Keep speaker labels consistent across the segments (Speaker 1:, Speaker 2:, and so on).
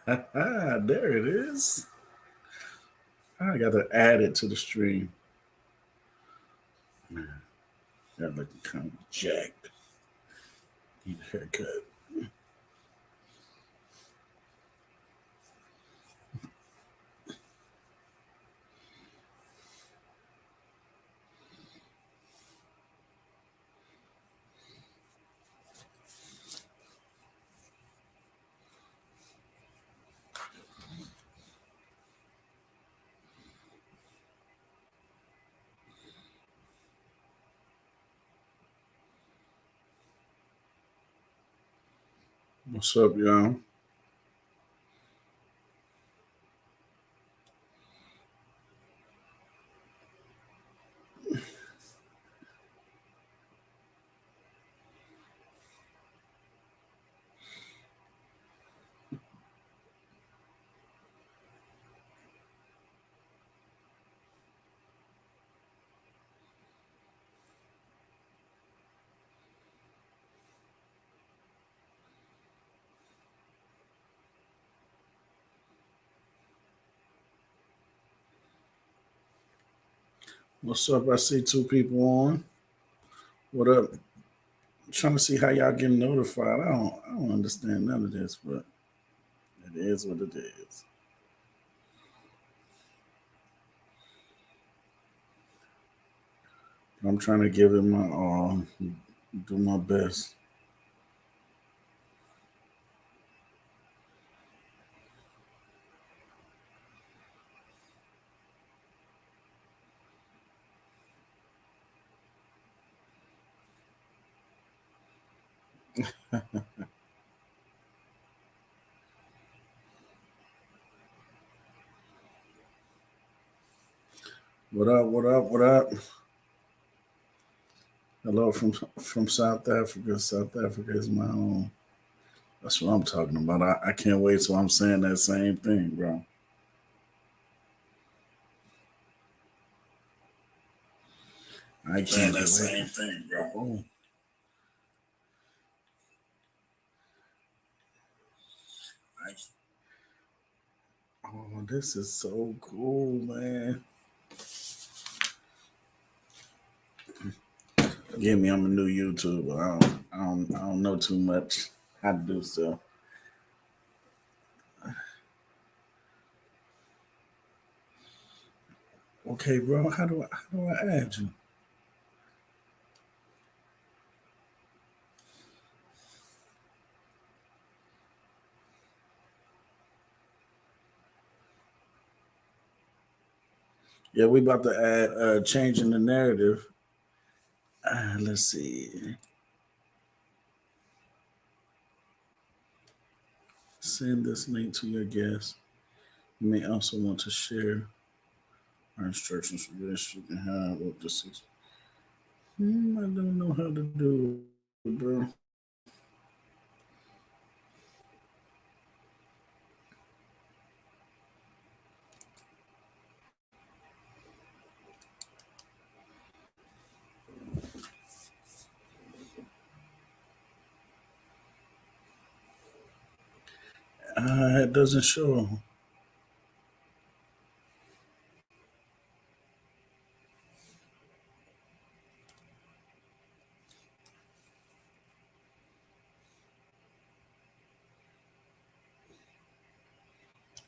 Speaker 1: There it is. I got to add it to the stream. Man, that looking kind of jacked. Need a haircut. What's up, y'all? What's up? I see two people on. What up? Trying to see how y'all getting notified. I don't understand none of this, but it is what it is. I'm trying to give it my all, do my best. What up? What up? What up? Hello from South Africa. South Africa is my home. That's what I'm talking about. I can't wait till I'm saying that same thing, bro. I
Speaker 2: Saying
Speaker 1: can't
Speaker 2: that
Speaker 1: wait.
Speaker 2: same thing, bro.
Speaker 1: Oh, this is so cool, man. Forgive me, I'm a new YouTuber. I don't know too much how to do stuff. Okay, bro. How do I add you? Yeah, we about to add changing the narrative. Let's see. Send this link to your guest. You may also want to share our instructions for this. You can have up to six. I don't know how to do it, bro. It doesn't show.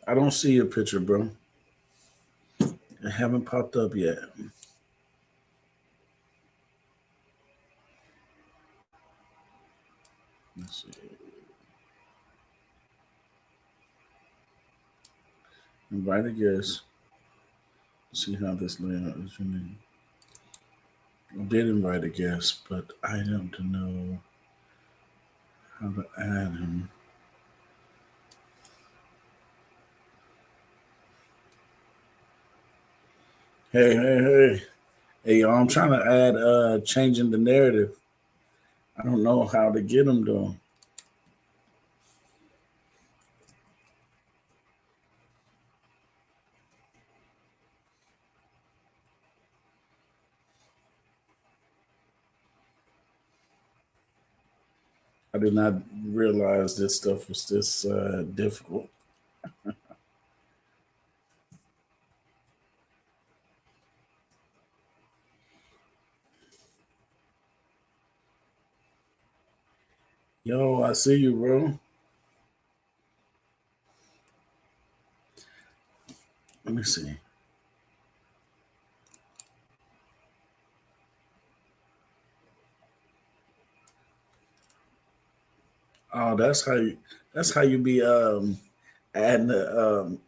Speaker 1: I don't see your picture, bro. It haven't popped up yet. Let's see. Invite a guest. See how this layout is. Your name. I did invite a guest, but I don't know how to add him. Hey, hey, hey. Hey, y'all, I'm trying to add changing the narrative. I don't know how to get them though. I did not realize this stuff was this difficult. Yo, I see you, bro. Let me see. Oh, that's how you be adding the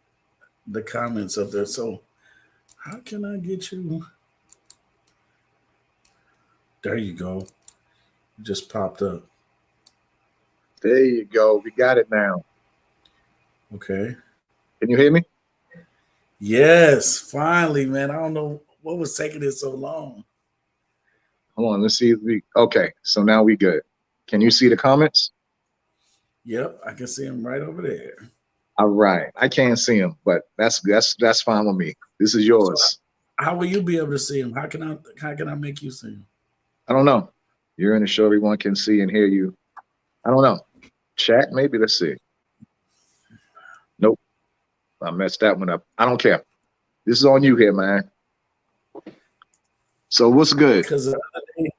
Speaker 1: comments up there. So how can I get you? There you go. It just popped up.
Speaker 2: There you go. We got it now.
Speaker 1: Okay.
Speaker 2: Can you hear me?
Speaker 1: Yes, finally, man. I don't know what was taking it so long.
Speaker 2: Hold on. Let's see if we. Okay. So now we good. Can you see the comments?
Speaker 1: Yep, I can see him right over there.
Speaker 2: All right. I can't see them, but that's fine with me. This is
Speaker 1: So
Speaker 2: yours.
Speaker 1: how will you be able to see him? How can I make you see him?
Speaker 2: I don't know. You're in the show. Everyone can see and hear you. I don't know. Chat, maybe. Let's see. Nope. I messed that one up. I don't care. This is on you here, man. So what's good?
Speaker 1: Because the other day,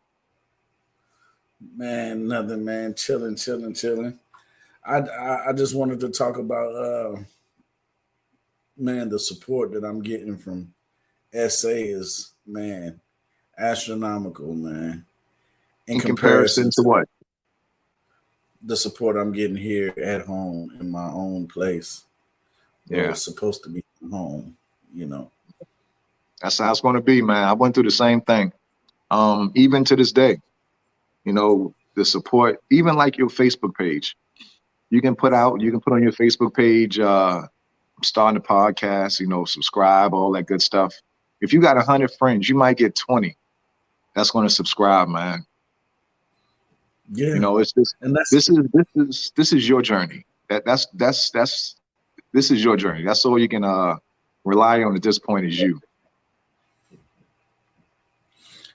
Speaker 1: man, nothing, man. Chilling, chilling, chilling. I just wanted to talk about man, the support that I'm getting from SA is, man, astronomical, man. In
Speaker 2: In comparison
Speaker 1: comparison
Speaker 2: to
Speaker 1: to
Speaker 2: what?
Speaker 1: the support I'm getting here at home in my own place. Well,
Speaker 2: Yeah.
Speaker 1: it's supposed to be home, you know.
Speaker 2: That's how it's going to be, man. I went through the same thing. Even to this day, the support, even like your Facebook page, you can put on your Facebook page, I'm starting a podcast, subscribe, all that good stuff. If you got 100 friends, you might get 20 that's going to subscribe, man.
Speaker 1: Yeah,
Speaker 2: It's just,
Speaker 1: and that's
Speaker 2: this is your journey. This is your journey. That's all you can rely on at this point is you.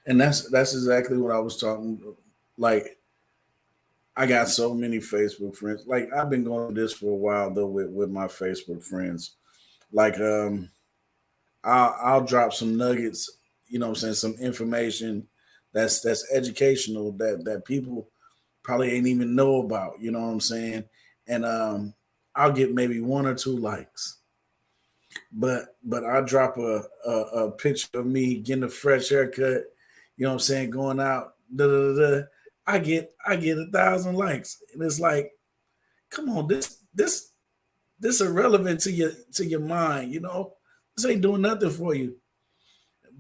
Speaker 1: that's exactly what I was talking. Like, I got so many Facebook friends. Like, I've been going through this for a while though with my Facebook friends. Like, I'll drop some nuggets, you know what I'm saying, some information that's educational that people probably ain't even know about, you know what I'm saying? And I'll get maybe one or two likes. But I drop a picture of me getting a fresh haircut, you know what I'm saying, going out, da da da. Da. I get 1,000 likes. And it's like, come on, this irrelevant to your mind, you know? This ain't doing nothing for you.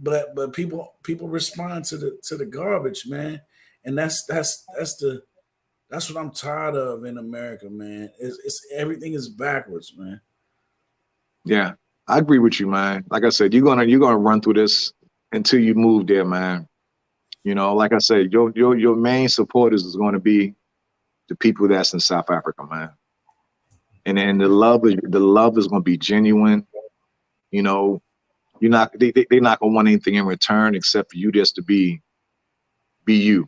Speaker 1: But people respond to the garbage, man. And that's what I'm tired of in America, man. It's everything is backwards, man.
Speaker 2: Yeah, I agree with you, man. Like I said, you're gonna run through this until you move there, man. Like I said, your main supporters is going to be the people that's in South Africa, man. And the love is going to be genuine. You know, you're not they're not gonna want anything in return except for you just to be you,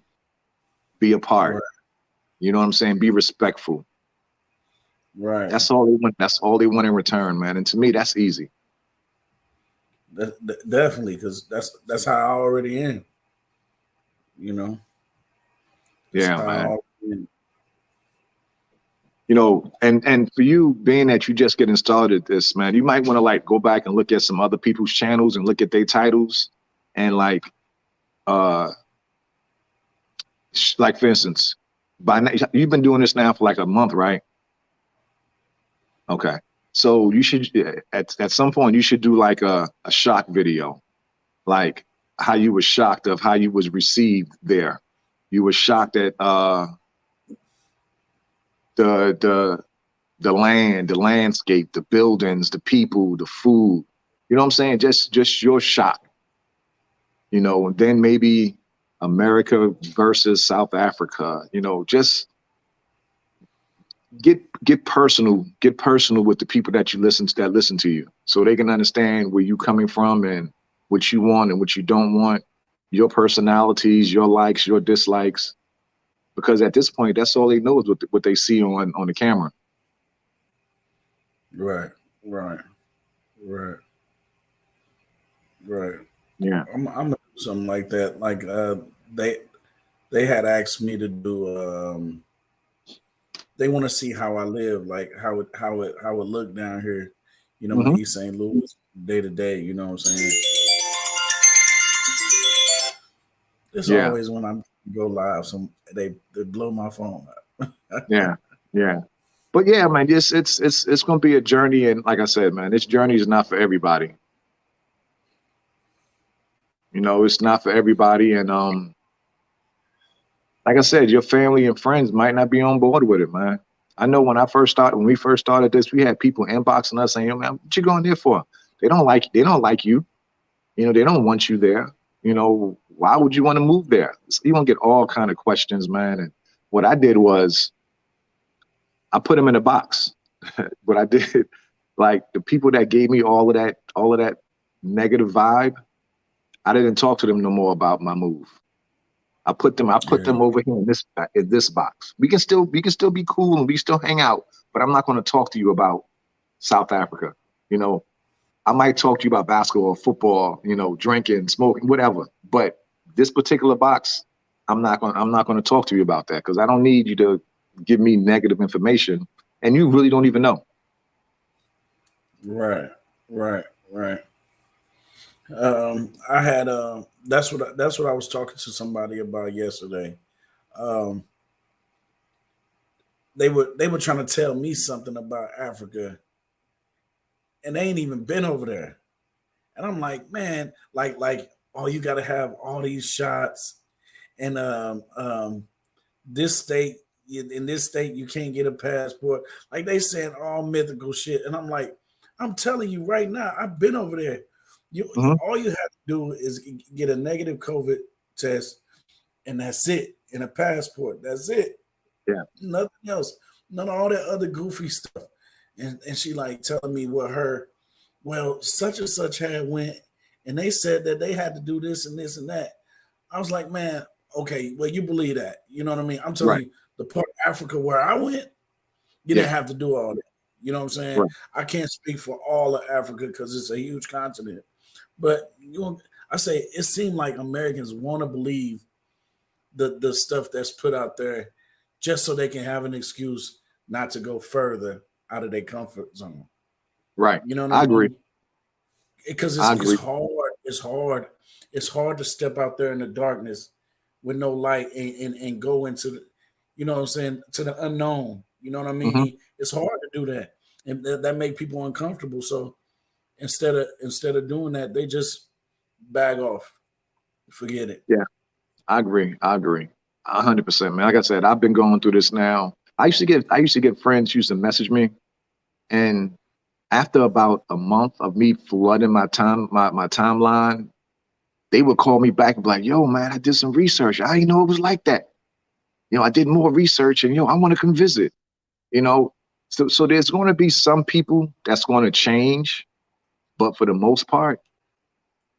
Speaker 2: be a part.
Speaker 1: Right,
Speaker 2: You know what I'm saying? Be respectful.
Speaker 1: right.
Speaker 2: That's all they want. That's all they want in return, man. And to me, that's easy.
Speaker 1: Definitely, because that's how I already am. You know, that's
Speaker 2: Yeah,
Speaker 1: how I
Speaker 2: man.
Speaker 1: already am.
Speaker 2: And for you being that you just getting started at this, man, you might want to like go back and look at some other people's channels and look at their titles and uh like for instance, by now, you've been doing this now for like a month, right? Okay. So you should at some point you should do like a shock video, like how you were shocked of how you was received there. You were shocked at the the land, the landscape, the buildings, the people, the food. You know what I'm saying? Just your shock, and then maybe America versus South Africa, just get personal with the people that listen to you so they can understand where you coming from and what you want and what you don't want, your personalities, your likes, your dislikes. Because at this point, that's all they know is what they see on the camera.
Speaker 1: Right, right, right, right.
Speaker 2: Yeah.
Speaker 1: I'm gonna do something like that. Like they they had asked me to do they want to see how I live, like how it look down here, in
Speaker 2: Hmm.
Speaker 1: East St. Louis, day to day. You know what I'm saying? It's
Speaker 2: Yeah,
Speaker 1: always when I go live, they blow my phone up.
Speaker 2: yeah, yeah. But yeah, man, it's gonna be a journey, and like I said, man, this journey is not for everybody. You know, it's not for everybody, and like I said, your family and friends might not be on board with it, man. I know when we first started this, we had people inboxing us saying, "Yo, man, what you going there for? They don't like you. You know, they don't want you there. You know, why would you want to move there?" So you gonna get all kind of questions, man. And what I did was I put them in a box. What I did, like the people that gave me all of that negative vibe, I didn't talk to them no more about my move. I put
Speaker 1: Yeah,
Speaker 2: them over here in this box. We can still be cool and we still hang out, but I'm not going to talk to you about South Africa. You know, I might talk to you about basketball, football, you know, drinking, smoking, whatever. But this particular box, I'm not going to talk to you about that because I don't need you to give me negative information and you really don't even know.
Speaker 1: right, right, right. I had that's what I was talking to somebody about yesterday. Um, they were trying to tell me something about Africa, and they ain't even been over there. And I'm like, man, like, oh, you got to have all these shots, and this state in this state you can't get a passport. Like they saying all mythical shit, and I'm like, I'm telling you right now, I've been over there.
Speaker 2: Hmm.
Speaker 1: All you have to do is get a negative COVID test, and that's it, and a passport. That's it.
Speaker 2: Yeah.
Speaker 1: Nothing else. None of all that other goofy stuff. And she like telling me what her, well, such and such had went, and they said that they had to do this and this and that. I was like, man, okay, well, you believe that. You know what I mean? I'm telling
Speaker 2: Right.
Speaker 1: you, the part of Africa where I went, you
Speaker 2: Yeah.
Speaker 1: didn't have to do all that. You know what I'm saying?
Speaker 2: Right.
Speaker 1: I can't speak for all of Africa because it's a huge continent. But I say it seemed like Americans want to believe the stuff that's put out there just so they can have an excuse not to go further out of their comfort zone.
Speaker 2: Right.
Speaker 1: You know what I
Speaker 2: I agree.
Speaker 1: mean? Because
Speaker 2: I
Speaker 1: it's
Speaker 2: agree.
Speaker 1: hard. It's hard. It's hard to step out there in the darkness with no light and go into the, you know what I'm saying, to the unknown. You know what I
Speaker 2: Hmm.
Speaker 1: mean? It's hard to do that, and that make people uncomfortable. So instead of doing that, they just bag off, forget it.
Speaker 2: Yeah. I agree. I agree. 100%, man. Like I said, I've been going through this now. I used to get friends used to message me, and after about a month of me flooding my timeline, they would call me back and be like, "Yo, man, I did some research. I didn't know it was like that. You know, I did more research, and I want to come visit. You know, so there's going to be some people that's going to change, but for the most part,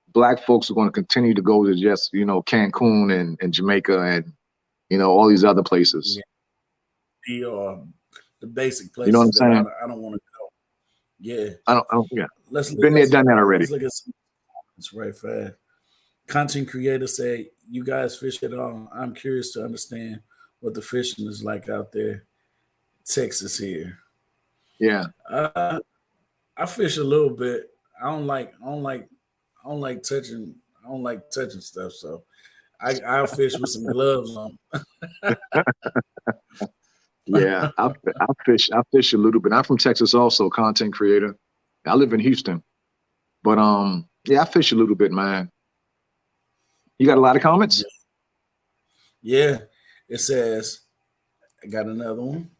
Speaker 2: Black folks are going to continue to go to just Cancun and Jamaica and all these other places.
Speaker 1: Yeah, the the basic
Speaker 2: You know what I'm
Speaker 1: places that
Speaker 2: saying?
Speaker 1: I don't want to go. Yeah,
Speaker 2: Yeah.
Speaker 1: let's
Speaker 2: Been there,
Speaker 1: let's
Speaker 2: done that already.
Speaker 1: let's look at some. It's right fast. Content creator say, "You guys fish at all? I'm curious to understand what the fishing is like out there. Texas here.
Speaker 2: Yeah.
Speaker 1: Uh, I fish a little bit. I don't like touching. I don't like touching stuff. So I'll fish with some gloves on.
Speaker 2: Yeah. I fish a little bit. I'm from Texas also, content creator. I live in Houston. But yeah, I fish a little bit, man. You got a lot of
Speaker 1: Yeah,
Speaker 2: comments?
Speaker 1: yeah. It says I got another one.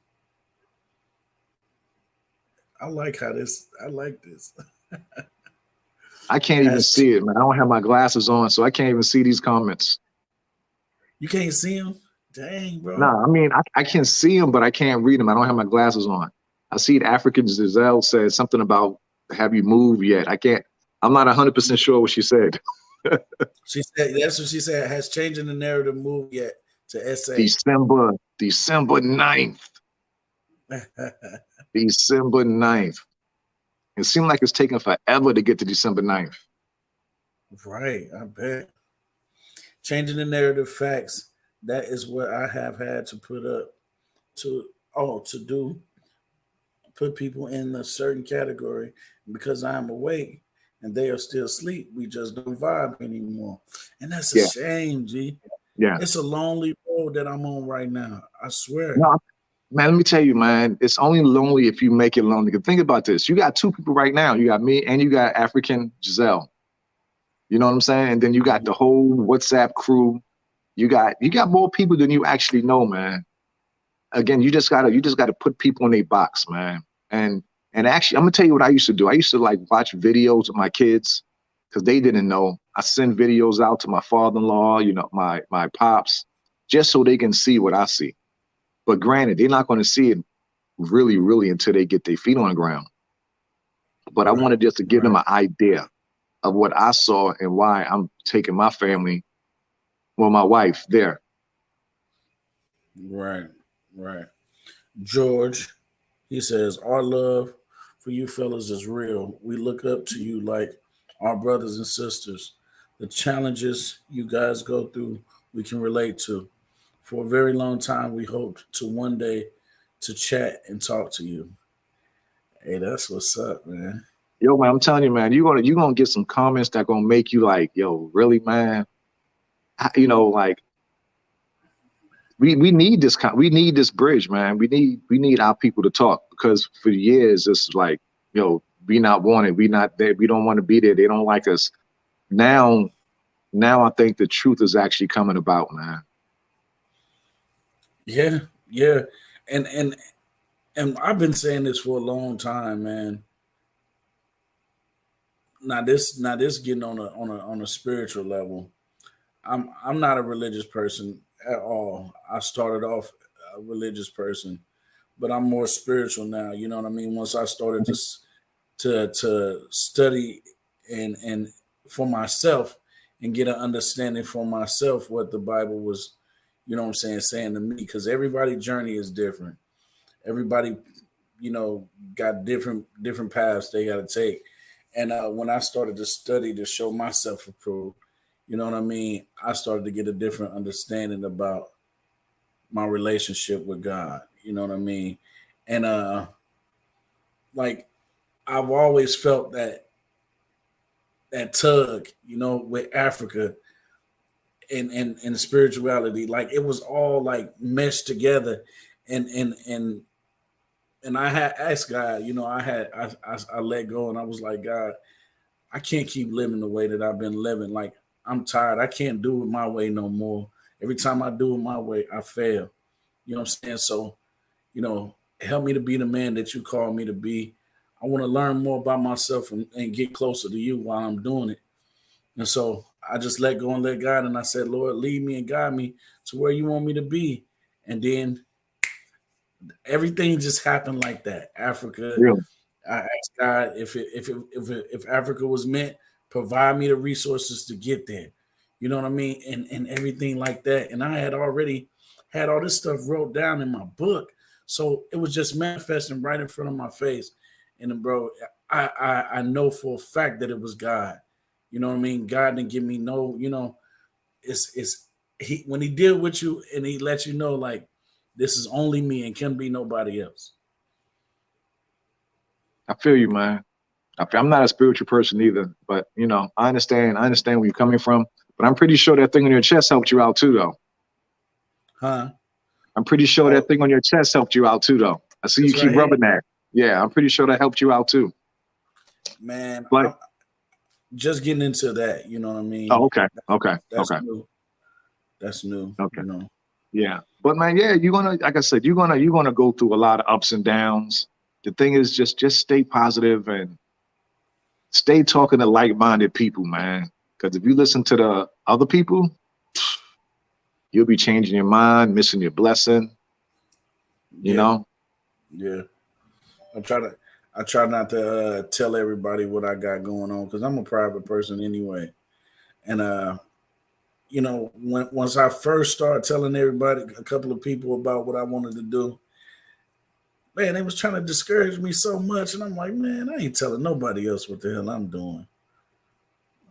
Speaker 1: I like how this. I like this.
Speaker 2: I can't even
Speaker 1: Has
Speaker 2: see it, man. I don't have my glasses on, so I can't even see these comments.
Speaker 1: you can't see them? Dang, bro.
Speaker 2: Nah, I mean, I can see them, but I can't read them. I don't have my glasses on. I see it. African Giselle said something about have you moved yet? I can't. I'm not 100% sure what she said.
Speaker 1: She said that's what she said. Has changing the narrative moved yet to SA?
Speaker 2: December 9th. December 9th. It seemed like it's taking forever to get to December 9th.
Speaker 1: Right, I bet. Changing the narrative facts. That is what I have had to put up to. to do, put people in a certain category. Because I'm awake and they are still asleep, we just don't vibe anymore. And that's a
Speaker 2: Yeah,
Speaker 1: shame, G.
Speaker 2: yeah.
Speaker 1: It's a lonely road that I'm on right now. I swear.
Speaker 2: No, man, let me tell you, man, it's only lonely if you make it lonely. 'Cause think about this. You got two people right now. You got me and you got African Giselle. You know what I'm saying? And then you got the whole WhatsApp crew. You got more people than you actually know, man. Again, you just gotta put people in a box, man. And and actually, I'm gonna tell you what I used to do. I used to like watch videos of my kids because they didn't know. I send videos out to my father-in-law, my pops, just so they can see what I see. But granted, they're not going to see it really, really until they get their feet on the ground. But I
Speaker 1: Right,
Speaker 2: wanted just to give them
Speaker 1: right,
Speaker 2: an idea of what I saw and why I'm taking my family, well, my wife there.
Speaker 1: right, right. George, he says, our love for you fellas is real. We look up to you like our brothers and sisters. The challenges you guys go through, we can relate to. For a very long time, we hoped to one day to chat and talk to you. Hey, that's what's up, man.
Speaker 2: Yo, man, I'm telling you, man, you're gonna get some comments that gonna make you like, yo, really, man. Like we need we need this bridge, man. We need our people to talk because for years it's like, we not wanted, we not there, we don't want to be there. They don't like us. Now, now I think the truth is actually coming about, man.
Speaker 1: Yeah, yeah. And and and I've been saying this for a long time, man. Now this getting on a spiritual level. I'm not a religious person at all. I started off a religious person, but I'm more spiritual now. You know what I mean? Once I started to study and for myself and get an understanding for myself what the Bible was, saying to me. Because everybody's journey is different. Everybody, got different paths they got to take. And when I started to study to show myself approved, you know what I mean, I started to get a different understanding about my relationship with God. You know what I mean? And like I've always felt that tug, with Africa and spirituality, like it was all like meshed together, and I had asked God, I let go and I was like, God, I can't keep living the way that I've been living. Like I'm tired. I can't do it my way no more. Every time I do it my way, I fail. You know what I'm saying? So, help me to be the man that you call me to be. I want to learn more about myself and get closer to you while I'm doing it. And so I just let go and let God. And I said, Lord, lead me and guide me to where you want me to be. And then everything just happened like that. Africa,
Speaker 2: Really.
Speaker 1: I asked God if Africa was meant, provide me the resources to get there. You know what I mean? And everything like that. And I had already had all this stuff wrote down in my book. So it was just manifesting right in front of my face. And then, bro, I know for a fact that it was God. You know what I mean? God didn't give me no, it's he when he deal with you and he let you know like this is only me and can be nobody else.
Speaker 2: I feel you, man. I'm not a spiritual person either, but I understand. I understand where you're coming from. But I'm pretty sure that thing on your chest helped you out too, though.
Speaker 1: Huh?
Speaker 2: I'm pretty sure that
Speaker 1: Oh,
Speaker 2: thing on your chest helped you out too, though. I see you
Speaker 1: it's
Speaker 2: keep
Speaker 1: right here.
Speaker 2: rubbing that. Yeah, I'm pretty sure that helped you out too.
Speaker 1: Man,
Speaker 2: But
Speaker 1: I'm just getting into that. You know what I
Speaker 2: oh,
Speaker 1: mean?
Speaker 2: okay, okay,
Speaker 1: That's
Speaker 2: okay,
Speaker 1: new. That's new.
Speaker 2: okay. Yeah, but man, yeah, you're gonna, like I said, you're gonna go through a lot of ups and downs. The thing is, just stay positive and stay talking to like-minded people, man. Because if you listen to the other people, you'll be changing your mind, missing your blessing. You
Speaker 1: Yeah,
Speaker 2: know.
Speaker 1: yeah. I try to. I try not to tell everybody what I got going on because I'm a private person anyway. And once I first started telling everybody, a couple of people about what I wanted to do, man, they was trying to discourage me so much, and I'm like, man, I ain't telling nobody else what the hell I'm doing.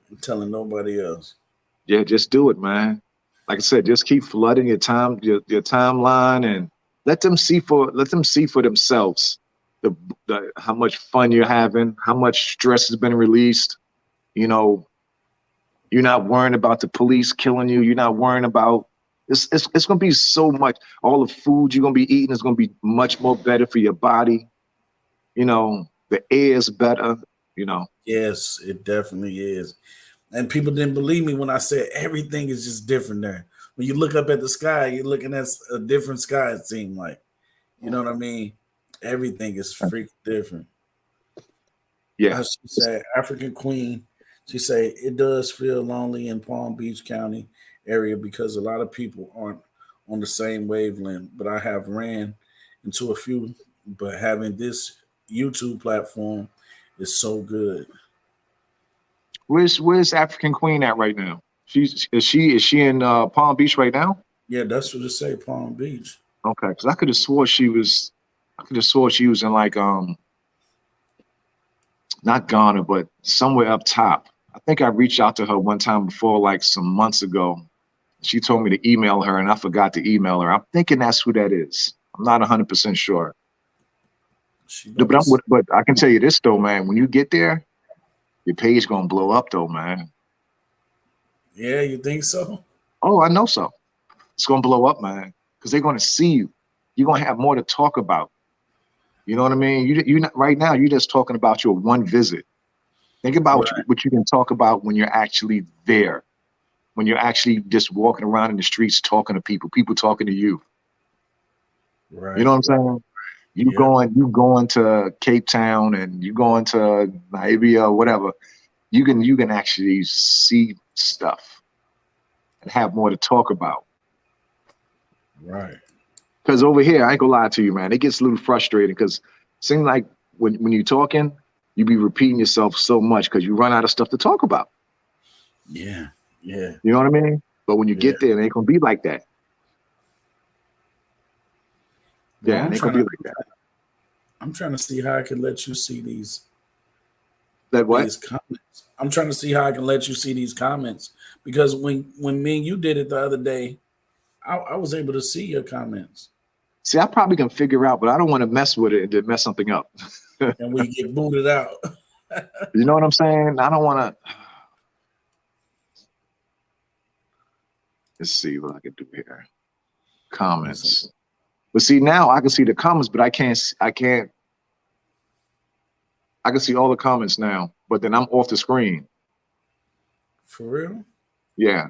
Speaker 1: I'm telling nobody else.
Speaker 2: Yeah, just do it, man. Like I said, just keep flooding your timeline, and let them see for themselves the how much fun you're having, how much stress has been released. You know, you're not worrying about the police killing you. You're not worrying about it's gonna be so much. All the food you're gonna be eating is gonna be much more better for your body. You know, the air is better. You know,
Speaker 1: Yes, it definitely is. And people didn't believe me when I said everything is just different there. When you look up at the sky, you're looking at a different sky. It seemed like, you know what I mean. Everything is freaking different.
Speaker 2: yeah.
Speaker 1: She said, African Queen. She said it does feel lonely in Palm Beach County area because a lot of people aren't on the same wavelength. But I have ran into a few. But having this YouTube platform is so good.
Speaker 2: Where's African Queen at right now? Is she in Palm Beach right now?
Speaker 1: Yeah, that's what it say, Palm Beach.
Speaker 2: Okay, because I could have swore she was. I could have swore she was in like not Ghana, but somewhere up top. I think I reached out to her one time before, like some months ago. She told me to email her, and I forgot to email her. I'm thinking that's who that is. I'm not 100% sure.
Speaker 1: She
Speaker 2: No,
Speaker 1: about to say,
Speaker 2: but I can tell you this though, man. When you get there, your page gonna blow up though, man.
Speaker 1: yeah, you think so?
Speaker 2: Oh, I know so. It's gonna blow up, man, because they're gonna see you. You're gonna have more to talk about. You know what I mean? You not right now. You're just talking about your one visit. Think about
Speaker 1: Right,
Speaker 2: what you can talk about when you're actually there. When you're actually just walking around in the streets talking to people, people talking to you. You know
Speaker 1: right,
Speaker 2: what I'm saying?
Speaker 1: yeah,
Speaker 2: You going to Cape Town and you going to Nigeria or whatever. You can actually see stuff and have more to talk about.
Speaker 1: right.
Speaker 2: Because over here, I ain't gonna lie to you, man. It gets a little frustrating because it seems like when you're talking, you be repeating yourself so much because you run out of stuff to talk about.
Speaker 1: Yeah, yeah,
Speaker 2: You know what I mean? But when you
Speaker 1: yeah.
Speaker 2: get there, it ain't gonna be like that.
Speaker 1: Well,
Speaker 2: Yeah, it ain't gonna be like that.
Speaker 1: I'm trying to see how I can let you see
Speaker 2: That what?
Speaker 1: these comments. I'm trying to see how I can let you see these comments because when me and you did it the other day, I was able to see your comments,
Speaker 2: See, I probably can figure out, but I don't want to mess with it and then mess something up.
Speaker 1: and we get booted out.
Speaker 2: You know what I'm saying? I don't want to. Let's see what I can do here.
Speaker 1: Listen,
Speaker 2: Comments. But see, now I can see the comments, but I can't. I can't. I can see all the comments now, but then I'm off the screen.
Speaker 1: for real?
Speaker 2: Yeah.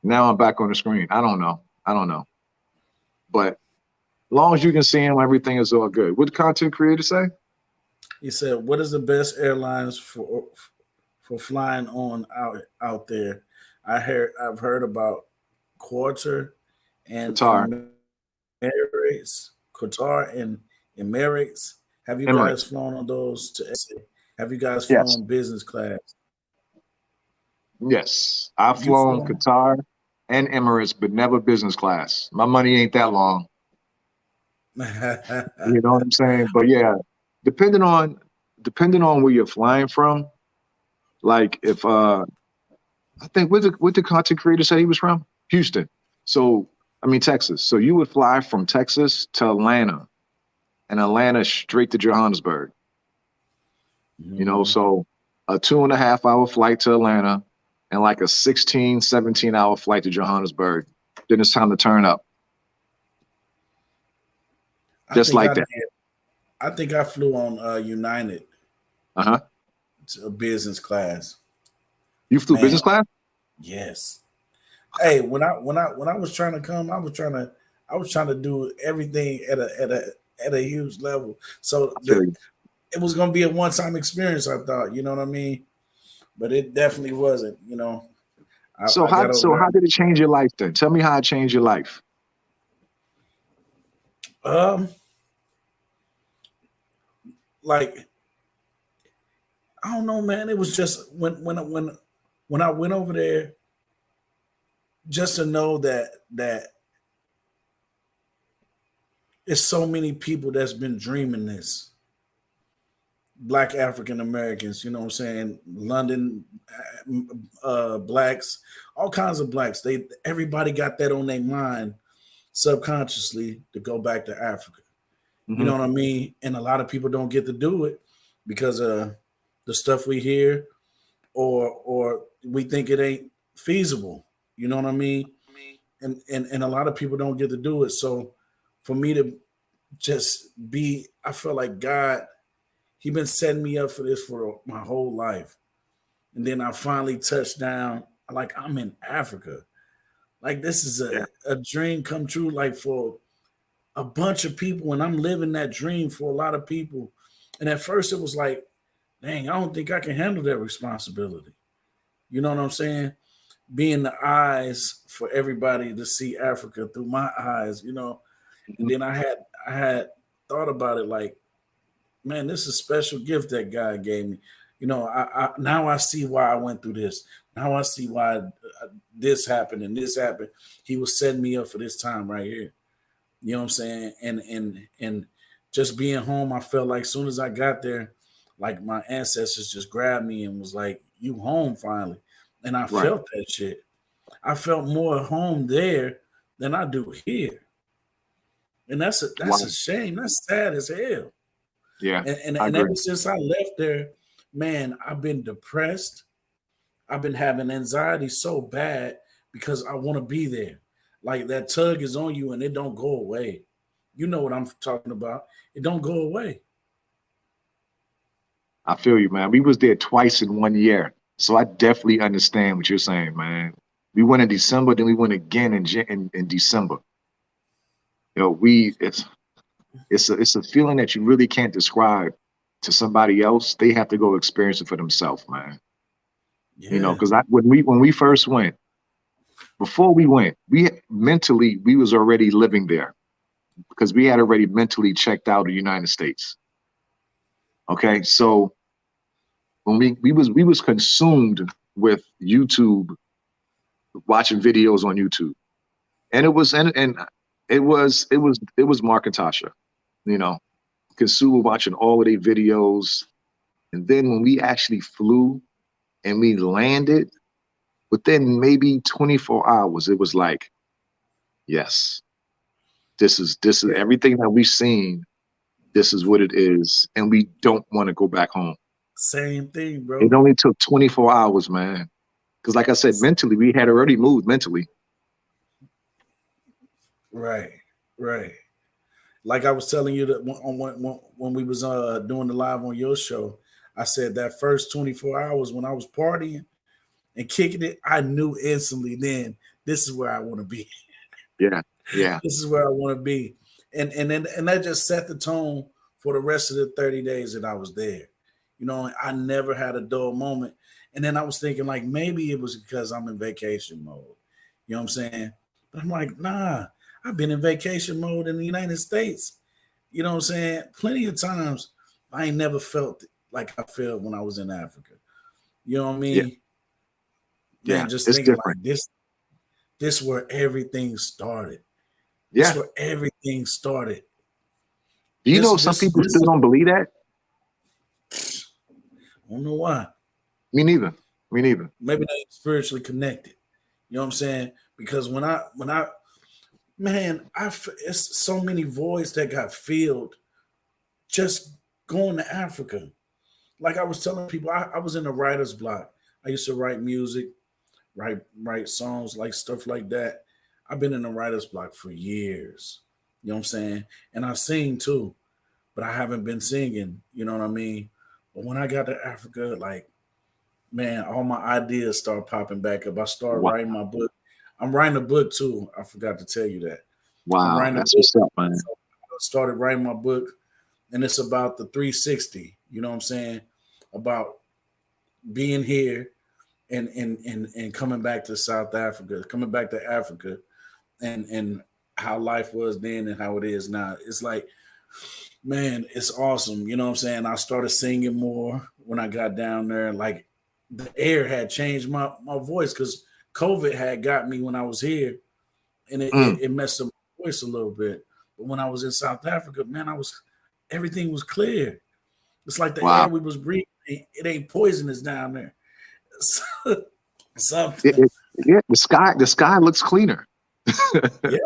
Speaker 2: Now I'm back on the screen. I don't know. I don't know. But as long as you can see them, everything is all good. What the content creator say?
Speaker 1: He said, "What is the best airlines for flying on out there?" I've heard about Quarter and
Speaker 2: Qatar,
Speaker 1: Qatar and Emirates. Have you guys
Speaker 2: Emirates.
Speaker 1: flown on those to? Have you guys
Speaker 2: Yes.
Speaker 1: flown business class?
Speaker 2: Yes. I've
Speaker 1: You
Speaker 2: flown
Speaker 1: flown?
Speaker 2: Qatar and Emirates, but never business class. My money ain't that long. You know what I'm saying? But yeah, depending on depending on where you're flying from, like if I think what the content creator say he was from? Houston. So I mean Texas. So you would fly from Texas to Atlanta and Atlanta straight to Johannesburg. You know,
Speaker 1: Mhm.
Speaker 2: so a 2.5 hour flight to Atlanta and like a 16, 17 hour flight to Johannesburg. Then it's time to turn up.
Speaker 1: I
Speaker 2: Just
Speaker 1: think
Speaker 2: like
Speaker 1: I
Speaker 2: that.
Speaker 1: did. I think I flew on United
Speaker 2: Uh-huh.
Speaker 1: to business class.
Speaker 2: You flew
Speaker 1: Man,
Speaker 2: business class?
Speaker 1: yes. Hey, when I was trying to come, I was trying to do everything at a huge level. So
Speaker 2: I feel you.
Speaker 1: it was gonna be a one time experience. I thought, you know what I mean, but it definitely wasn't. I got over
Speaker 2: So
Speaker 1: there.
Speaker 2: how did it change your life then? Tell me how it changed your life.
Speaker 1: Like I don't know, man. It was just when I went over there, just to know that it's so many people that's been dreaming this. Black African Americans, you know what I'm saying? London, blacks, all kinds of blacks. Everybody got that on their mind subconsciously to go back to Africa. You
Speaker 2: Hmm.
Speaker 1: know what I mean? And a lot of people don't get to do it because of the stuff we hear, or we think it ain't feasible. You know what I mean? And a lot of people don't get to do it. So for me to just be, I feel like God, He been setting me up for this for my whole life. And then I finally touched down, like I'm in Africa. Like this is
Speaker 2: Yeah,
Speaker 1: a dream come true, like for a bunch of people, and I'm living that dream for a lot of people. And at first it was like, dang, I don't think I can handle that responsibility. You know what I'm saying? Being the eyes for everybody to see Africa through my eyes, you know. And
Speaker 2: hmm,
Speaker 1: then I had thought about it like, man, this is a special gift that God gave me. You know, I now I see why I went through this. Now I see why this happened and this happened. He was setting me up for this time right here. You know what I'm saying? And just being home, I felt like as soon as I got there, like my ancestors just grabbed me and was like, "You home finally," and I
Speaker 2: right.
Speaker 1: felt that shit. I felt more at home there than I do here, and that's a
Speaker 2: Wow.
Speaker 1: shame. That's sad as hell.
Speaker 2: Yeah, I
Speaker 1: And ever
Speaker 2: agree.
Speaker 1: since I left there, man, I've been depressed. I've been having anxiety so bad because I want to be there. Like that tug is on you and it don't go away. You know what I'm talking about. It don't go away.
Speaker 2: I feel you, man. We was there twice in 1 year, so I definitely understand what you're saying, man. We went in December, then we went again in December. You know, it's a feeling that you really can't describe to somebody else. They have to go experience it for themselves, man. You know,
Speaker 1: Yeah.
Speaker 2: because I when we first went, before we went, we mentally we was already living there because we had already mentally checked out of the United States. Okay, so when we was consumed with YouTube, watching videos on YouTube, and and it was Mark and Tasha, you know, consumed watching all of their videos, and then when we actually flew and we landed, within maybe 24 hours, it was like, yes, this is
Speaker 1: Yeah.
Speaker 2: everything that we've seen. This is what it is, and we don't want to go back home.
Speaker 1: Same thing,
Speaker 2: It
Speaker 1: bro.
Speaker 2: only took 24 hours, man. Because, like I said, mentally, we had already moved mentally.
Speaker 1: Right. Right. Like I was telling you that when we was doing the live on your show, I said that first 24 hours when I was partying and kicking it, I knew instantly then this is where I want to be.
Speaker 2: Yeah, yeah,
Speaker 1: This is where I want to be. And that just set the tone for the rest of the 30 days that I was there. You know, I never had a dull moment. And then I was thinking like maybe it was because I'm in vacation mode. You know what I'm saying? But I'm like, nah, I've been in vacation mode in the United States. You know what I'm saying? Plenty of times I ain't never felt like I felt when I was in Africa. You know what I
Speaker 2: yeah,
Speaker 1: mean?
Speaker 2: yeah.
Speaker 1: Man, just
Speaker 2: It's
Speaker 1: thinking
Speaker 2: different.
Speaker 1: like this where everything started. This
Speaker 2: Yeah.
Speaker 1: where everything started.
Speaker 2: Do you know
Speaker 1: This
Speaker 2: some
Speaker 1: this
Speaker 2: people
Speaker 1: this
Speaker 2: still don't believe that?
Speaker 1: I don't know why.
Speaker 2: Me neither. Me neither.
Speaker 1: Maybe they spiritually connected. You know what I'm saying? Because when I man, it's so many voids that got filled just going to Africa. Like I was telling people, I was in a writer's block. I used to write music, write songs, like stuff like that. I've been in a writer's block for years. You know what I'm saying? And I sing too, but I haven't been singing. You know what I mean? But when I got to Africa, like man, all my ideas start popping back up. I start
Speaker 2: Wow.
Speaker 1: writing my book. I'm writing a book too. I forgot to tell you that. I'm
Speaker 2: Wow.
Speaker 1: writing a
Speaker 2: That's
Speaker 1: book.
Speaker 2: what's up, man.
Speaker 1: So I started writing my book, and it's about the 360. You know what I'm saying? About being here and coming back to South Africa, coming back to Africa, and how life was then and how it is now. It's like, man, it's awesome. You know what I'm saying? I started singing more when I got down there. Like the air had changed my voice because COVID had got me when I was here, and
Speaker 2: Mm,
Speaker 1: it messed up my voice a little bit. But when I was in South Africa, man, I was everything was clear. It's like the
Speaker 2: wow.
Speaker 1: air we was breathing, it ain't poisonous down there.
Speaker 2: It,
Speaker 1: Something.
Speaker 2: it, yeah, the sky looks cleaner.
Speaker 1: Yeah,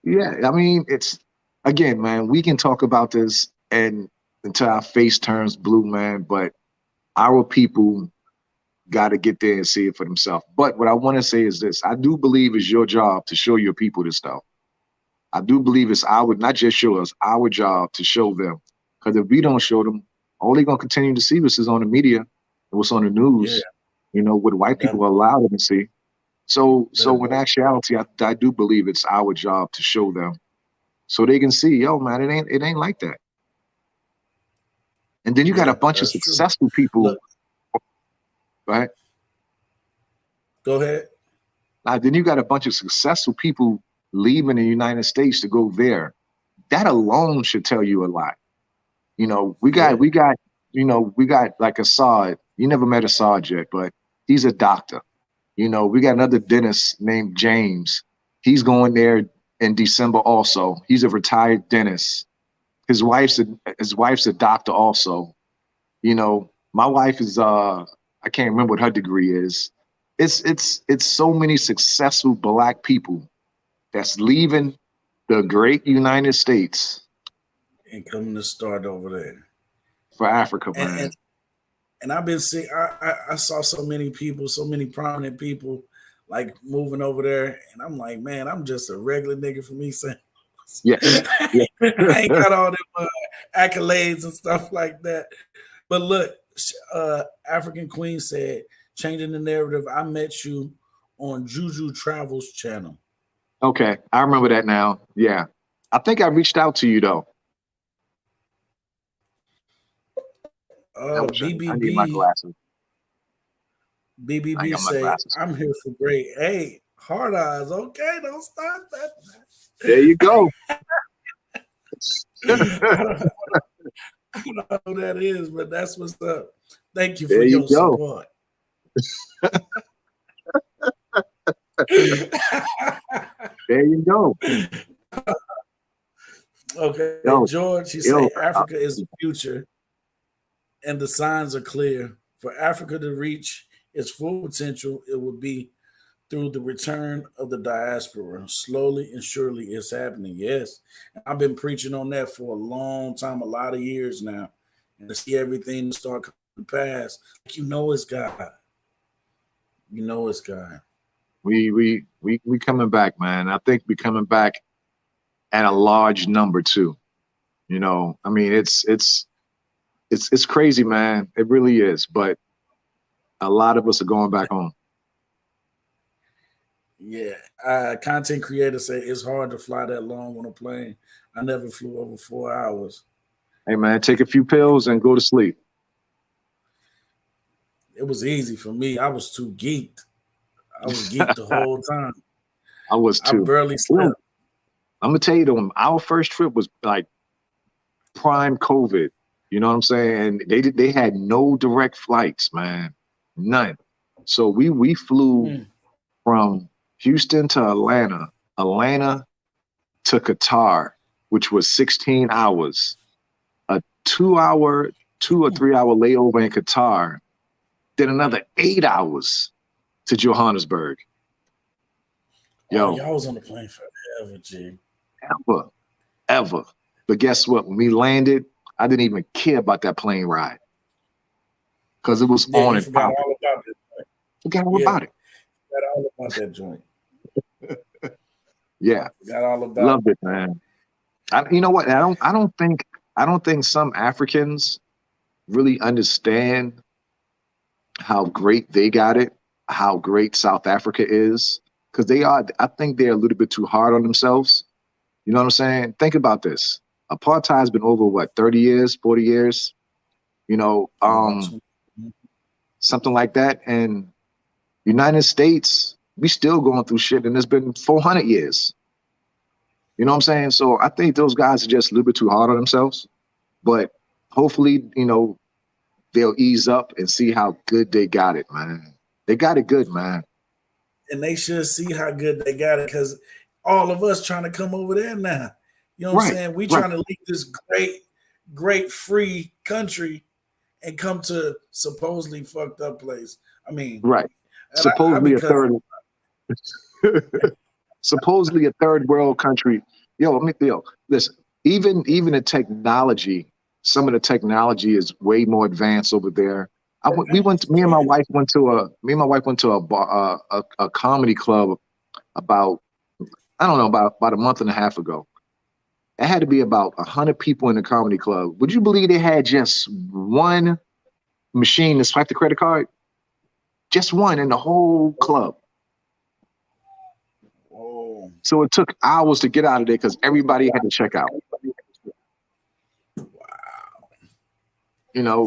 Speaker 2: Yeah, I mean, it's again, man, we can talk about this and until our face turns blue, man, but our people got to get there and see it for themselves. But what I want to say is this: I do believe it's your job to show your people this stuff. I do believe it's our, not just yours, our job to show them. Because if we don't show them, all they're gonna continue to see us is on the media and what's on the
Speaker 1: yeah.
Speaker 2: news. What white
Speaker 1: That
Speaker 2: people allow them to see. So in
Speaker 1: that
Speaker 2: actuality, I do believe it's our job to show them so they can see, yo, man, it ain't like that. And then you got a
Speaker 1: yeah,
Speaker 2: bunch of
Speaker 1: that's true.
Speaker 2: successful people,
Speaker 1: Look,
Speaker 2: right?
Speaker 1: go ahead.
Speaker 2: Then you got a bunch of successful people leaving the United States to go there. That alone should tell you a lot. We got
Speaker 1: Yeah.
Speaker 2: we got we got like Assad. You never met Assad yet, but he's a doctor. We got another dentist named James. He's going there in December also. He's a retired dentist. His wife's a doctor also. My wife is I can't remember what her degree is. It's so many successful black people that's leaving the great United States
Speaker 1: And coming to start over there.
Speaker 2: for Africa,
Speaker 1: And
Speaker 2: man.
Speaker 1: and, and I've been seeing I saw so many people, so many prominent people like moving over there. And I'm like, man, I'm just a regular nigga from East St.
Speaker 2: Yes. Yeah.
Speaker 1: I ain't got all them accolades and stuff like that. But look, African Queen said, changing the narrative. I met you on Juju Travels channel.
Speaker 2: Okay, I remember that now. Yeah, I think I reached out to you though. I need my
Speaker 1: BBB
Speaker 2: glasses. I ain't got my
Speaker 1: say,
Speaker 2: glasses.
Speaker 1: I'm here for great. Hey, hard eyes. Okay, don't start
Speaker 2: There you go.
Speaker 1: that. I don't know who that is, but that's what's up. Thank you for
Speaker 2: There you
Speaker 1: your
Speaker 2: go.
Speaker 1: support.
Speaker 2: There you go.
Speaker 1: Okay,
Speaker 2: Yo,
Speaker 1: George, he
Speaker 2: yo.
Speaker 1: say Africa is the future and the signs are clear. For Africa to reach its full potential, it will be through the return of the diaspora. Slowly and surely it's happening. Yes. I've been preaching on that for a long time, a lot of years now. And to see everything start coming to pass, like it's God. You know it's God.
Speaker 2: We coming back, man. I think we coming back at a large number too. I mean, it's crazy, man. It really is. But a lot of us are going back home.
Speaker 1: Yeah. Content creators say it's hard to fly that long on a plane. I never flew over 4 hours.
Speaker 2: Hey, man, take a few pills and go to sleep.
Speaker 1: It was easy for me. I was too geeked. I was geeked the whole time.
Speaker 2: I was
Speaker 1: I
Speaker 2: too.
Speaker 1: barely
Speaker 2: You know,
Speaker 1: slept.
Speaker 2: I'm gonna tell you though, our first trip was like prime COVID. You know what I'm saying? And they had no direct flights, man, none. So we flew
Speaker 1: Mm.
Speaker 2: from Houston to Atlanta, Atlanta to Qatar, which was 16 hours, a 2 hour, 2 or 3 hour layover in Qatar, then another 8 hours to Johannesburg.
Speaker 1: Oh,
Speaker 2: Yo,
Speaker 1: y'all was on the plane forever, G.
Speaker 2: ever, ever. But guess what? When we landed, I didn't even care about that plane ride because it was
Speaker 1: Yeah,
Speaker 2: on
Speaker 1: you
Speaker 2: and
Speaker 1: forgot
Speaker 2: popping.
Speaker 1: all about it.
Speaker 2: Forgot all
Speaker 1: Yeah,
Speaker 2: about it.
Speaker 1: forgot all about that joint.
Speaker 2: Yeah,
Speaker 1: Forgot all about
Speaker 2: loved it, man. You know what? I don't think some Africans really understand how great they got it, how great South Africa is, because they are. I think they're a little bit too hard on themselves. You know what I'm saying? Think about this. Apartheid's been over what, 30 years, 40 years, you know,
Speaker 1: about
Speaker 2: um,
Speaker 1: 20.
Speaker 2: something like that. And United States, we still going through shit, and it's been 400 years. You know what I'm saying? So I think those guys are just a little bit too hard on themselves. But hopefully, they'll ease up and see how good they got it, man. They got it good, man.
Speaker 1: And they should see how good they got it because all of us trying to come over there now. You know what I'm
Speaker 2: Right,
Speaker 1: saying? We
Speaker 2: right,
Speaker 1: trying to leave this great, great free country and come to supposedly fucked up place. I mean,
Speaker 2: right.
Speaker 1: and I
Speaker 2: Supposedly a
Speaker 1: because
Speaker 2: third. supposedly a third world country. Yo, listen. Even the technology, some of the technology is way more advanced over there. We went.
Speaker 1: Advanced,
Speaker 2: Me and my
Speaker 1: yeah.
Speaker 2: wife went to a. Me and my wife went to a bar, a comedy club about I don't know about a month and a half ago. It had to be about 100 people in the comedy club. Would you believe they had just one machine to swipe the credit card? Just one in the whole club.
Speaker 1: Oh,
Speaker 2: So it took hours to get out of there because everybody had to check out.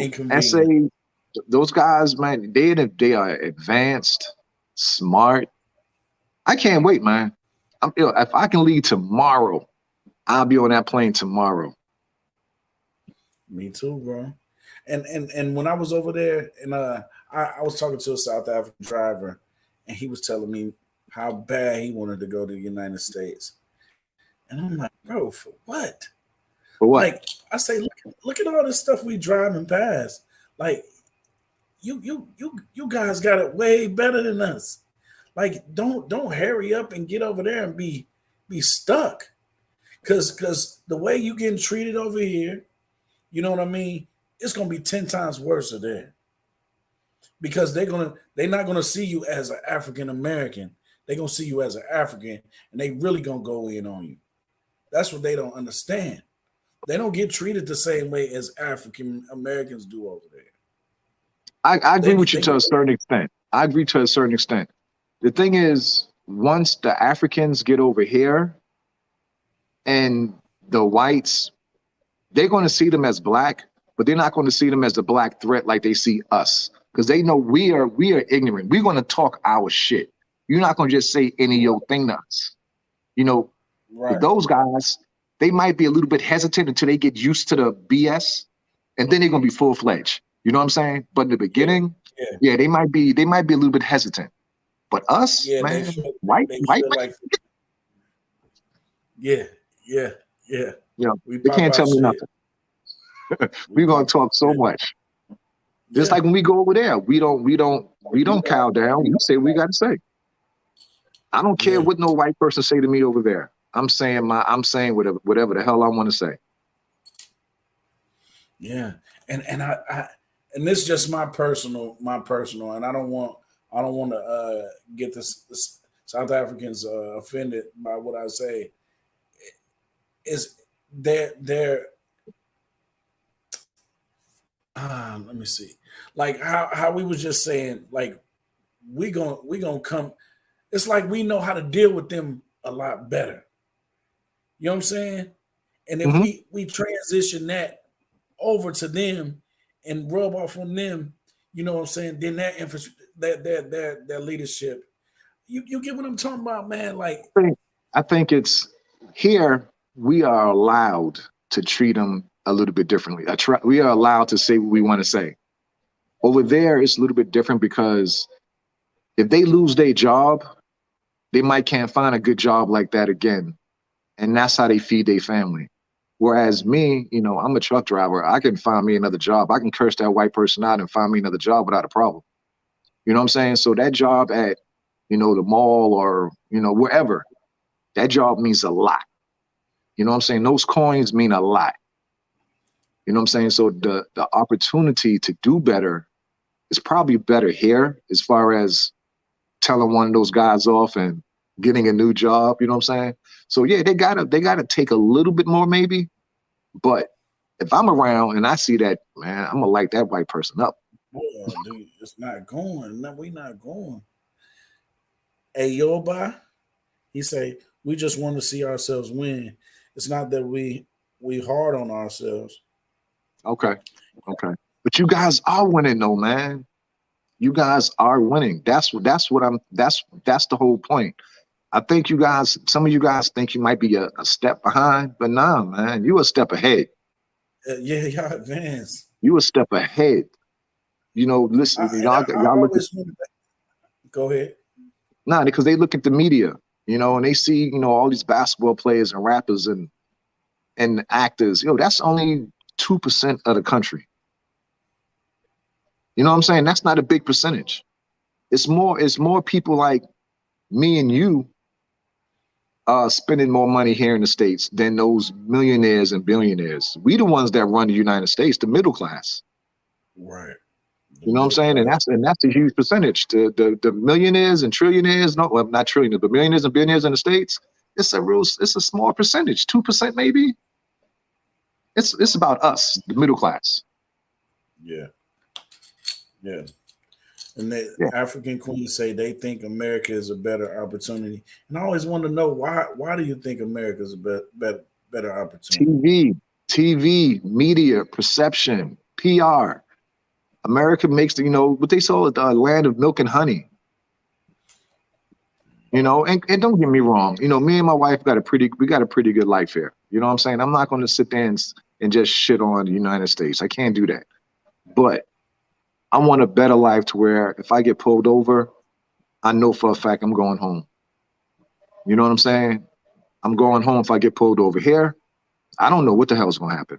Speaker 1: inconvenient.
Speaker 2: SA, those guys, man, they are advanced, smart. I can't wait, man. If I can leave tomorrow, I'll be on that plane tomorrow.
Speaker 1: Me too, bro. And when I was over there, and I was talking to a South African driver, and he was telling me how bad he wanted to go to the United States, and I'm like, bro, for what?
Speaker 2: For what?
Speaker 1: Like I say, look at all this stuff we driving past. Like you guys got it way better than us. Like don't hurry up and get over there and be stuck. Cause the way you getting treated over here, you know what I mean? It's gonna be 10 times worse there. Because they're not gonna see you as an African American. They're gonna see you as an African, and they really gonna go in on you. That's what they don't understand. They don't get treated the same way as African Americans do over there.
Speaker 2: I agree with you
Speaker 1: They
Speaker 2: to a certain extent. I agree to a certain extent. The thing is, once the Africans get over here and the whites, they're going to see them as black, but they're not going to see them as the black threat like they see us, because they know we are ignorant. We're going to talk our shit. You're not going to just say any old thing to us. You know, with
Speaker 1: right.
Speaker 2: those guys, they might be a little bit hesitant until they get used to the BS, and then they're going to be full fledged. You know what I'm saying? But in the
Speaker 1: Yeah,
Speaker 2: beginning,
Speaker 1: yeah,
Speaker 2: yeah, they might be a little bit hesitant. But us,
Speaker 1: yeah.
Speaker 2: man, white
Speaker 1: They
Speaker 2: white
Speaker 1: feel
Speaker 2: man,
Speaker 1: like yeah, yeah, yeah.
Speaker 2: you know,
Speaker 1: We
Speaker 2: they
Speaker 1: pop
Speaker 2: can't
Speaker 1: our
Speaker 2: tell me
Speaker 1: shit.
Speaker 2: nothing.
Speaker 1: We
Speaker 2: We're gonna
Speaker 1: pop our
Speaker 2: talk so
Speaker 1: shit.
Speaker 2: much. Just
Speaker 1: Yeah,
Speaker 2: like when we go over there, we don't cow down. We say what we gotta say. I don't care
Speaker 1: yeah,
Speaker 2: what no white person say to me over there. I'm saying whatever the hell I want to say.
Speaker 1: yeah. And I and this is just my personal, and I don't want to get this South Africans offended by what I say. Is they're let me see, like how we was just saying, like we gonna come. It's like we know how to deal with them a lot better. You know what I'm saying? And if
Speaker 2: Hmm.
Speaker 1: we transition that over to them and rub off on them, you know what I'm saying? Then that that leadership, you get what I'm talking about, man? Like,
Speaker 2: I think it's here we are allowed to treat them a little bit differently. We are allowed to say what we want to say. Over there, it's a little bit different because if they lose their job, they might can't find a good job like that again. And that's how they feed their family. Whereas me, I'm a truck driver. I can find me another job. I can curse that white person out and find me another job without a problem. You know what I'm saying? So that job at, the mall or, wherever, that job means a lot. You know what I'm saying? Those coins mean a lot. You know what I'm saying? So the opportunity to do better is probably better here as far as telling one of those guys off and getting a new job. You know what I'm saying? So yeah, they gotta take a little bit more maybe. But if I'm around and I see that, man, I'm gonna light that white person up.
Speaker 1: boy, dude, it's not going. No, we not going. Hey, Yoba, he say we just want to see ourselves win. It's not that we hard on ourselves.
Speaker 2: Okay, okay. But you guys are winning though, man. You guys are winning. That's the whole point. I think some of you guys think you might be a step behind, but nah, man, you a step ahead.
Speaker 1: Yeah, y'all advance.
Speaker 2: You a step ahead. Listen,
Speaker 1: I
Speaker 2: y'all look at
Speaker 1: always wanted to go ahead.
Speaker 2: nah, because they look at the media, and they see, all these basketball players and rappers and actors. That's only 2% of the country. You know what I'm saying? That's not a big percentage. It's more people like me and you spending more money here in the States than those millionaires and billionaires. We the ones that run the United States, the middle class.
Speaker 1: Right. The
Speaker 2: You know what I'm
Speaker 1: middle
Speaker 2: saying? And
Speaker 1: class.
Speaker 2: that's a huge percentage. The millionaires and trillionaires, no, well, not trillionaires, but millionaires and billionaires in the States, it's a small percentage, 2% maybe. It's about us, the middle class.
Speaker 1: Yeah. Yeah. And the
Speaker 2: Yeah.
Speaker 1: African queens say they think America is a better opportunity. And I always want to know why do you think America is a better opportunity?
Speaker 2: TV, media, perception, PR. America makes what they call it, the land of milk and honey. And don't get me wrong, me and my wife we got a pretty good life here. You know what I'm saying? I'm not going to sit there and just shit on the United States. I can't do that. But I want a better life to where if I get pulled over, I know for a fact I'm going home. You know what I'm saying? I'm going home if I get pulled over here. I don't know what the hell is going to happen.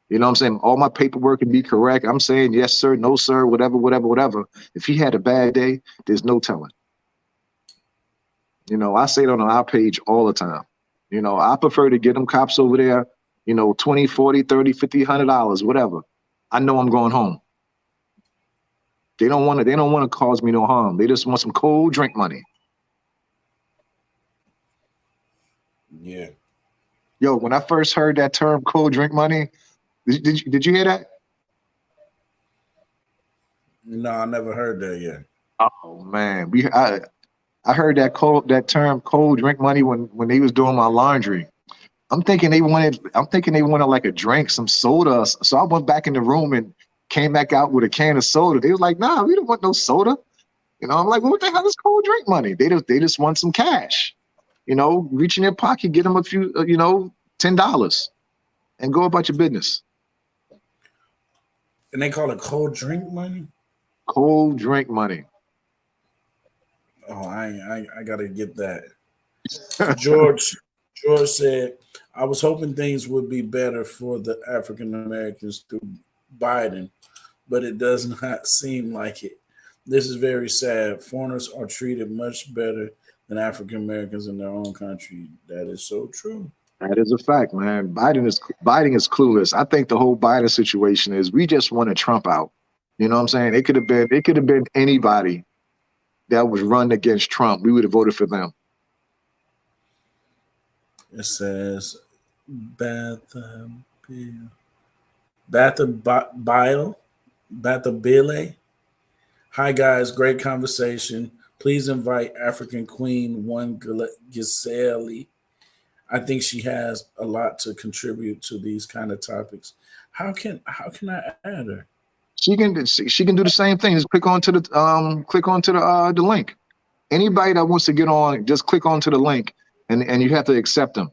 Speaker 2: You know what I'm saying? All my paperwork can be correct. I'm saying yes, sir, no, sir, whatever, whatever, whatever. If he had a bad day, there's no telling. I say it on our page all the time. I prefer to get them cops over there, 20, 40, 30, 50, $100, whatever. I know I'm going home. They don't want to cause me no harm. They just want some cold drink money.
Speaker 1: Yeah.
Speaker 2: Yo, when I first heard that term cold drink money, did you hear that?
Speaker 1: No, I never heard that yet.
Speaker 2: Oh man, I heard that term cold drink money when they was doing my laundry. I'm thinking they wanted like a drink, some soda. So I went back in the room and came back out with a can of soda. They was like, nah, we don't want no soda. I'm like, well, what the hell is cold drink money? They just want some cash. Reach in their pocket, get them a few, $10 and go about your business.
Speaker 1: And they call it cold drink money?
Speaker 2: Cold drink money.
Speaker 1: Oh, I gotta get that. George George said, I was hoping things would be better for the African Americans through Biden, but it does not seem like it. This is very sad. Foreigners are treated much better than African Americans in their own country. That is so true.
Speaker 2: That is a fact, man. Biden is clueless. I think the whole Biden situation is we just wanted Trump out. You know what I'm saying? It could have been anybody that was run against Trump. We would have voted for them.
Speaker 1: It says Batha Batha Bile Batha. Hi guys, great conversation. Please invite African Queen One Gisele. I think she has a lot to contribute to these kind of topics. How can I add her?
Speaker 2: She can do the same thing. Just click onto the link. Anybody that wants to get on, just click onto the link and you have to accept them.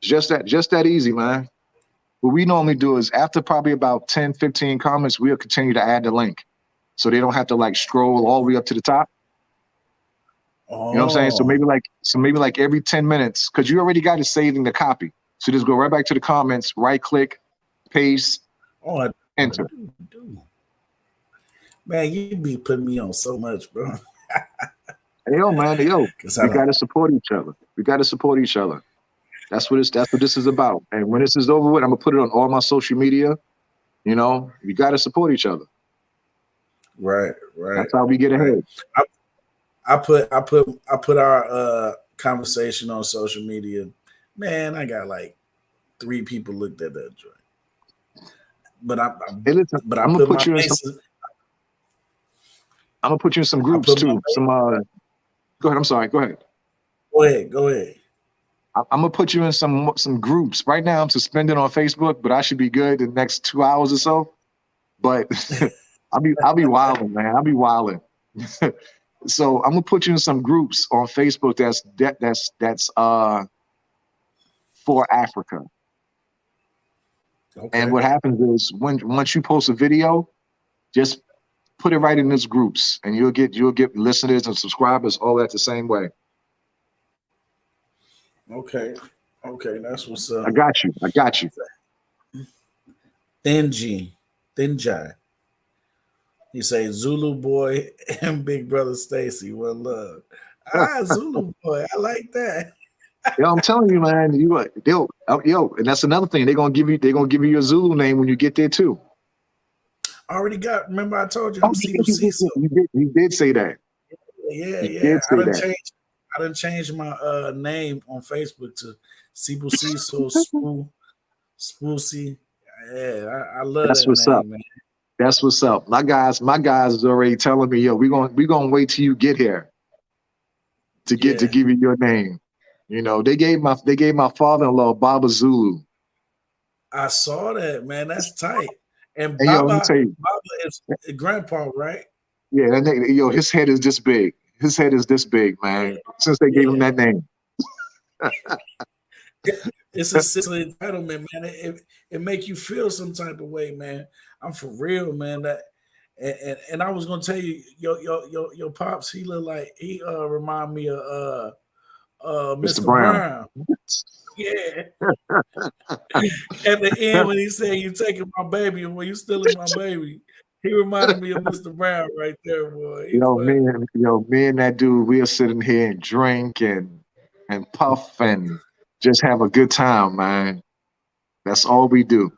Speaker 2: Just that easy, man. What we normally do is after probably about 10, 15 comments, we'll continue to add the link. So they don't have to like scroll all the way up to the top. You know what I'm saying? So maybe
Speaker 1: Oh,
Speaker 2: like every 10 minutes, because you already got it saved in the copy. So just go right back to the comments, right click, paste,
Speaker 1: oh, I
Speaker 2: enter.
Speaker 1: do. Man, you be putting me on so much, bro.
Speaker 2: Hey, yo, man, yo,
Speaker 1: Cause I
Speaker 2: we
Speaker 1: don't.
Speaker 2: gotta support each other. We gotta support each other. That's what this is about. And when this is over with, I'm gonna put it on all my social media. We gotta support each other.
Speaker 1: Right, right,
Speaker 2: That's how we get
Speaker 1: right.
Speaker 2: ahead.
Speaker 1: I, I put our conversation on social media. Man, I got like 3 people looked at that joint. But
Speaker 2: Hey, listen,
Speaker 1: but I
Speaker 2: I'm gonna
Speaker 1: put
Speaker 2: put
Speaker 1: my
Speaker 2: you in some.
Speaker 1: face.
Speaker 2: I'm gonna put you in some
Speaker 1: I
Speaker 2: groups
Speaker 1: put my
Speaker 2: too.
Speaker 1: face.
Speaker 2: Go ahead. I'm sorry. Go ahead.
Speaker 1: Go ahead, go ahead.
Speaker 2: I'm gonna put you in some groups. Right now, I'm suspended on Facebook, but I should be good in the next 2 hours or so. But I'll be wilding, man. I'll be wilding. So I'm gonna put you in some groups on Facebook that's for Africa. And
Speaker 1: Okay,
Speaker 2: what happens is once you post a video, just put it right in these groups, and you'll get listeners and subscribers all that the same way.
Speaker 1: okay, okay. That's what's
Speaker 2: I
Speaker 1: up.
Speaker 2: got you. I got you.
Speaker 1: Thingy, Thinjai. He say Zulu boy and Big Brother Stacy. Well, love. Zulu boy. I like that.
Speaker 2: Yo, I'm telling you, man. And that's another thing. They're gonna give you your Zulu name when you get there too.
Speaker 1: I already got. Remember, I told you
Speaker 2: Oh,
Speaker 1: I'm
Speaker 2: yeah,
Speaker 1: Sibu Ciso.
Speaker 2: you did say that.
Speaker 1: Yeah,
Speaker 2: You
Speaker 1: yeah.
Speaker 2: did say that.
Speaker 1: I done changed my name on Facebook to Sibu Ciso Spoosie. Yeah, I love
Speaker 2: That's
Speaker 1: that
Speaker 2: what's up.
Speaker 1: name, man.
Speaker 2: That's what's up. My guys is already telling me, yo, we gonna wait till you get here to
Speaker 1: Yeah,
Speaker 2: give you your name. They gave my father-in-law Baba Zulu.
Speaker 1: I saw that, man. That's tight. And
Speaker 2: And yo, let me tell you,
Speaker 1: Baba is grandpa, right?
Speaker 2: yeah, his head is this big. His head is this big, man. Since they gave him
Speaker 1: Yeah.
Speaker 2: that name.
Speaker 1: It's a sense of entitlement, man. It make you feel some type of way, man. I'm for real, man. That and I was gonna tell you, your pops, he look like he remind me of
Speaker 2: Mr.
Speaker 1: Mr.
Speaker 2: Brown.
Speaker 1: Brown. Yeah. At the end when he said you taking my baby or you stealing my baby, he reminded me of Mr. Brown right there, boy. He funny.
Speaker 2: Me and that dude, we'll sit in here and drink and puff and just have a good time, man. That's all we do.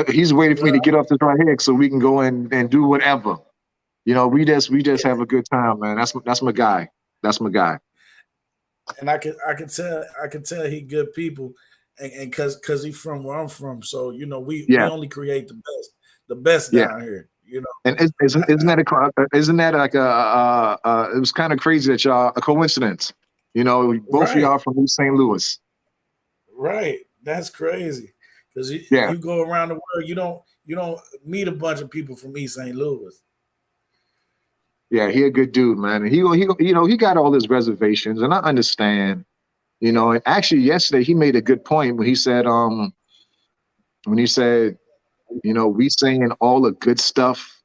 Speaker 2: He's waiting for me to get off this right here so we can go and do whatever. We just have a good time, man. That's my guy. That's my guy.
Speaker 1: And I could tell he good people, and cause he from where I'm from, so we
Speaker 2: Yeah,
Speaker 1: only create the best
Speaker 2: yeah.
Speaker 1: down here.
Speaker 2: And isn't that like it was kind of crazy that y'all a coincidence. Both of
Speaker 1: Right,
Speaker 2: y'all from East St. Louis.
Speaker 1: right. That's crazy, cause
Speaker 2: Yeah,
Speaker 1: you go around the world, you don't meet a bunch of people from East St. Louis.
Speaker 2: yeah. He a good dude, man. And he got all his reservations, and I understand. And actually yesterday he made a good point when he said, we saying all the good stuff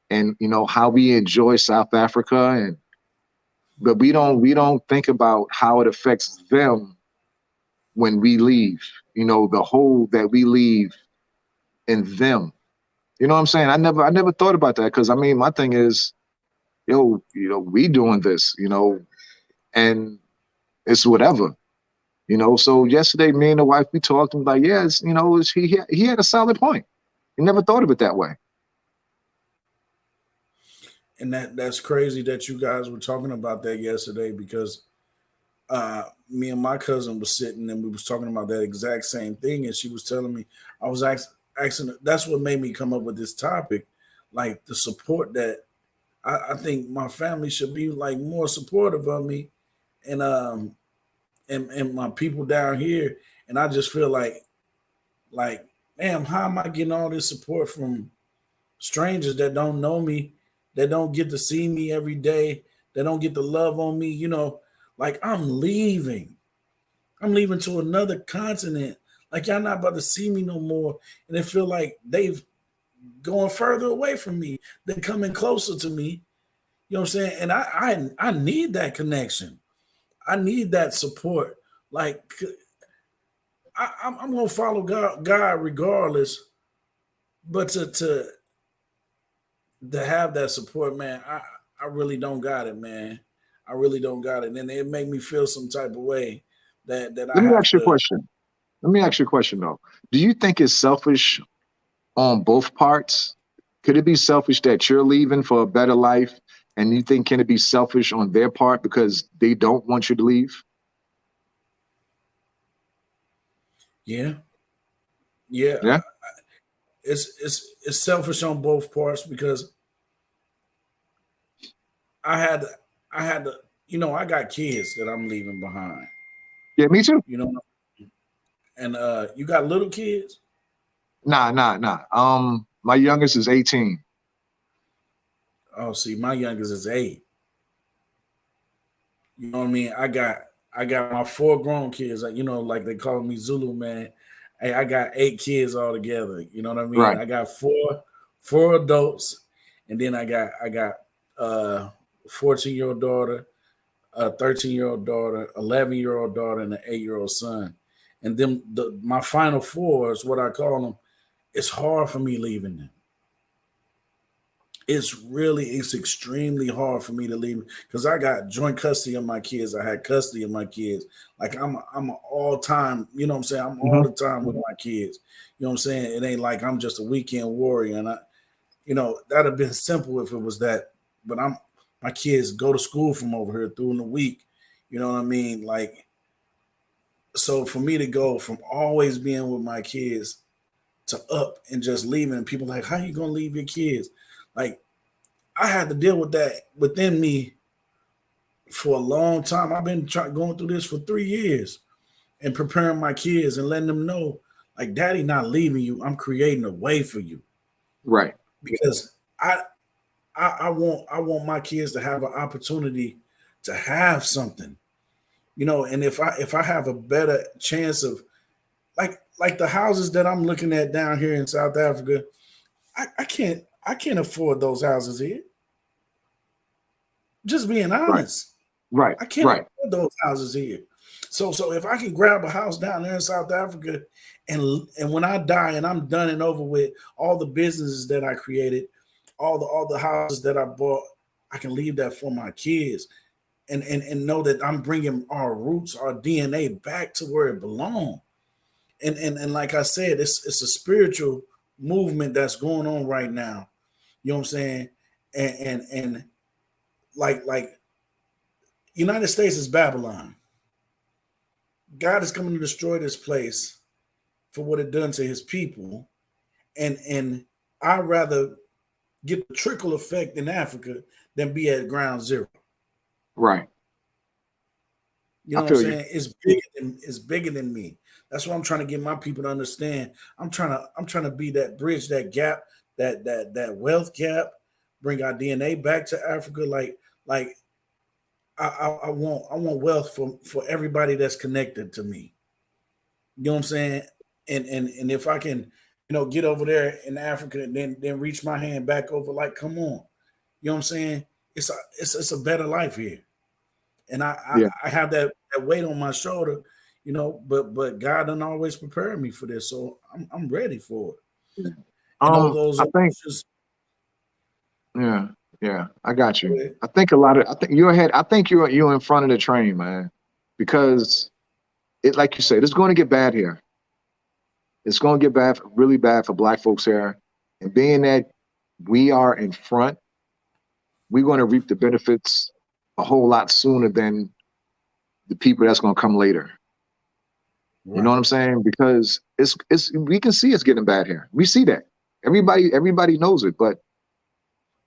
Speaker 2: and how we enjoy South Africa but we don't think about how it affects them when we leave, the hole that we leave in them. You know what I'm saying? I never thought about that because I mean my thing is, we doing this, and it's whatever. So yesterday, me and the wife, we talked and like, yes, he had a solid point. He never thought of it that way.
Speaker 1: And that's crazy that you guys were talking about that yesterday because me and my cousin was sitting and we was talking about that exact same thing, and she was telling me I was asking. That's what made me come up with this topic, like the support that I think my family should be like more supportive of me, and and my people down here, and I just feel like damn, how am I getting all this support from strangers that don't know me, that don't get to see me every day, that don't get to love on me, like I'm leaving to another continent. Like y'all not about to see me no more. And it feel like they've going further away from me. They're coming closer to me. You know what I'm saying? And I need that connection. I need that support. Like I'm gonna follow God regardless. But to have that support, man, I really don't got it, man. I really don't got it. And it make me feel some type of way that I
Speaker 2: Let me
Speaker 1: have
Speaker 2: ask you a
Speaker 1: to.
Speaker 2: question. Let me ask you a question though. Do you think it's selfish on both parts? Could it be selfish that you're leaving for a better life, and you think can it be selfish on their part because they don't want you to leave?
Speaker 1: Yeah, yeah.
Speaker 2: Yeah.
Speaker 1: It's selfish on both parts because I had to, I had to, I got kids that I'm leaving behind.
Speaker 2: Yeah, me too.
Speaker 1: You know, and you got little kids.
Speaker 2: Nah, nah, nah. My youngest is 18.
Speaker 1: Oh, see, my youngest is 8. You know what I mean? I got my 4 grown kids. Like like they call me Zulu man. Hey, I got 8 kids all together. You know what I mean?
Speaker 2: Right.
Speaker 1: I got four adults, and then I got 14-year-old daughter, a 13-year-old daughter, 11-year-old daughter, and an 8-year-old son. And then my final four is what I call them. It's hard for me leaving them. it's extremely hard for me to leave because I got joint custody of my kids. I had custody of my kids. Like I'm an all time, you know what I'm saying? I'm all
Speaker 2: Hmm.
Speaker 1: the time with my kids. You know what I'm saying? It ain't like I'm just a weekend warrior. And that'd have been simple if it was that. But my kids go to school from over here through the week. You know what I mean? Like, so for me to go from always being with my kids to up and just leaving, and people like, how you gonna leave your kids? Like, I had to deal with that within me for a long time. I've been going through this for 3 years and preparing my kids and letting them know, like, Daddy not leaving you. I'm creating a way for you
Speaker 2: Right.
Speaker 1: because I want my kids to have an opportunity to have something, And if I have a better chance of like the houses that I'm looking at down here in South Africa, I can't afford those houses here. Just being
Speaker 2: Right.
Speaker 1: honest.
Speaker 2: Right.
Speaker 1: I can't
Speaker 2: Right.
Speaker 1: afford those houses here. So if I can grab a house down there in South Africa, and when I die and I'm done and over with, all the businesses that I created, all the houses that I bought, I can leave that for my kids, and know that I'm bringing our roots, our DNA back to where it belongs. And like I said, it's a spiritual movement that's going on right now. You know what I'm saying? And like United States is Babylon. God is coming to destroy this place for what it done to his people. And I'd rather get the trickle effect in Africa than be at ground zero.
Speaker 2: Right.
Speaker 1: You
Speaker 2: I
Speaker 1: know what I'm
Speaker 2: feel you.
Speaker 1: saying? It's bigger than me. That's what I'm trying to get my people to understand. I'm trying to be that bridge, that gap, that wealth gap, bring our DNA back to Africa. Like I want wealth for everybody that's connected to me. You know what I'm saying? And if I can, get over there in Africa and then reach my hand back over, like, come on. You know what I'm saying? It's a better life here. And
Speaker 2: Yeah.
Speaker 1: I have that weight on my shoulder, but God done always prepared me for this. So I'm ready for it.
Speaker 2: Yeah.
Speaker 1: And those
Speaker 2: I think,
Speaker 1: emotions,
Speaker 2: yeah, yeah, I got you. I think you're ahead. I think you're in front of the train, man, because it, like you said, it's going to get bad here. It's going to get bad, really bad for Black folks here. And being that we are in front, we're going to reap the benefits a whole lot sooner than the people that's going to come later. You know
Speaker 1: right.
Speaker 2: what I'm saying? Because it's we can see it's getting bad here. We see that. Everybody knows it, but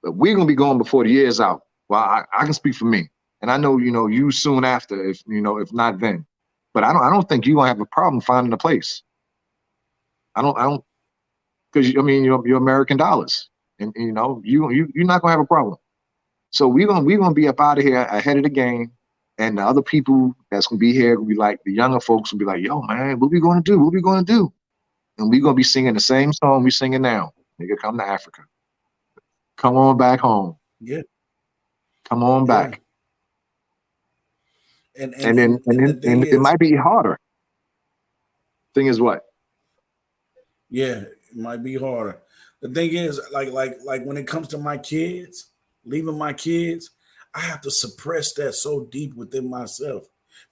Speaker 2: we're gonna be going before the year's out. Well, I can speak for me, and I know you soon after, if not then. But I don't think you're gonna have a problem finding a place. I don't because you're American dollars, and you're not gonna have a problem. So we're gonna be up out of here ahead of the game, and the other people that's gonna be here will be like the younger folks will be like, yo man, what we gonna do? What we gonna do? And we're gonna be singing the same song we singing now. Nigga, come to Africa. Come on back home.
Speaker 1: Yeah,
Speaker 2: Come on
Speaker 1: yeah.
Speaker 2: back.
Speaker 1: And and
Speaker 2: And then
Speaker 1: and,
Speaker 2: and
Speaker 1: and the
Speaker 2: then
Speaker 1: thing
Speaker 2: and it
Speaker 1: is,
Speaker 2: might be harder. Thing is what?
Speaker 1: yeah, it might be harder. The thing is, like when it comes to my kids, leaving my kids, I have to suppress that so deep within myself.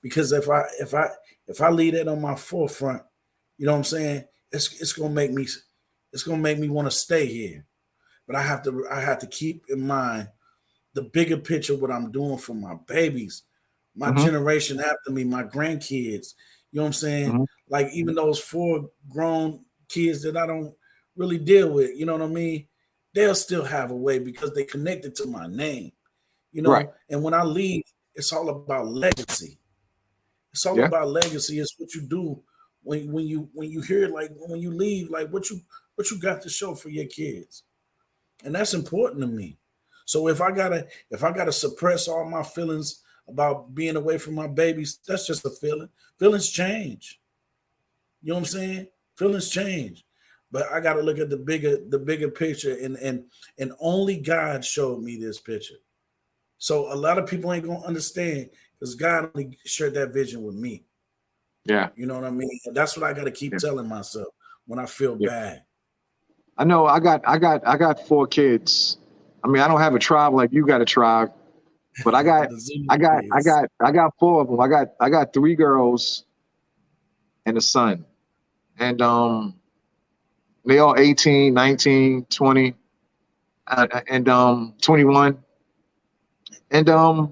Speaker 1: Because if I leave that on my forefront, you know what I'm saying? It's gonna make me want to stay here. But I have to keep in mind the bigger picture, what I'm doing for my babies, my
Speaker 2: Hmm.
Speaker 1: generation after me, my grandkids. You know what I'm saying?
Speaker 2: Hmm.
Speaker 1: Like, even those four grown kids that I don't really deal with, you know what I mean? They'll still have a way because they connected to my name,
Speaker 2: Right.
Speaker 1: And when I leave, it's all about legacy. It's all
Speaker 2: Yeah.
Speaker 1: about legacy. It's what you do when you hear, like, when you leave, like, what you got to show for your kids, and that's important to me. So if I gotta suppress all my feelings about being away from my babies, that's just a feeling. Feelings change. You know what I'm saying? Feelings change. But I gotta look at the bigger picture, and only God showed me this picture. So a lot of people ain't gonna understand because God only shared that vision with me.
Speaker 2: Yeah.
Speaker 1: You know what I mean? And that's what I gotta keep
Speaker 2: Yeah.
Speaker 1: telling myself when I feel
Speaker 2: Yeah.
Speaker 1: bad.
Speaker 2: I know. I got 4 kids. I mean, I don't have a tribe like you got a tribe, but
Speaker 1: The Zulu kids.
Speaker 2: I got four of them. I got three girls and a son, and they all 18, 19, 20, and 21, and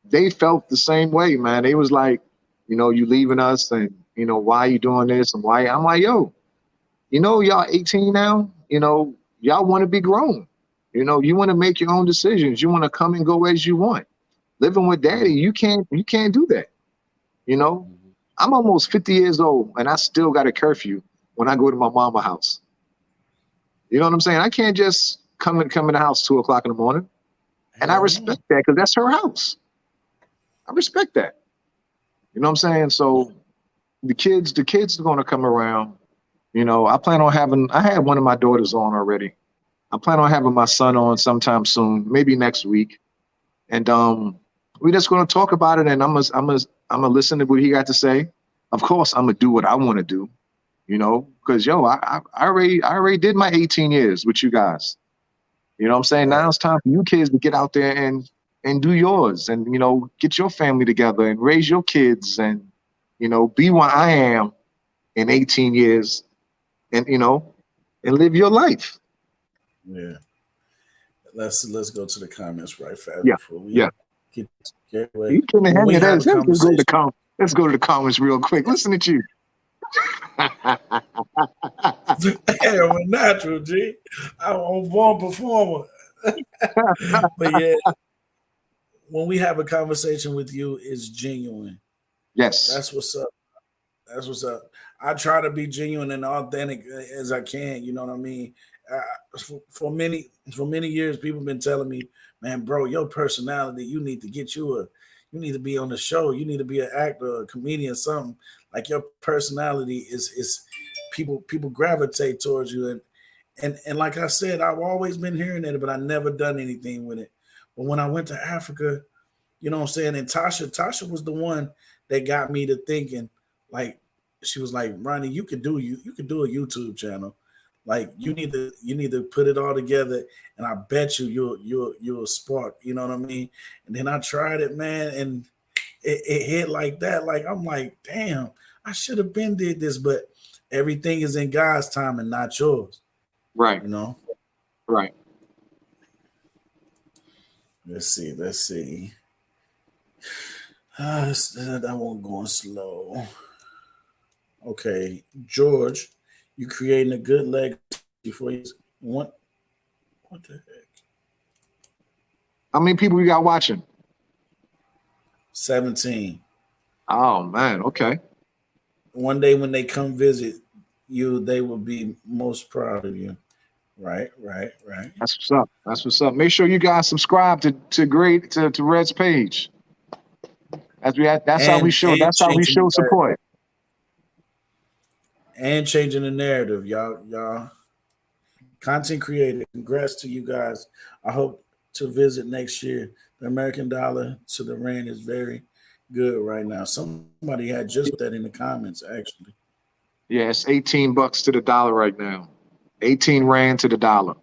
Speaker 2: they felt the same way, man. They was like, you know, you leaving us, and you know, why you doing this, and why? I'm like, yo, you know, y'all 18 now. You know, y'all want to be grown. You know, you want to make your own decisions. You want to come and go as you want. Living with daddy, you can't do that. You know, I'm almost 50 years old and I still got a curfew when I go to my mama house. You know what I'm saying? I can't just come in the house 2 o'clock in the morning. And I
Speaker 1: Hell no.
Speaker 2: respect that because that's her house. I respect that. You know what I'm saying? So the kids are gonna come around. You know, I had one of my daughters on already. I plan on having my son on sometime soon, maybe next week. And we're just gonna talk about it and I'm gonna listen to what he got to say. Of course, I'm gonna do what I want to do, you know, because yo, I already did my 18 years with you guys. You know what I'm saying? Now
Speaker 1: Right.
Speaker 2: it's time for you kids to get out there and do yours and you know, get your family together and raise your kids and you know, be where I am in 18 years and you know, and live your life.
Speaker 1: Yeah. Let's go to the comments right fast
Speaker 2: Yeah,
Speaker 1: before we
Speaker 2: yeah.
Speaker 1: get carried away.
Speaker 2: You can
Speaker 1: When
Speaker 2: hand
Speaker 1: we
Speaker 2: me
Speaker 1: have a
Speaker 2: that.
Speaker 1: conversation,
Speaker 2: Let's go to the comments real quick. Listen to you.
Speaker 1: hey, I'm a natural G. I'm a born performer. But yeah, when we have a conversation with you, it's genuine.
Speaker 2: Yes.
Speaker 1: That's what's up. That's what's up. I try to be genuine and authentic as I can. You know what I mean? For many years, people have been telling me, "Man, bro, your personality. You need to get you a. You need to be on the show. You need to be an actor, a comedian, something like your personality is. People gravitate towards you, and like I said, I've always been hearing it, but I never done anything with it. But when I went to Africa, you know what I'm saying? And Tasha was the one that got me to thinking, like, she was like, Ronnie, you could do a YouTube channel. Like you need to put it all together and I bet you'll spark, you know what I mean? And then I tried it, man, and it hit like that. Like I'm like, damn, I should have been did this, but everything is in God's time and not yours,
Speaker 2: Right.
Speaker 1: you know.
Speaker 2: Right.
Speaker 1: Let's see. That one going slow. Okay, George, you creating a good legacy for you. What? What the heck?
Speaker 2: How many people you got watching?
Speaker 1: 17.
Speaker 2: Oh man. Okay.
Speaker 1: One day when they come visit you, they will be most proud of you. Right, right, right.
Speaker 2: That's what's up. That's what's up. Make sure you guys subscribe to Red's page. That's how we show.
Speaker 1: And
Speaker 2: That's how we
Speaker 1: changing the
Speaker 2: show
Speaker 1: narrative.
Speaker 2: support.
Speaker 1: And changing the narrative, y'all. Content creator. Congrats to you guys. I hope to visit next year. The American dollar to the rand is very good right now. Somebody had just that in the comments actually.
Speaker 2: Yeah, it's 18 bucks to the dollar right now. 18 rand to the dollar.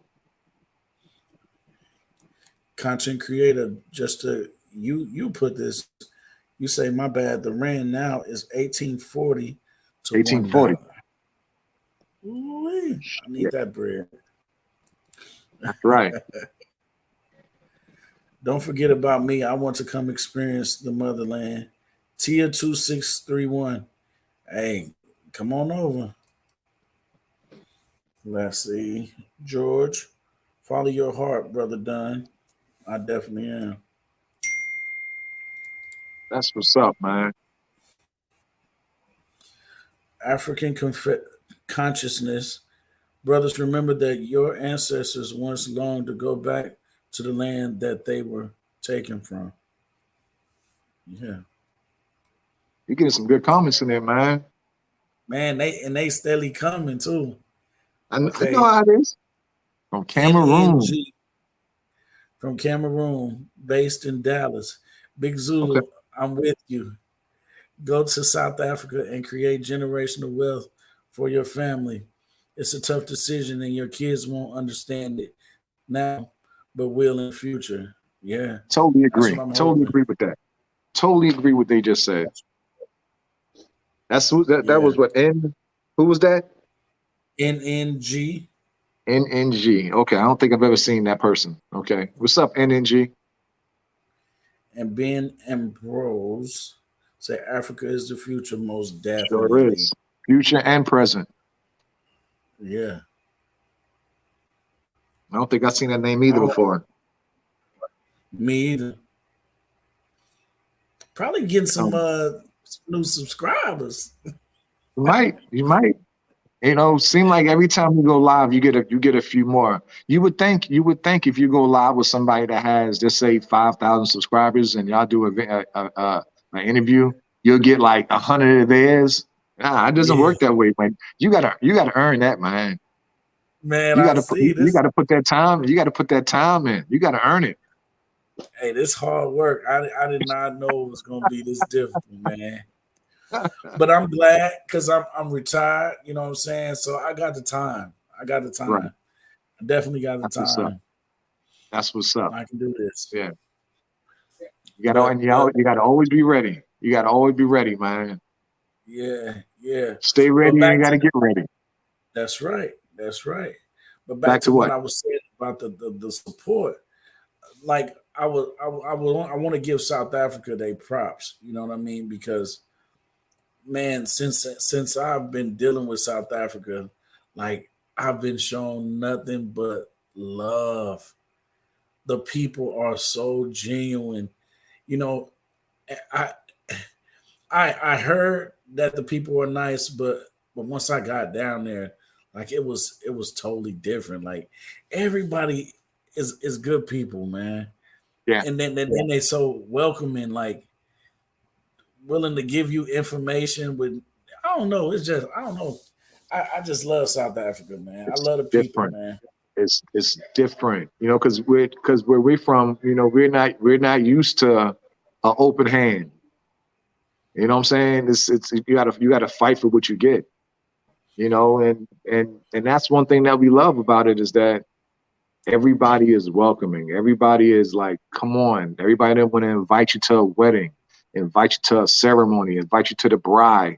Speaker 1: Content creator, just to you put this. You say my bad. The rand now is 1840 to
Speaker 2: 1840.
Speaker 1: $1. Ooh, I
Speaker 2: Yeah,
Speaker 1: need that bread.
Speaker 2: that's right.
Speaker 1: Don't forget about me. I want to come experience the motherland. Tia 2631. Hey, come on over. Let's see. George, follow your heart, brother Dunn. I definitely am.
Speaker 2: That's what's up, man.
Speaker 1: African consciousness. Brothers, remember that your ancestors once longed to go back to the land that they were taken from. Yeah.
Speaker 2: You getting some good comments in there, man.
Speaker 1: Man, they steadily coming too.
Speaker 2: I know
Speaker 1: Okay.
Speaker 2: how it is. From Cameroon.
Speaker 1: NNG from Cameroon, based in Dallas. Big
Speaker 2: Okay.
Speaker 1: Zulu, I'm with you. Go to South Africa and create generational wealth for your family. It's a tough decision and your kids won't understand it now, but will in the future. Yeah,
Speaker 2: Totally
Speaker 1: that's what
Speaker 2: agree.
Speaker 1: I'm
Speaker 2: Totally
Speaker 1: hoping.
Speaker 2: agree with that. Totally agree with what they just said. That's who that
Speaker 1: Yeah.
Speaker 2: was what N who was that?
Speaker 1: NNG
Speaker 2: NNG. Okay, I don't think I've ever seen that person. Okay. What's up, NNG?
Speaker 1: and Ben Ambrose say Africa is the future, most
Speaker 2: Sure
Speaker 1: definitely.
Speaker 2: is. Future and present.
Speaker 1: Yeah.
Speaker 2: I don't think I've seen that name either
Speaker 1: Oh,
Speaker 2: before.
Speaker 1: me either. Probably getting some
Speaker 2: Um,
Speaker 1: new subscribers.
Speaker 2: you might. You know, seem like every time you go live, you get a few more. You would think if you go live with somebody that has just say 5,000 subscribers and y'all do an interview, you'll get like 100 of theirs. Nah, it doesn't
Speaker 1: Yeah.
Speaker 2: work that way, man. You gotta earn that, man.
Speaker 1: Man, I see
Speaker 2: You
Speaker 1: this.
Speaker 2: gotta put that time. You gotta put that time in. You gotta earn it.
Speaker 1: Hey, this hard work. I did not know it was gonna be this difficult, man. But I'm glad because I'm retired. You know what I'm saying? So I got the time. I got the
Speaker 2: Right.
Speaker 1: time. I definitely got the
Speaker 2: That's what's up.
Speaker 1: time.
Speaker 2: That's what's up.
Speaker 1: I can do this.
Speaker 2: Yeah.
Speaker 1: But
Speaker 2: You gotta always be ready. You gotta always be ready, man.
Speaker 1: yeah, yeah.
Speaker 2: Stay
Speaker 1: But
Speaker 2: ready and
Speaker 1: back
Speaker 2: you
Speaker 1: to
Speaker 2: gotta get ready.
Speaker 1: that's right. That's right. But back
Speaker 2: Back
Speaker 1: to
Speaker 2: to
Speaker 1: what
Speaker 2: what?
Speaker 1: I was saying about the support. Like I want to give South Africa their props. You know what I mean? Because man, since I've been dealing with South Africa, like I've been shown nothing but love. The people are so genuine. You know, I I heard that the people were nice, but once I got down there, like it was totally different. Like everybody is good people, man.
Speaker 2: Yeah.
Speaker 1: And then they so welcoming, like willing to give you information with I don't know, it's just I don't know. I just love South Africa, man. I
Speaker 2: It's
Speaker 1: love the people,
Speaker 2: different.
Speaker 1: man.
Speaker 2: It's different, you know, because where we're from, you know, we're not used to an open hand. You know what I'm saying? It's you gotta fight for what you get, you know, and that's one thing that we love about it is that everybody is welcoming. Everybody is like, come on. Everybody that want to invite you to a wedding, invite you to a ceremony, invite you to the bride.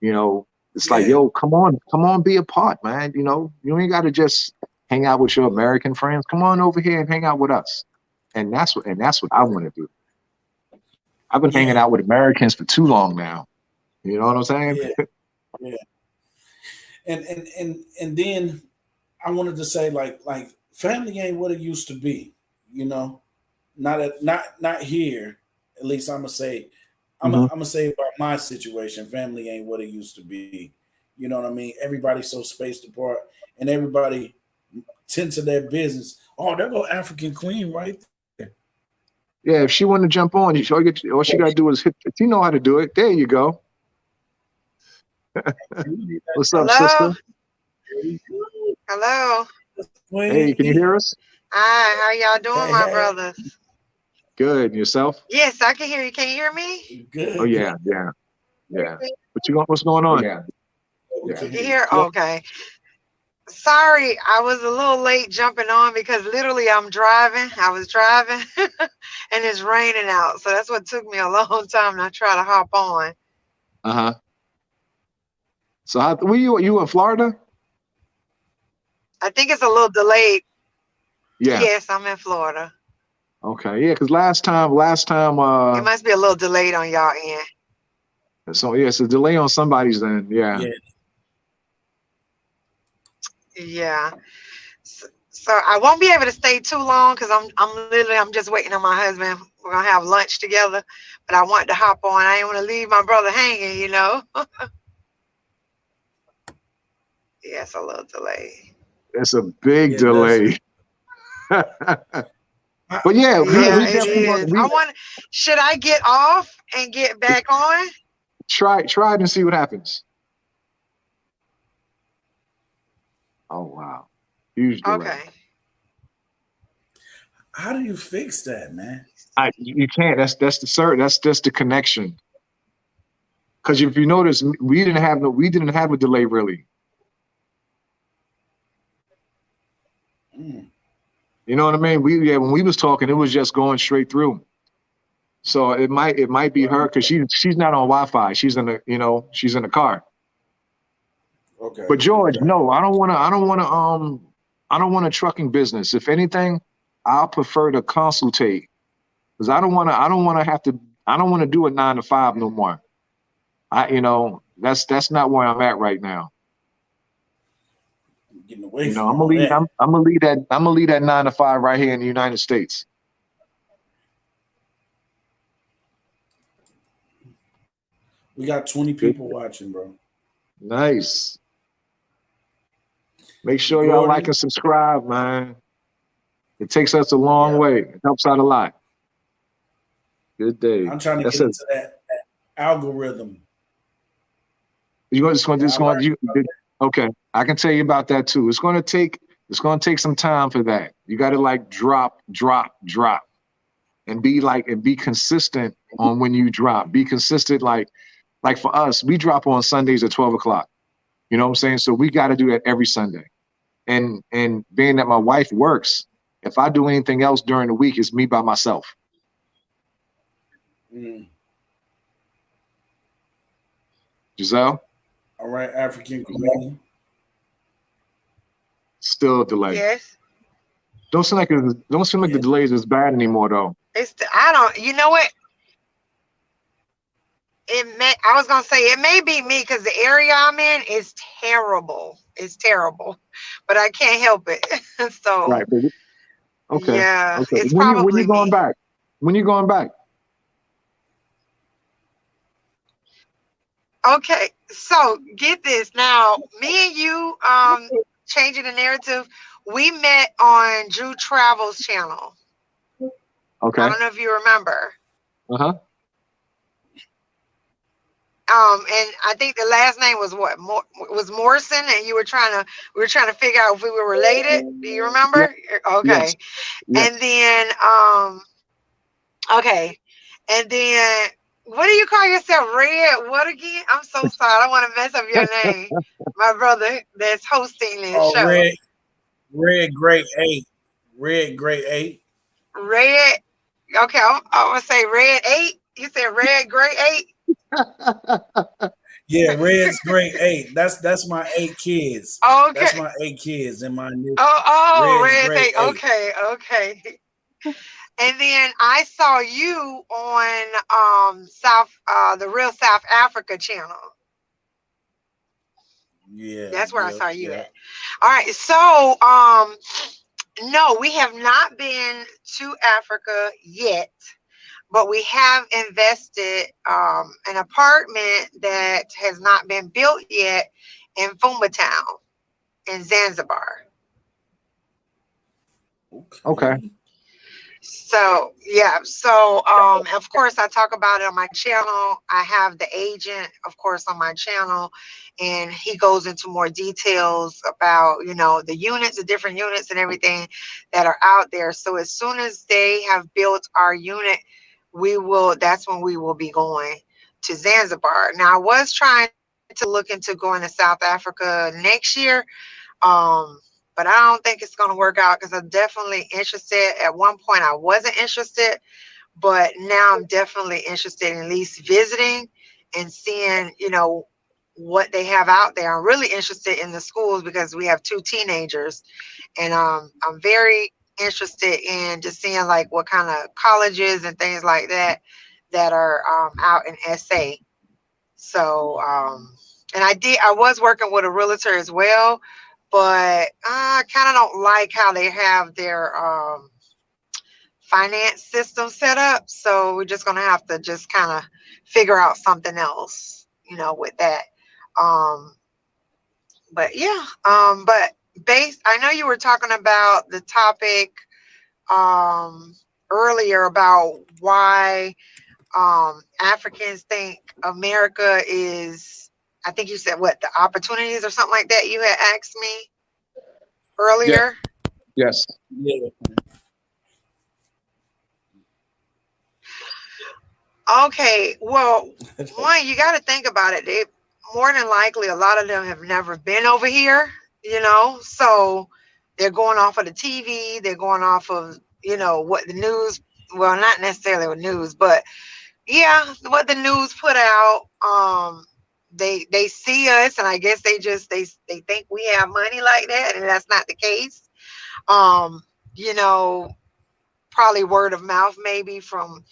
Speaker 2: You know, it's like,
Speaker 1: Yeah,
Speaker 2: yo, come on, be a part, man. You know, you ain't got to just hang out with your American friends. Come on over here and hang out with us. And that's what I want to do. I've been hanging
Speaker 1: yeah,
Speaker 2: out with Americans for too long now. You know what I'm saying?
Speaker 1: yeah, yeah. And then I wanted to say like family ain't what it used to be, you know. Not here. At least I'm gonna say
Speaker 2: Hmm.
Speaker 1: I'm gonna say about my situation. Family ain't what it used to be. You know what I mean? Everybody's so spaced apart, and everybody tend to their business. Oh, there go African Queen right there.
Speaker 2: Yeah, if she want to jump on, all she got to do is hit. If you know how to do it, there you go. What's up,
Speaker 3: Hello,
Speaker 2: sister?
Speaker 3: hello.
Speaker 2: Hey, can you
Speaker 1: Queen.
Speaker 2: hear us?
Speaker 3: Hi, how y'all doing,
Speaker 1: Hey,
Speaker 3: my
Speaker 1: hey,
Speaker 3: brothers?
Speaker 2: Good. And yourself?
Speaker 3: Yes, I can hear you. Can you hear me?
Speaker 2: Oh
Speaker 1: good, good.
Speaker 2: yeah, yeah, yeah. What's going on? Yeah.
Speaker 1: We can
Speaker 3: You
Speaker 1: hear you.
Speaker 3: hear? Okay. Sorry, I was a little late jumping on because literally I'm driving. I was driving and it's raining out. So that's what took me a long time to try to hop on.
Speaker 2: Uh-huh. So how were you in Florida?
Speaker 3: I think it's a little delayed.
Speaker 2: Yeah.
Speaker 3: Yes, I'm in Florida.
Speaker 2: Okay. Yeah, because last time
Speaker 3: It must be a little delayed on y'all end.
Speaker 2: so yeah, it's a delay on somebody's end. Yeah.
Speaker 1: Yeah,
Speaker 3: Yeah. So I won't be able to stay too long because I'm just waiting on my husband. We're gonna have lunch together, but I wanted to hop on. I didn't want to leave my brother hanging, you know. Yeah, it's a little delay.
Speaker 2: It's a big
Speaker 1: yeah. That's.
Speaker 2: delay.
Speaker 1: I,
Speaker 2: But yeah,
Speaker 1: I
Speaker 3: Yeah,
Speaker 2: we
Speaker 3: it
Speaker 2: definitely want
Speaker 3: is.
Speaker 2: we
Speaker 3: Should I get off and get back on?
Speaker 2: try it and see what happens. Oh wow. Huge delay.
Speaker 3: Okay.
Speaker 1: How do you fix that, man?
Speaker 2: You can't. That's the sir. That's just the connection. Because if you notice, we didn't have a delay really.
Speaker 1: Mm.
Speaker 2: You know what I mean? When we was talking, it was just going straight through. So it might be her because she's not on Wi-Fi. She's in she's in the car.
Speaker 1: Okay.
Speaker 2: But George,
Speaker 1: Okay.
Speaker 2: no, I don't want a trucking business. If anything, I'll prefer to consultate because I don't want to do a 9 to 5 no more. That's not where I'm at right now.
Speaker 1: Getting away
Speaker 2: You know,
Speaker 1: from all that.
Speaker 2: I'm gonna leave that 9 to 5 right here in the United States.
Speaker 1: We got 20 people watching, bro.
Speaker 2: Nice. Make sure y'all like
Speaker 1: Gordon.
Speaker 2: and subscribe, man. It takes us a long
Speaker 1: Yeah.
Speaker 2: way. It helps out a lot. Good day.
Speaker 1: I'm trying to
Speaker 2: That's
Speaker 1: get
Speaker 2: it.
Speaker 1: into that algorithm.
Speaker 2: It's going
Speaker 1: Yeah, I learned about that.
Speaker 2: okay. I can tell you about that too. It's going to take some time for that. You got to like drop, and be consistent on when you drop. Be consistent. Like for us, we drop on Sundays at 12 o'clock. You know what I'm saying? So we got to do that every Sunday. And being that my wife works, if I do anything else during the week, it's me by myself.
Speaker 1: Mm.
Speaker 2: Giselle,
Speaker 1: All right, African Queen.
Speaker 2: still a delay.
Speaker 3: Yes.
Speaker 2: Don't seem like the
Speaker 1: Yeah.
Speaker 2: delays is bad anymore though.
Speaker 3: I don't. You know what? I was gonna say it may be me because the area I'm in is terrible. It's terrible, but I can't help it. So
Speaker 2: Right. Okay.
Speaker 3: yeah,
Speaker 2: Okay.
Speaker 3: it's
Speaker 2: When you
Speaker 3: probably
Speaker 2: going
Speaker 3: me.
Speaker 2: back? When you going back?
Speaker 3: Okay, so get this now. Me and you, changing the narrative. We met on Drew Travel's channel. I
Speaker 2: Okay.
Speaker 3: don't know if you remember.
Speaker 2: Uh-huh.
Speaker 3: And I think the last name was what? Was Morrison, and we were trying to figure out if we were related. Do you
Speaker 2: Yeah.
Speaker 3: remember?
Speaker 2: Yes.
Speaker 3: Okay.
Speaker 2: Yeah.
Speaker 3: And then okay. And then what do you call yourself? Red what again? I'm so sorry. I don't want to mess up your name. My brother that's hosting this
Speaker 1: Oh,
Speaker 3: show.
Speaker 1: Red Great 8. Red Great 8.
Speaker 3: Red. Okay, I'm gonna say Red 8. You said Red Gray 8?
Speaker 1: Yeah, Red's Great 8. That's my 8 kids.
Speaker 3: Okay.
Speaker 1: That's my 8 kids in my new
Speaker 3: Oh,
Speaker 1: Red's
Speaker 3: Red
Speaker 1: Great
Speaker 3: 8.
Speaker 1: 8.
Speaker 3: Okay, okay. And then I saw you on the Real South Africa channel.
Speaker 1: Yeah,
Speaker 3: That's where I
Speaker 1: yeah,
Speaker 3: saw you
Speaker 1: yeah.
Speaker 3: at. All right. So no, we have not been to Africa yet, but we have invested an apartment that has not been built yet in Fumba Town in Zanzibar.
Speaker 2: Okay.
Speaker 1: Okay.
Speaker 3: So yeah, so of course I talk about it on my channel. I have the agent, of course, on my channel, and he goes into more details about the units, the different units, and everything that are out there. So as soon as they have built our unit, that's when we will be going to Zanzibar. Now I was trying to look into going to South Africa next year. But I don't think it's going to work out because I'm definitely interested. At one point, I wasn't interested, but now I'm definitely interested in at least visiting and seeing, what they have out there. I'm really interested in the schools because we have 2 teenagers, and I'm very interested in just seeing like what kind of colleges and things like that are out in SA. So, and I was working with a realtor as well, but I kind of don't like how they have their finance system set up. So we're just gonna have to just kind of figure out something else, with that. Um, but yeah, but I know you were talking about the topic earlier about why Africans think America is, I think you said what, the opportunities or something like that you had asked me
Speaker 2: Yeah.
Speaker 3: earlier.
Speaker 2: Yes.
Speaker 1: Yeah.
Speaker 3: Okay, well, one, you got to think about it. They more than likely, a lot of them have never been over here, so they're going off of the TV, they're going off of, what the news, well, not necessarily with news, but yeah, what the news put out. They see us, and I guess they think we have money like that, and that's not the case. Um, you know, Probably word of mouth, maybe from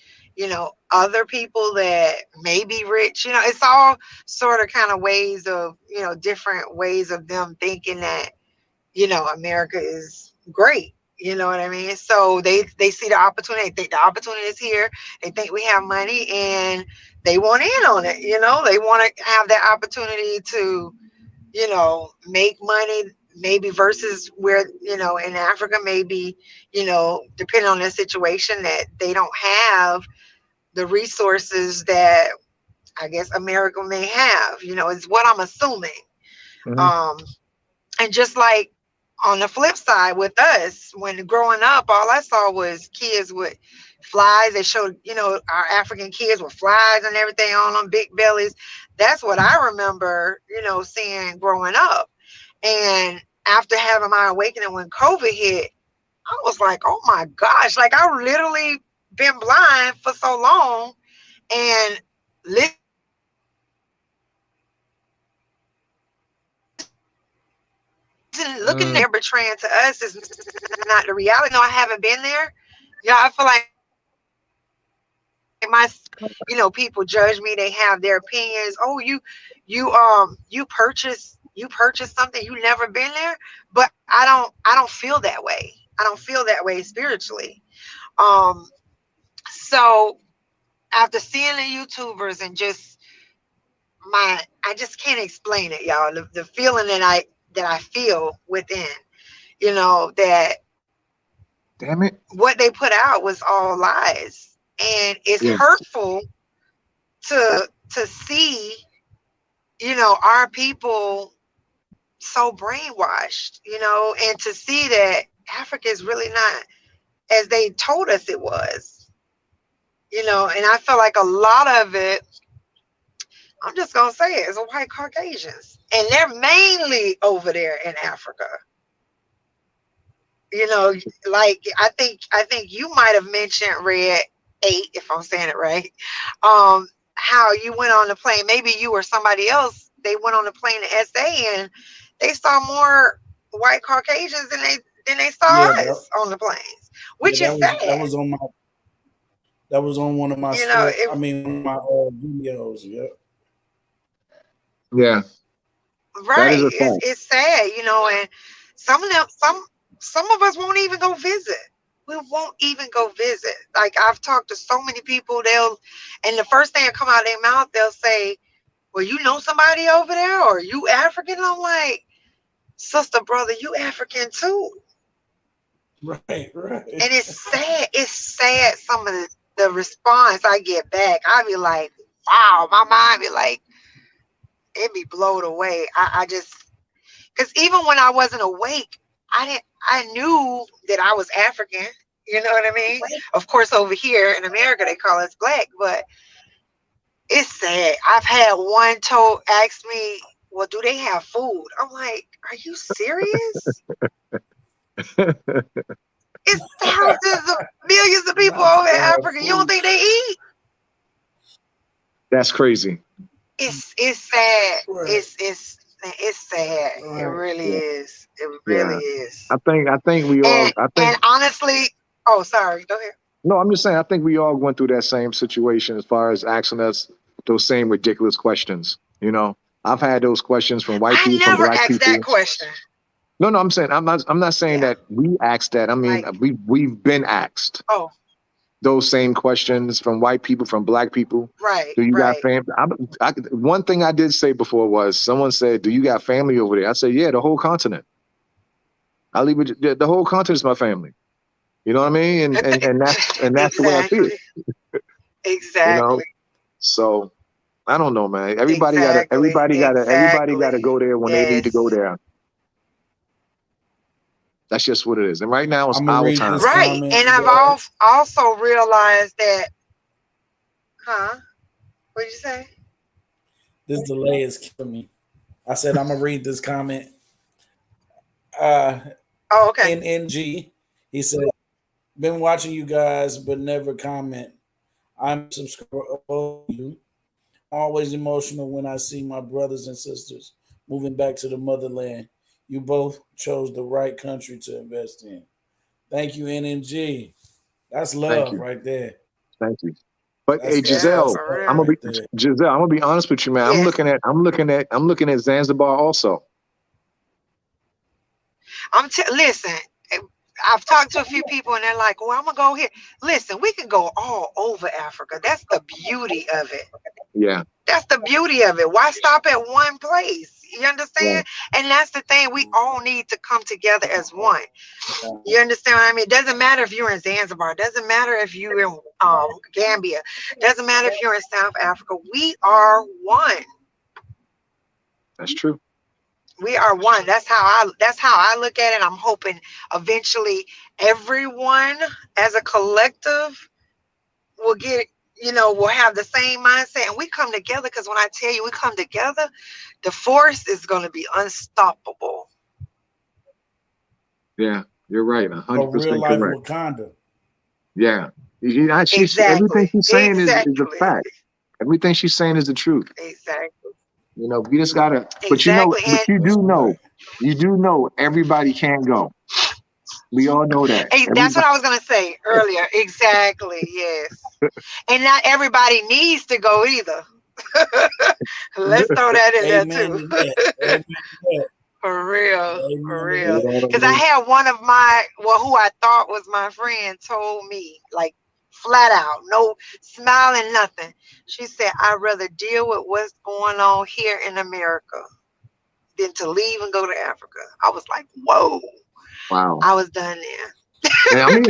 Speaker 3: other people that may be rich. It's all sort of kind of ways of different ways of them thinking that America is great. You know what I mean? So they see the opportunity. They think the opportunity is here. They think we have money, and they want in on it. They want to have that opportunity to make money, maybe versus where in Africa, maybe depending on their situation, that they don't have the resources that I guess America may have. Is what I'm assuming.
Speaker 2: Mhm.
Speaker 3: Um, and just like on the flip side with us, when growing up, all I saw was kids with flies. They showed, our African kids with flies and everything on them, big bellies. That's what I remember, seeing growing up. And after having my awakening when COVID hit, I was like, oh my gosh, like I literally been blind for so long, and looking
Speaker 2: Mm.
Speaker 3: there betraying to us is not the reality. No, I haven't been there. I feel like my people judge me. They have their opinions. Oh, you purchase something, you never been there. But I don't feel that way. I don't feel that way spiritually. So after seeing the YouTubers and just I just can't explain it, y'all. The feeling that I feel within, that
Speaker 2: Damn it.
Speaker 3: what they put out was all lies, and it's
Speaker 2: Yeah.
Speaker 3: hurtful to see our people so brainwashed, and to see that Africa is really not as they told us it was. And I feel like a lot of it, I'm just gonna say it, is a white Caucasians, and they're mainly over there in Africa. you know like I think you might have mentioned Red 8, if I'm saying it right. How you went on the plane, maybe you or somebody else, they went on the plane to SA, and they saw more white Caucasians than they saw
Speaker 1: Yeah,
Speaker 3: us on the planes,
Speaker 1: yeah,
Speaker 3: which is
Speaker 1: that
Speaker 3: sad.
Speaker 1: was on my that was on one of my
Speaker 3: It
Speaker 1: one of my videos. Yeah,
Speaker 2: Yeah. That is
Speaker 3: right.
Speaker 2: a
Speaker 3: It's
Speaker 2: fact.
Speaker 3: it's sad, and some of them, some of us won't even go visit. We won't even go visit. Like I've talked to so many people, and the first thing that come out of their mouth, they'll say, "Well, you know somebody over there, or you African?" I'm like, "Sister, brother, you African too."
Speaker 1: right, right.
Speaker 3: And it's sad. It's sad. Some of the response I get back, I be like, "Wow," my mind be like, it be blown away. I just, because even when I wasn't awake, I knew that I was African. You know what I mean? Of course, over here in America, they call us black, but it's sad. I've had one told ask me, "Well, do they have food?" I'm like, "Are you serious? It's thousands of millions of people
Speaker 1: Not
Speaker 3: over in
Speaker 1: to have
Speaker 3: Africa. You don't
Speaker 1: food.
Speaker 3: think they eat?"
Speaker 2: That's crazy.
Speaker 3: It's sad.
Speaker 1: Right,
Speaker 3: It's sad. It
Speaker 1: right.
Speaker 3: really
Speaker 2: Yeah.
Speaker 3: is. It really
Speaker 2: Yeah.
Speaker 3: is.
Speaker 2: I think we all,
Speaker 3: And
Speaker 2: I
Speaker 3: and
Speaker 2: think,
Speaker 3: honestly, oh, sorry. Go ahead.
Speaker 2: no, I'm just saying, I think we all went through that same situation as far as asking us those same ridiculous questions. I've had those questions from white
Speaker 3: I
Speaker 2: people, from
Speaker 3: never
Speaker 2: black
Speaker 3: asked that
Speaker 2: people.
Speaker 3: question.
Speaker 2: No, no, I'm not saying
Speaker 3: Yeah.
Speaker 2: that we asked that. I mean,
Speaker 3: Like,
Speaker 2: we've been asked
Speaker 3: oh,
Speaker 2: those same questions from white people, from black people.
Speaker 3: right,
Speaker 2: Do you got
Speaker 3: right.
Speaker 2: family? One thing I did say before was someone said, "Do you got family over there?" I said, "Yeah, the whole continent. I leave it. The whole continent is my family. You know what I mean? And that's the way I see it.
Speaker 3: Exactly.
Speaker 2: You know.
Speaker 3: Exactly.
Speaker 2: So I don't know, man.
Speaker 3: Exactly.
Speaker 2: Everybody gotta
Speaker 3: Exactly.
Speaker 2: go there when they need to go
Speaker 3: Yes.
Speaker 2: there. That's just what it is. And right now it's
Speaker 1: I'm gonna
Speaker 2: our
Speaker 1: read this
Speaker 2: time.
Speaker 3: Right. And
Speaker 1: comment
Speaker 3: I've
Speaker 1: that
Speaker 3: also realized that, huh? What'd you say?
Speaker 1: this delay is killing me. I said I'm gonna read this comment. Uh,
Speaker 3: Oh, okay.
Speaker 1: NNG. He said, been watching you guys, but never comment. I'm a subscriber of you. I'm always emotional when I see my brothers and sisters moving back to the motherland. You both chose the right country to invest in. Thank you, NNG. That's
Speaker 2: Thank
Speaker 1: love
Speaker 2: you.
Speaker 1: right there.
Speaker 2: Thank you. But
Speaker 1: That's
Speaker 2: hey,
Speaker 1: that's
Speaker 3: Yeah,
Speaker 1: that's
Speaker 2: Giselle,
Speaker 3: for
Speaker 1: love
Speaker 2: I'm
Speaker 3: real.
Speaker 2: gonna
Speaker 1: right
Speaker 2: be
Speaker 1: there.
Speaker 2: Giselle. I'm gonna be honest with you, man.
Speaker 3: Yes.
Speaker 2: I'm looking at Zanzibar also.
Speaker 3: Listen, eh, I've talked to a few people and they're like, well, I'm gonna go here. Listen, we can go all over Africa. That's the beauty of it.
Speaker 2: Yeah,
Speaker 3: That's the beauty of it. Why stop at one place? You
Speaker 2: right.
Speaker 3: understand? And that's the thing. We all need to come together as one.
Speaker 1: Yeah.
Speaker 3: You understand what I mean? It doesn't matter if you're in Zanzibar. It doesn't matter if you're in Gambia. It doesn't matter if you're in South Africa. We are one.
Speaker 2: That's true.
Speaker 3: We are one. That's how I look at it. I'm hoping eventually everyone as a collective will get, will have the same mindset and we come together, because when I tell you we come together, the force is going to be unstoppable.
Speaker 2: Yeah, you're right.
Speaker 1: A real
Speaker 2: 100%
Speaker 1: life
Speaker 2: correct.
Speaker 1: Wakanda.
Speaker 2: Yeah. Everything
Speaker 3: Exactly.
Speaker 2: she's saying is a
Speaker 3: Exactly.
Speaker 2: fact. Everything she's saying is the truth.
Speaker 3: Exactly.
Speaker 2: You know, we just gotta.
Speaker 3: Exactly.
Speaker 2: But
Speaker 3: And
Speaker 1: That's right.
Speaker 2: you do know everybody can't go. We all know that.
Speaker 3: hey, that's what
Speaker 2: Everybody.
Speaker 3: I was going to say earlier. Exactly. Yes. And not everybody needs to go either. Let's throw that in there
Speaker 1: Amen
Speaker 3: too.
Speaker 1: to that. Amen to that.
Speaker 3: For real, for
Speaker 1: Amen to
Speaker 3: real.
Speaker 2: You
Speaker 1: that.
Speaker 2: know what I
Speaker 3: Because I
Speaker 2: mean?
Speaker 3: had one of my, well, who I thought was my friend, told me, like, flat out, no smiling, nothing. She said, I'd rather deal with what's going on here in America than to leave and go to Africa. I was like, whoa.
Speaker 2: Wow.
Speaker 3: I was done there.
Speaker 2: And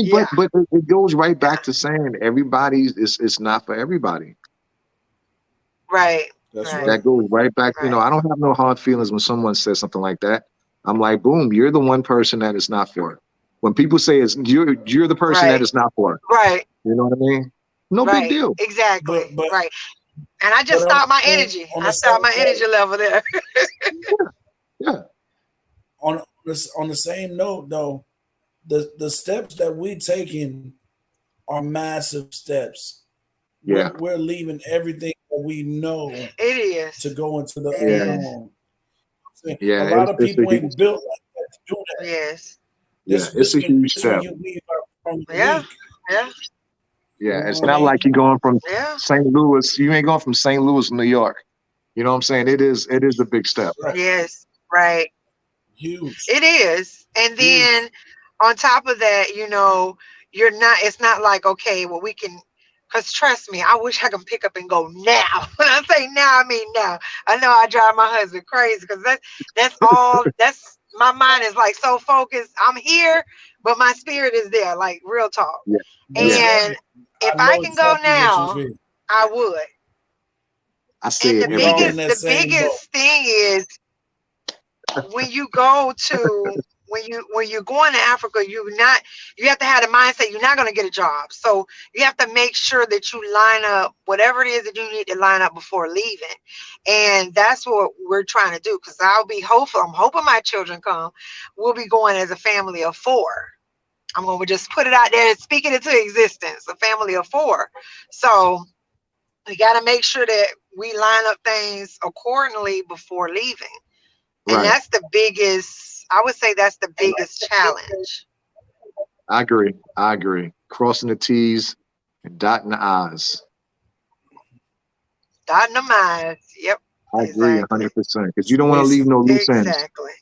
Speaker 3: Yeah,
Speaker 2: but it goes right
Speaker 3: yeah.
Speaker 2: back to saying everybody is it's not for everybody.
Speaker 3: Right,
Speaker 1: That's
Speaker 3: right,
Speaker 1: right.
Speaker 2: That goes right back. You know,
Speaker 3: right,
Speaker 2: I don't have no hard feelings when someone says something like that. I'm like, boom, you're the one person that it's not for. When people say you're the person that
Speaker 3: right,
Speaker 2: it's not for.
Speaker 3: right,
Speaker 2: You know what I mean? No big
Speaker 3: right.
Speaker 2: deal.
Speaker 3: Exactly,
Speaker 1: But but
Speaker 3: right. And I just
Speaker 1: but
Speaker 3: stopped my energy.
Speaker 1: on
Speaker 3: I
Speaker 1: the same
Speaker 3: stopped my
Speaker 1: note,
Speaker 3: energy level there.
Speaker 2: Yeah,
Speaker 1: on the same note though, the steps that we taking are massive steps.
Speaker 2: yeah,
Speaker 1: We're leaving everything that we know
Speaker 3: It
Speaker 1: to
Speaker 3: is.
Speaker 1: go into the
Speaker 3: It
Speaker 2: yeah,
Speaker 3: is.
Speaker 1: unknown. See, a
Speaker 2: yeah.
Speaker 1: lot of
Speaker 2: It's a
Speaker 1: people
Speaker 2: huge,
Speaker 1: ain't built like that to do that.
Speaker 3: Yes.
Speaker 2: yeah, it's a huge
Speaker 1: This when
Speaker 2: step.
Speaker 1: you leave out from the
Speaker 3: Yeah.
Speaker 1: week.
Speaker 3: Yeah.
Speaker 1: You
Speaker 2: Yeah,
Speaker 1: know
Speaker 2: it's
Speaker 1: what I
Speaker 2: not like you're
Speaker 1: mean?
Speaker 2: going from
Speaker 3: Yeah.
Speaker 2: St. Louis. You ain't going from St. Louis to New York. You know what I'm saying? It is a big step.
Speaker 1: Right.
Speaker 3: Yes. Right.
Speaker 1: Huge.
Speaker 3: It is. And
Speaker 1: Huge.
Speaker 3: then on top of that, it's not like, okay, well, we can, because trust me, I wish I could pick up and go now. When I say now, I mean now. I know I drive my husband crazy because my mind is like so focused. I'm here, but my spirit is there, like real talk.
Speaker 2: Yeah,
Speaker 1: That's
Speaker 2: yeah.
Speaker 3: And
Speaker 1: right.
Speaker 3: if
Speaker 1: I
Speaker 3: I
Speaker 1: know
Speaker 3: can go
Speaker 1: exactly what you
Speaker 3: now,
Speaker 1: feel.
Speaker 3: I would.
Speaker 2: I
Speaker 3: And
Speaker 2: say it
Speaker 3: the
Speaker 1: We
Speaker 2: every
Speaker 1: all
Speaker 2: day.
Speaker 1: in
Speaker 3: biggest,
Speaker 1: that
Speaker 3: the
Speaker 1: same boat.
Speaker 3: biggest thing is when you go to when you're going to Africa, you have to have the mindset you're not going to get a job. So you have to make sure that you line up whatever it is that you need to line up before leaving. And that's what we're trying to do, because I'm hoping my children come. We'll be going as a family of 4. I'm going to just put it out there and speak it into existence, a family of 4. So we got to make sure that we line up things accordingly before leaving. And
Speaker 2: Right.
Speaker 3: I would say that's the biggest challenge.
Speaker 2: I agree. I agree. Crossing the T's and dotting the I's.
Speaker 3: Dotting the I's. Yep.
Speaker 2: I agree
Speaker 3: Exactly.
Speaker 2: 100% because you
Speaker 1: So
Speaker 2: don't want to leave no loose ends.
Speaker 3: Exactly.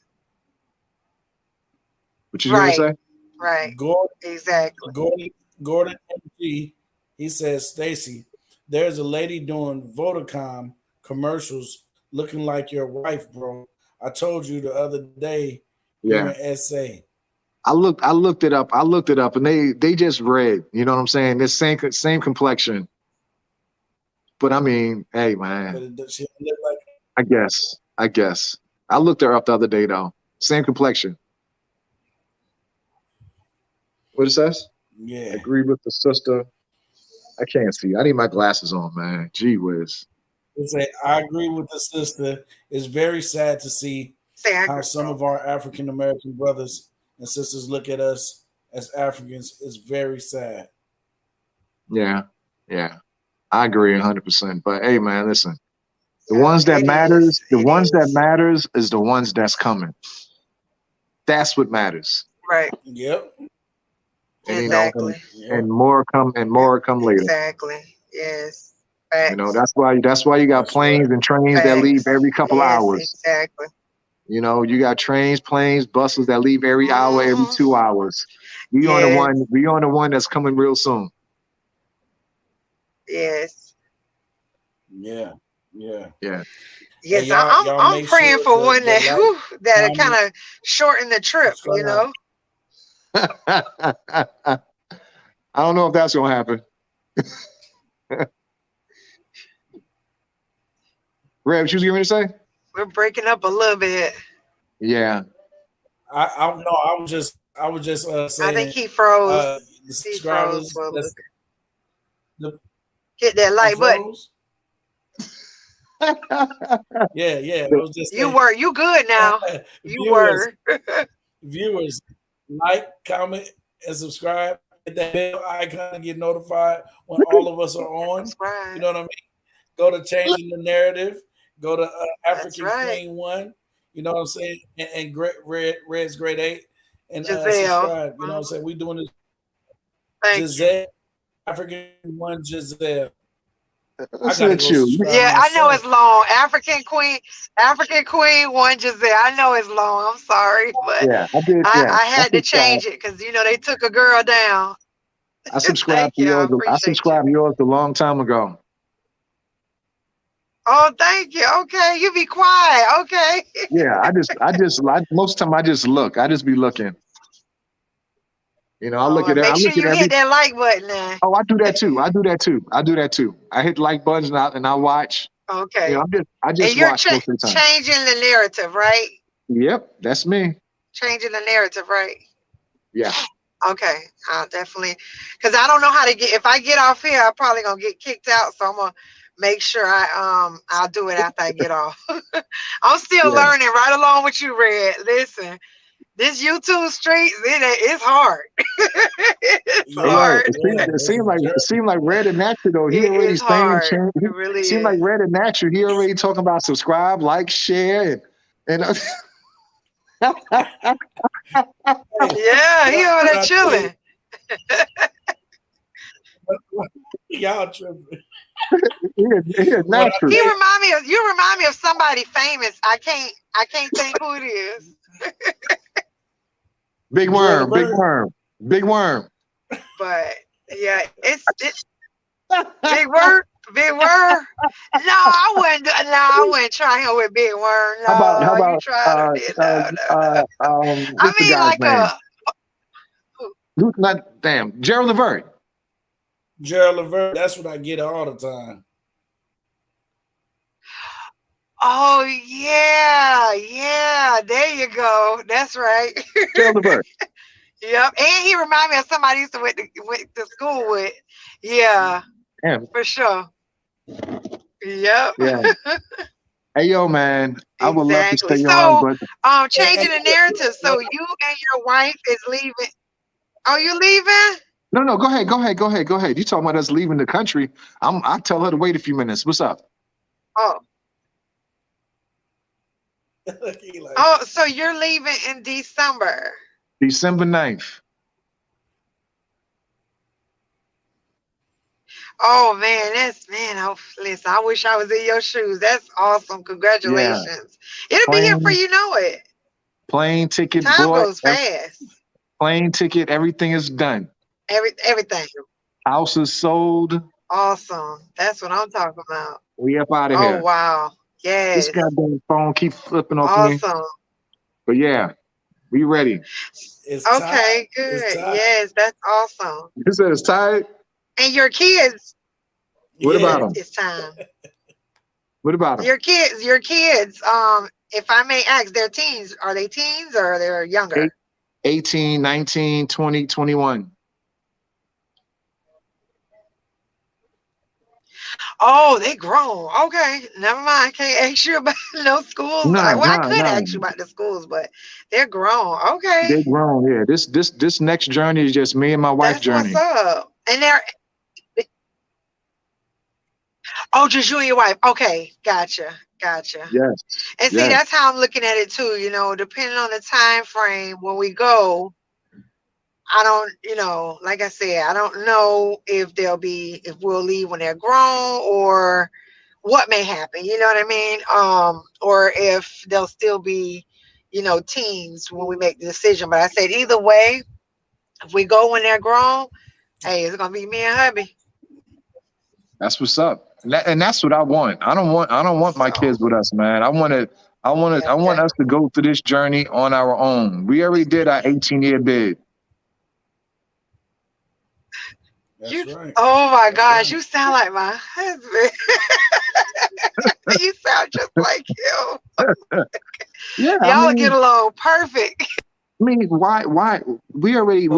Speaker 2: What you gonna
Speaker 3: Right.
Speaker 2: say?
Speaker 3: Right.
Speaker 1: Gordon,
Speaker 3: Exactly.
Speaker 1: Gordon, Gordon MG, he says, Stacy, there's a lady doing Vodacom commercials looking like your wife, bro. I told you the other day you're
Speaker 2: Yeah.
Speaker 1: in SA.
Speaker 2: I looked it up. I looked it up and they just red. You know what I'm saying? This same complexion. But I mean, hey
Speaker 1: But
Speaker 2: man,
Speaker 1: she don't look like,
Speaker 2: I guess. I looked her up the other day though. Same complexion. What it says?
Speaker 1: yeah.
Speaker 2: Agree with the sister. I can't see. I need my glasses on, man. Gee whiz.
Speaker 1: They say, I agree with the sister. It's very sad to see
Speaker 3: say I
Speaker 1: how
Speaker 3: agree,
Speaker 1: some
Speaker 3: bro.
Speaker 1: of our African American brothers and sisters look at us as Africans is very sad.
Speaker 2: Yeah, yeah, I agree 100%. But hey, man, listen,
Speaker 3: Yeah, it is.
Speaker 2: the
Speaker 3: It
Speaker 2: ones that
Speaker 3: is.
Speaker 2: matters is the ones that's coming. That's what matters.
Speaker 3: Right.
Speaker 1: Yep.
Speaker 2: And you know, and
Speaker 3: Exactly.
Speaker 1: Yep.
Speaker 2: more come later.
Speaker 3: Exactly. Yes.
Speaker 2: You know,
Speaker 3: Facts.
Speaker 2: that's why you got
Speaker 1: That's right.
Speaker 2: planes and trains that leave
Speaker 3: Facts.
Speaker 2: every couple
Speaker 3: Yes,
Speaker 2: hours.
Speaker 3: exactly.
Speaker 2: You know, you got trains, planes, buses that leave every hour, every
Speaker 3: Hmm.
Speaker 2: 2 hours.
Speaker 3: Yes.
Speaker 2: We on the one that's coming real soon.
Speaker 3: Yes.
Speaker 1: Yeah. Yeah.
Speaker 2: Yeah.
Speaker 1: Hey,
Speaker 3: Yes.
Speaker 1: y'all
Speaker 3: I'm
Speaker 1: make sure
Speaker 3: praying for
Speaker 1: to,
Speaker 3: one that
Speaker 1: like,
Speaker 3: that kind
Speaker 1: comment,
Speaker 3: of shorten the trip.
Speaker 1: subscribe.
Speaker 2: I don't know if that's gonna happen. Red, what you was getting ready to say?
Speaker 3: We're breaking up a little bit.
Speaker 2: Yeah.
Speaker 1: I no, I was just
Speaker 3: I think
Speaker 1: saying
Speaker 3: he froze.
Speaker 1: the
Speaker 3: He froze
Speaker 1: subscribers
Speaker 3: for a little
Speaker 1: that's
Speaker 3: bit.
Speaker 1: the
Speaker 3: Hit that
Speaker 1: I
Speaker 3: like button.
Speaker 1: froze. Yeah, yeah. I was just
Speaker 3: You
Speaker 1: saying
Speaker 3: were. You good now. You
Speaker 1: viewers,
Speaker 3: were.
Speaker 1: viewers, like, comment, and subscribe. Hit that bell icon and get notified when all of us are on. You
Speaker 3: Subscribe.
Speaker 1: know what I mean? Go to changing the narrative. Go to
Speaker 3: That's
Speaker 1: African
Speaker 3: right.
Speaker 1: Queen One. You know what I'm saying? And Great Red's Grade Eight, and
Speaker 3: Giselle.
Speaker 1: subscribe. You know what
Speaker 3: Mhm.
Speaker 1: I'm saying? We doing this.
Speaker 3: Thank you.
Speaker 1: Giselle, African One, Giselle. I
Speaker 2: That's
Speaker 1: gotta
Speaker 2: it,
Speaker 1: go
Speaker 2: you.
Speaker 1: subscribe
Speaker 3: Yeah, I know it's
Speaker 1: myself.
Speaker 3: long. African Queen, one Giselle. I know it's long. I'm sorry, but
Speaker 2: Yeah, I did. Yeah,
Speaker 3: I
Speaker 2: I
Speaker 3: had to
Speaker 2: subscribed.
Speaker 3: change it because they took a girl down.
Speaker 2: I subscribed
Speaker 3: Thank
Speaker 2: to
Speaker 3: you. I
Speaker 2: yours. I
Speaker 3: appreciate you.
Speaker 2: subscribed to yours a long time ago.
Speaker 3: Oh, thank you. Okay, you be quiet. Okay.
Speaker 2: Yeah, most time I just look. I just be looking. You know,
Speaker 3: Oh, and
Speaker 2: I
Speaker 3: make sure
Speaker 2: look at
Speaker 3: you
Speaker 2: every.
Speaker 3: hit that like button now.
Speaker 2: Oh, I do that too. I do that too. I do that too. I hit like buttons and I watch. You know,
Speaker 3: Okay.
Speaker 2: I
Speaker 3: And
Speaker 2: just
Speaker 3: you're
Speaker 2: watch most of the time.
Speaker 3: changing the narrative, right?
Speaker 2: Yep, that's me.
Speaker 3: Changing the narrative, right?
Speaker 2: Yeah.
Speaker 3: Okay, I'll definitely, because I don't know how to get. If I get off here, I'm probably gonna get kicked out. So I'm gonna make sure I'll do it after I get off. I'm still
Speaker 2: Yeah.
Speaker 3: learning right along with you, Red. Listen, this YouTube streets, it's hard. It's
Speaker 2: All
Speaker 1: Yeah,
Speaker 2: right.
Speaker 3: hard.
Speaker 1: yeah. This is
Speaker 2: It seemed like Red and Natural though. He
Speaker 3: It
Speaker 2: already
Speaker 3: is
Speaker 2: saying
Speaker 3: hard.
Speaker 2: change.
Speaker 3: It really
Speaker 2: Seemed like
Speaker 3: is.
Speaker 2: Red and Natural. He already talking about subscribe, like, share, and
Speaker 1: hey,
Speaker 3: Yeah, he over
Speaker 1: when
Speaker 3: there
Speaker 1: I tell you,
Speaker 3: chilling.
Speaker 1: y'all tripping.
Speaker 2: he is
Speaker 1: When I
Speaker 2: natural.
Speaker 3: He
Speaker 1: tell you,
Speaker 3: remind me of you. Remind me of somebody famous. I can't think who it is.
Speaker 2: Big
Speaker 1: Gerald
Speaker 2: worm, big
Speaker 1: Levert,
Speaker 2: worm, big worm.
Speaker 3: But yeah, it's big word. Big word. No, I wouldn't. No, I wouldn't try him with big word.
Speaker 2: How
Speaker 3: No, you
Speaker 2: about
Speaker 3: tried or did. No, no, no. I
Speaker 2: what's the
Speaker 3: mean,
Speaker 2: guy's
Speaker 3: like
Speaker 2: name? Who's not damn Gerald Levert.
Speaker 1: Gerald Levert. That's what I get all the time.
Speaker 3: oh yeah, yeah. There you go. That's right.
Speaker 2: Gerald Levert.
Speaker 3: Yep. And he remind me of somebody I used to went to school with. Yeah,
Speaker 2: Damn.
Speaker 3: for sure. Yep.
Speaker 2: Yeah. Hey yo, man. I would love to
Speaker 3: Exactly.
Speaker 2: stay on,
Speaker 3: So,
Speaker 2: but
Speaker 1: And
Speaker 3: changing the narrative. So you and your wife is leaving. Oh, you leaving?
Speaker 2: no, go ahead. You talking about us leaving the country. I tell her to wait a few minutes. What's up?
Speaker 3: Oh,
Speaker 1: he like,
Speaker 3: oh. So you're leaving in December.
Speaker 2: December 9th.
Speaker 3: Oh man, that's man. Oh, listen. I wish I was in your shoes. That's awesome.
Speaker 2: Yeah.
Speaker 3: Congratulations. It'll be here for
Speaker 2: Plane,
Speaker 3: you know it.
Speaker 2: plane ticket
Speaker 3: Time
Speaker 2: bought,
Speaker 3: goes fast.
Speaker 2: plane ticket, everything is done.
Speaker 3: Everything.
Speaker 2: House is sold.
Speaker 3: Awesome. That's what I'm talking about.
Speaker 2: We up out of
Speaker 3: Oh
Speaker 2: here.
Speaker 3: wow.
Speaker 2: This
Speaker 3: Yes.
Speaker 2: goddamn phone keep flipping off me.
Speaker 3: Awesome.
Speaker 2: But yeah, we ready.
Speaker 1: it's time.
Speaker 3: Okay,
Speaker 1: It's
Speaker 3: good.
Speaker 1: time.
Speaker 3: Yes, that's awesome.
Speaker 2: You said it's tired.
Speaker 3: And your kids,
Speaker 2: What
Speaker 1: Yeah.
Speaker 2: about them?
Speaker 3: it's time.
Speaker 2: What about them?
Speaker 3: Your kids, if I may ask, they're teens. Are they teens or they're younger?
Speaker 2: 18, 19, 20, 21.
Speaker 3: Oh, they grown. Okay, never mind. Can't ask you about no schools.
Speaker 2: Nah,
Speaker 3: Well, I
Speaker 2: nah,
Speaker 3: could
Speaker 2: nah.
Speaker 3: ask you about the schools, but they're grown. Okay,
Speaker 2: They grown. Yeah. This next journey is just me and my wife
Speaker 3: that's what's
Speaker 2: journey.
Speaker 3: up. And they're oh, just you and your wife. Okay, gotcha, gotcha.
Speaker 2: Yes.
Speaker 3: And see,
Speaker 2: Yes.
Speaker 3: that's how I'm looking at it too. Depending on the time frame when we go, I don't, like I said, I don't know if we'll leave when they're grown or what may happen. You know what I mean? Or if they'll still be, teens when we make the decision. But I said either way, if we go when they're grown, hey, it's gonna be me and hubby.
Speaker 2: That's what's up. And that's what I want. I don't want my
Speaker 3: So
Speaker 2: kids with us, man.
Speaker 3: yeah,
Speaker 2: I want us
Speaker 3: definitely.
Speaker 2: to go through this journey on our own. We already did our 18-year bid.
Speaker 3: You,
Speaker 1: That's right.
Speaker 3: oh my
Speaker 1: That's
Speaker 3: gosh,
Speaker 1: right.
Speaker 3: you sound like my husband. You sound just like him.
Speaker 2: Yeah,
Speaker 3: Y'all get along perfect.
Speaker 2: why we already
Speaker 3: He's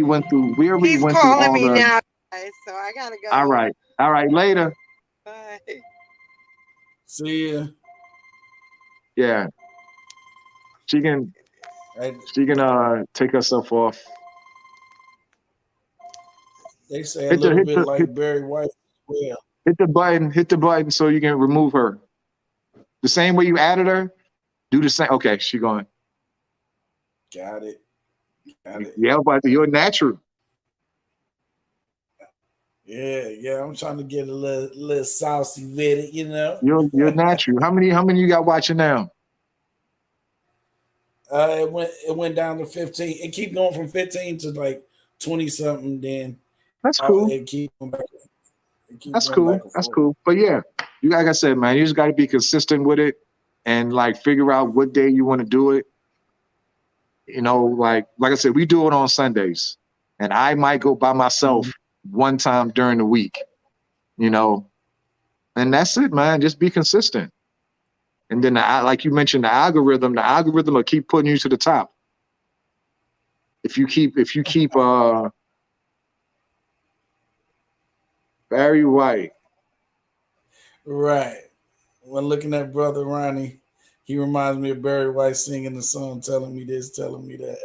Speaker 2: went through
Speaker 3: calling
Speaker 2: all
Speaker 3: me
Speaker 2: the
Speaker 3: now, guys, so I gotta
Speaker 2: all
Speaker 3: go.
Speaker 2: right. All right, later.
Speaker 3: Bye.
Speaker 1: See ya.
Speaker 2: Yeah. She can
Speaker 1: Right.
Speaker 2: take herself off.
Speaker 1: They say a
Speaker 2: Hit the
Speaker 1: little
Speaker 2: hit
Speaker 1: bit
Speaker 2: the hit,
Speaker 1: like Barry White as well.
Speaker 2: hit the button so you can remove her. The same way you added her, do the same. Okay, she going.
Speaker 1: Got it. Got it.
Speaker 2: Yeah, but you're natural.
Speaker 1: Yeah, yeah. I'm trying to get a little saucy with it,
Speaker 2: You're natural. How many you got watching now?
Speaker 1: it went down to 15. It keep going from 15 to like 20 something. Then
Speaker 2: That's cool.
Speaker 1: it keep going back. It keep
Speaker 2: That's
Speaker 1: going
Speaker 2: cool.
Speaker 1: back and
Speaker 2: That's
Speaker 1: forth.
Speaker 2: cool. But yeah, you like I said, man, you just got to be consistent with it and like figure out what day you want to do it. Like I said, we do it on Sundays, and I might go by myself
Speaker 1: Mhm.
Speaker 2: one time during the week. You know, and that's it, man. Just be consistent. And then, like you mentioned, the algorithm will keep putting you to the top. If you keep Barry White.
Speaker 1: Right. When looking at Brother Ronnie, he reminds me of Barry White singing the song, telling me this, telling me that.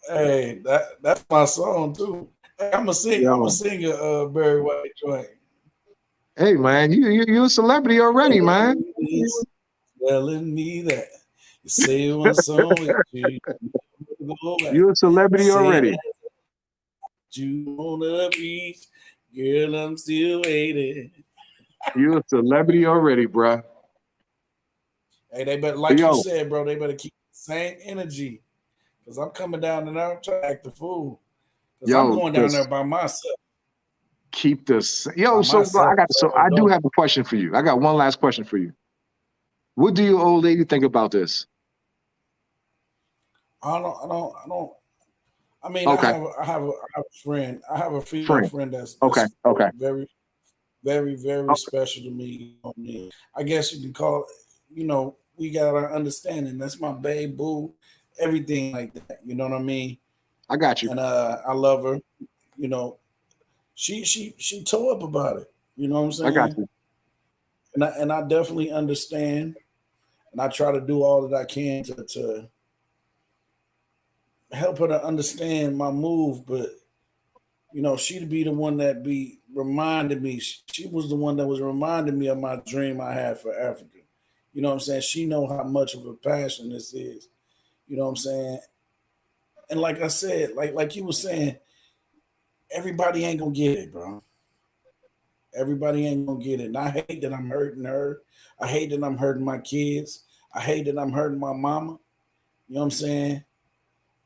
Speaker 1: Hey, that's my song too. Hey, I'm a sing. I'm a
Speaker 2: Yo,
Speaker 1: singer. Barry White joint.
Speaker 2: hey man, you a celebrity already,
Speaker 1: Telling
Speaker 2: man.
Speaker 1: me this, telling me that. You say you want song with you, you go back.
Speaker 2: You a
Speaker 1: You
Speaker 2: celebrity
Speaker 1: say
Speaker 2: already.
Speaker 1: that you wanna be, girl. I'm still waiting.
Speaker 2: You a celebrity already, bruh.
Speaker 1: Hey, they better,
Speaker 2: But
Speaker 1: like you
Speaker 2: yo,
Speaker 1: said, bro. They better keep the same energy, cause I'm coming down and I'm trying to act the fool, cause I'm
Speaker 2: yo,
Speaker 1: going down there
Speaker 2: just
Speaker 1: by myself,
Speaker 2: keep this. Yo,
Speaker 1: by
Speaker 2: so bro,
Speaker 1: myself.
Speaker 2: so
Speaker 1: So
Speaker 2: I do
Speaker 1: don't.
Speaker 2: have a question for you. I got one last question for you. What do your old lady think about this?
Speaker 1: I don't. I mean,
Speaker 2: Okay,
Speaker 1: I have a friend. I have a female
Speaker 2: friend.
Speaker 1: friend that's
Speaker 2: Okay, okay.
Speaker 1: very, very, very special to me. I guess you can call it. We got our understanding. That's my babe, boo, everything like that. You know what I mean?
Speaker 2: I got you.
Speaker 1: And I love her. You know, she tore up about it. You know what I'm
Speaker 2: I got
Speaker 1: saying?
Speaker 2: you.
Speaker 1: And I definitely understand. And I try to do all that I can to help her to understand my move, but she'd be the one that be reminding me. She was the one that was reminding me of my dream I had for Africa. You know what I'm saying? She know how much of a passion this is. You know what I'm saying? And like I said, like you were saying, everybody ain't gonna get it, bro. Everybody ain't gonna get it. And I hate that I'm hurting her. I hate that I'm hurting my kids. I hate that I'm hurting my mama. You know what I'm saying?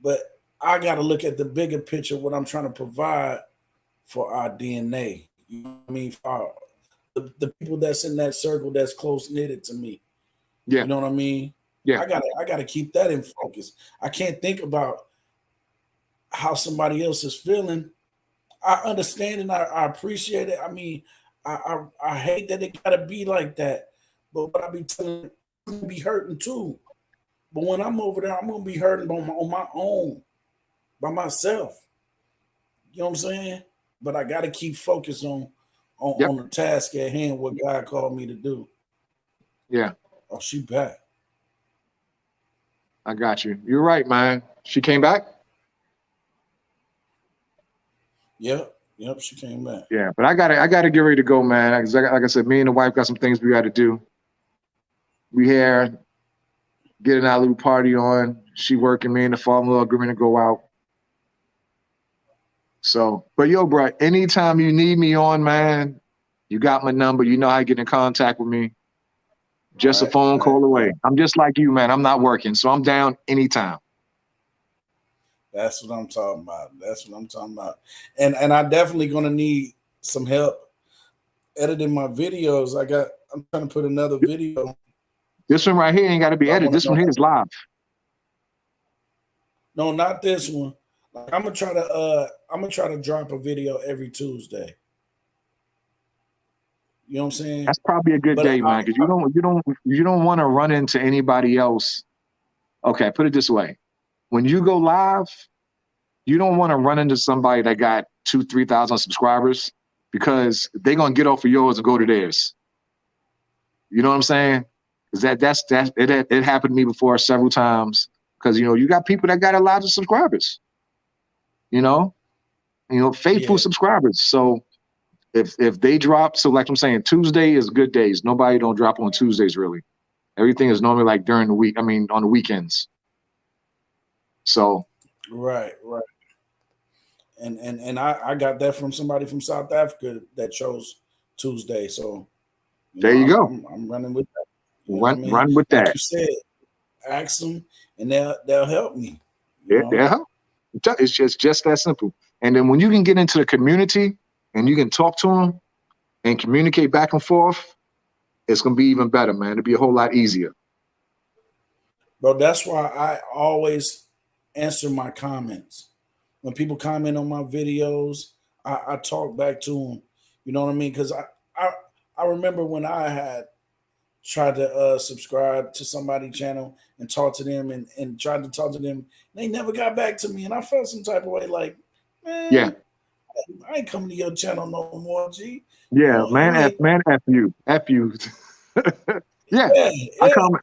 Speaker 1: But I gotta look at the bigger picture, what I'm trying to provide for our DNA. You know what I mean? For the people that's in that circle that's close knitted to me.
Speaker 2: Yeah,
Speaker 1: You know what I mean?
Speaker 2: yeah.
Speaker 1: I gotta keep that in focus. I can't think about how somebody else is feeling. I understand and I appreciate it. I mean, I hate that it gotta be like that. But what I be telling them, I'm gonna be hurting too. But when I'm over there, I'm gonna be hurting on my own. by myself. You know what I'm saying? But I got to keep focused
Speaker 2: Yep.
Speaker 1: on the task at hand, what God called me to do.
Speaker 2: Yeah.
Speaker 1: Oh, she back.
Speaker 2: I got you. You're right, man. She came back?
Speaker 1: Yep, she came back.
Speaker 2: Yeah, but I gotta get ready to go, man. Like I said, me and the wife got some things we got to do. We here getting our little party on. She working, me and the father-in-law agreeing to go out. So, but yo, bro, anytime you need me on, man, you got my number. You know how to get in contact with me. Just a phone call away. I'm just like you, man. I'm not working, so I'm down anytime.
Speaker 1: That's what I'm talking about. And I definitely gonna need some help editing my videos. I'm trying to put another video.
Speaker 2: This one right here ain't got to be edited. This one here is live.
Speaker 1: No, not this one. Like, I'm gonna try to drop a video every Tuesday. You know what I'm saying?
Speaker 2: That's probably a good day, man, because you don't want to run into anybody else. Okay, put it this way: when you go live, you don't want to run into somebody that got 2,000-3,000 subscribers, because they're gonna get off of yours and go to theirs. You know what I'm saying? Because it happened to me before several times. Because you got people that got a lot of subscribers. Faithful subscribers. So if they drop, so like I'm saying, Tuesday is good days. Nobody don't drop on Tuesdays really. Everything is normally like during the week. I mean, on the weekends. So.
Speaker 1: Right. And I got that from somebody from South Africa that chose Tuesday. So
Speaker 2: there you go.
Speaker 1: I'm running with that.
Speaker 2: Run with that.
Speaker 1: Like you said, ask them and they'll help me.
Speaker 2: They'll help. It's just that simple. And then when you can get into the community and you can talk to them and communicate back and forth, it's gonna be even better, man. It'll be a whole lot easier.
Speaker 1: Bro, that's why I always answer my comments. When people comment on my videos, I talk back to them. You know what I mean? Because I remember when I had tried to subscribe to somebody's channel and talk to them and tried to talk to them. They never got back to me. And I felt some type of way like, man,
Speaker 2: yeah,
Speaker 1: I ain't coming to your channel no more, G.
Speaker 2: Yeah, F you. Yeah.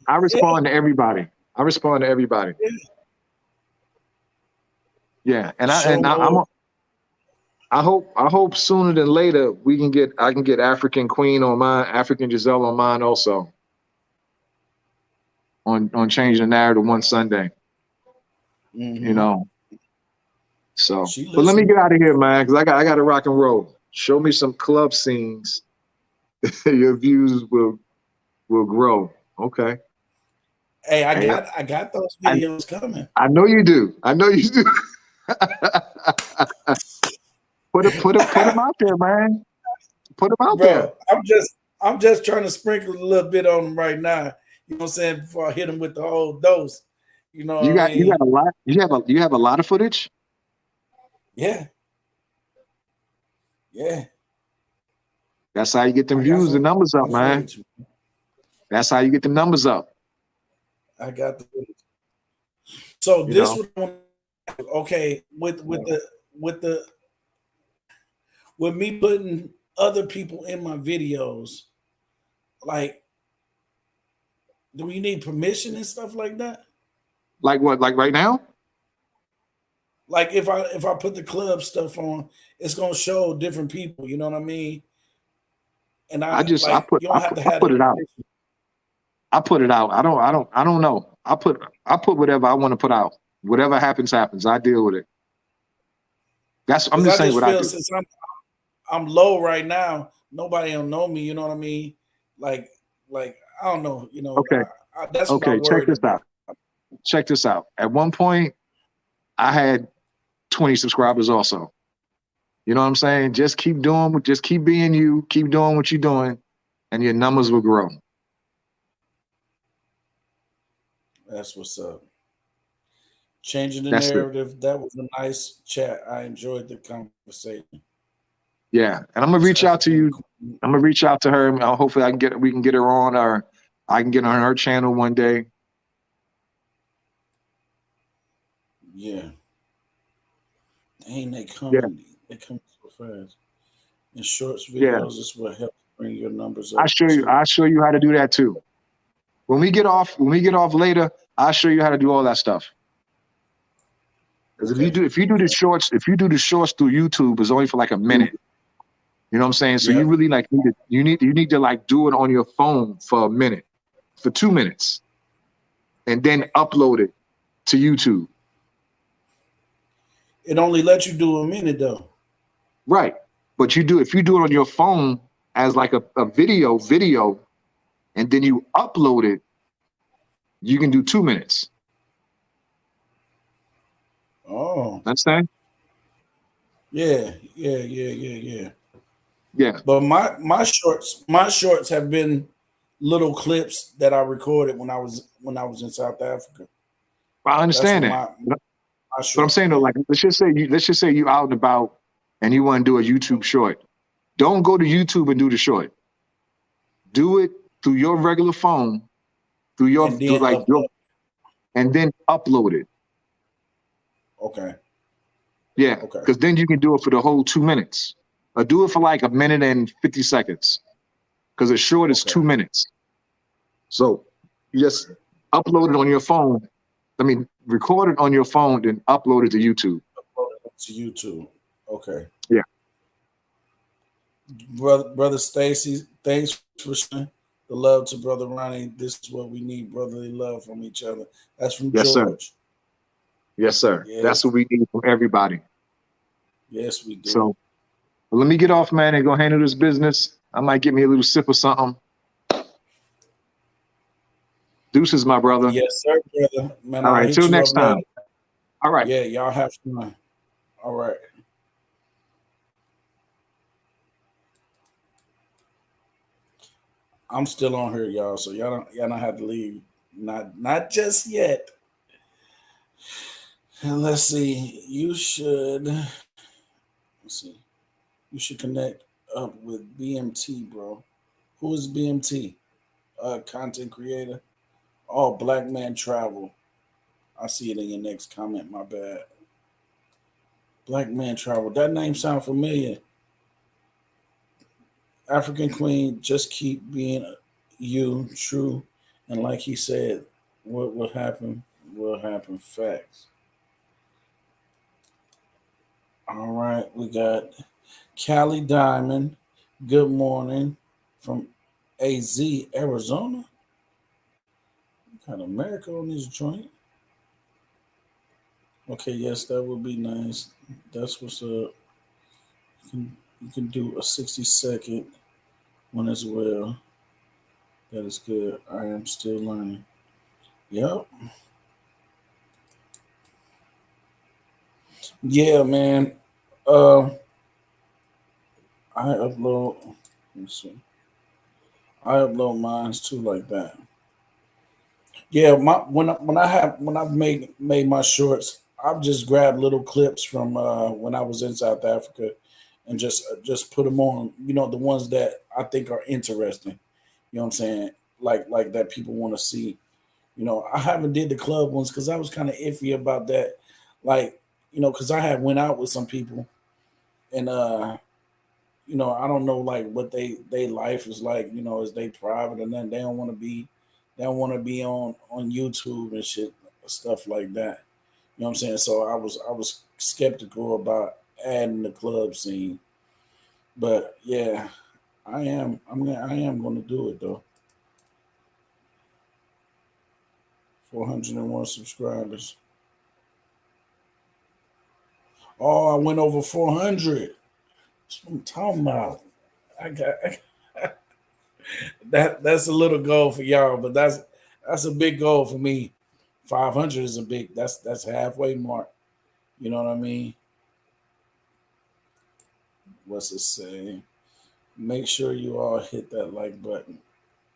Speaker 2: I respond to everybody. Yeah, and I hope sooner than later I can get African Queen on mine, African Giselle on mine also. On changing the narrative one Sunday.
Speaker 1: Mm-hmm.
Speaker 2: So but let me get out of here, man, because I got to rock and roll. Show me some club scenes. Your views will grow. Okay.
Speaker 1: Hey, I got those videos coming.
Speaker 2: I know you do. Put them out there, man. Put them out there.
Speaker 1: I'm just trying to sprinkle a little bit on them right now. You know what I'm saying? Before I hit them with the whole dose. You know what I mean?
Speaker 2: You got a lot. You have a lot of footage?
Speaker 1: Yeah. Yeah.
Speaker 2: That's how you get them views and numbers up, man. That's how you get the numbers up.
Speaker 1: I got the footage. So this one, okay, with me putting other people in my videos, like, do we need permission and stuff like that?
Speaker 2: Like what? Like right now?
Speaker 1: Like if I put the club stuff on, it's gonna show different people. You know what I mean? And I put
Speaker 2: it out. I put it out. I don't know. I put whatever I want to put out. Whatever happens. I deal with it. I'm just saying what I do.
Speaker 1: Since I'm low right now, nobody will know me. You know what I mean? Like I don't know.
Speaker 2: Okay.
Speaker 1: That's what I'm worried about.
Speaker 2: Check this out. At one point, I had 20 subscribers also. You know what I'm saying? Just keep being you, keep doing what you're doing, and your numbers will grow.
Speaker 1: That's what's up. Changing the narrative. That was a nice chat. I enjoyed the conversation.
Speaker 2: Yeah, and I'm gonna reach out to you. I'm gonna reach out to her. Hopefully, we can get her on, or I can get on her channel one day.
Speaker 1: Yeah. Dang,
Speaker 2: Yeah,
Speaker 1: they come so fast. And shorts
Speaker 2: yeah.
Speaker 1: videos is what helps bring your numbers
Speaker 2: I
Speaker 1: up
Speaker 2: show you.
Speaker 1: too.
Speaker 2: I show you how to do that too. When we get off later, I'll show you how to do all that stuff. Because
Speaker 1: Okay.
Speaker 2: if you do the
Speaker 1: Okay.
Speaker 2: shorts, if you do the shorts through YouTube, it's only for like a minute. You know what I'm saying? So you
Speaker 1: Yep.
Speaker 2: really like you need to like do it on your phone for a minute, for 2 minutes, and then upload it to YouTube.
Speaker 1: It only lets you do a minute though.
Speaker 2: Right. But if you do it on your phone as like a video, and then you upload it, you can do 2 minutes.
Speaker 1: Oh.
Speaker 2: Understand?
Speaker 1: Yeah. Yeah. Yeah. Yeah. Yeah.
Speaker 2: Yeah.
Speaker 1: But my shorts have been little clips that I recorded when I was in South Africa.
Speaker 2: I
Speaker 1: That's
Speaker 2: understand
Speaker 1: what
Speaker 2: that.
Speaker 1: my
Speaker 2: But I'm
Speaker 1: shorts
Speaker 2: saying though,
Speaker 1: been.
Speaker 2: like let's just say you out and about and you want to do a YouTube short. Don't go to YouTube and do the short. Do it through your regular phone,
Speaker 1: And
Speaker 2: through
Speaker 1: then
Speaker 2: like your
Speaker 1: upload.
Speaker 2: and then upload it.
Speaker 1: Okay.
Speaker 2: Yeah,
Speaker 1: Okay.
Speaker 2: because then you can do it for the whole 2 minutes. Or do it for like a minute and 50 seconds. Because a short is
Speaker 1: Okay.
Speaker 2: 2 minutes. So you just upload it on your phone. I mean, record it on your phone, then upload it to YouTube.
Speaker 1: Upload it to YouTube. Okay.
Speaker 2: Yeah.
Speaker 1: Brother Stacy, thanks for sharing the love to Brother Ronnie. This is what we need, brotherly love from each other. That's from
Speaker 2: Yes, sir.
Speaker 1: George.
Speaker 2: Yes, sir. That's
Speaker 1: Yes,
Speaker 2: what we need from everybody.
Speaker 1: yes, we do.
Speaker 2: So well, let me get off, man, and go handle this business. I might get me a little sip of something. Deuces, my brother.
Speaker 1: Yes, sir, brother. Man,
Speaker 2: All
Speaker 1: I'll
Speaker 2: right.
Speaker 1: hit
Speaker 2: Till
Speaker 1: you up
Speaker 2: next
Speaker 1: later.
Speaker 2: time. All right.
Speaker 1: Yeah, y'all have fun. All right. I'm still on here, y'all. So y'all don't have to leave. Not just yet. And let's see. Let's see. You should connect up with BMT, bro. Who is BMT? Content creator. Oh, Black Man Travel. I see it in your next comment. My bad. Black Man Travel. That name sound familiar. African Queen. Just keep being you, true, and like he said, what will happen will happen. Facts. All right, we got Callie Diamond. Good morning from AZ, Arizona. Got America on this joint. Okay, yes, that would be nice. That's what's up. You can do a 60-second one as well. That is good. I am still learning. Yep. Yeah, man. Uh, I upload. Let's see. I upload mines too like that. Yeah, when I've made my shorts, I've just grabbed little clips from when I was in South Africa, and just put them on. The ones that I think are interesting. You know what I'm saying? Like that people want to see. I haven't did the club ones because I was kind of iffy about that. Like, because I had went out with some people, and I don't know like what they life is like. Is they private and then they don't want to be on YouTube and shit, stuff like that. You know what I'm saying? So I was skeptical about adding the club scene, but yeah, I am gonna do it though. 401 subscribers. Oh, I went over 400. That's what I'm talking about. I got that's a little goal for y'all, but that's a big goal for me. 500 is a big. That's halfway mark. You know what I mean? What's it say? Make sure you all hit that like button.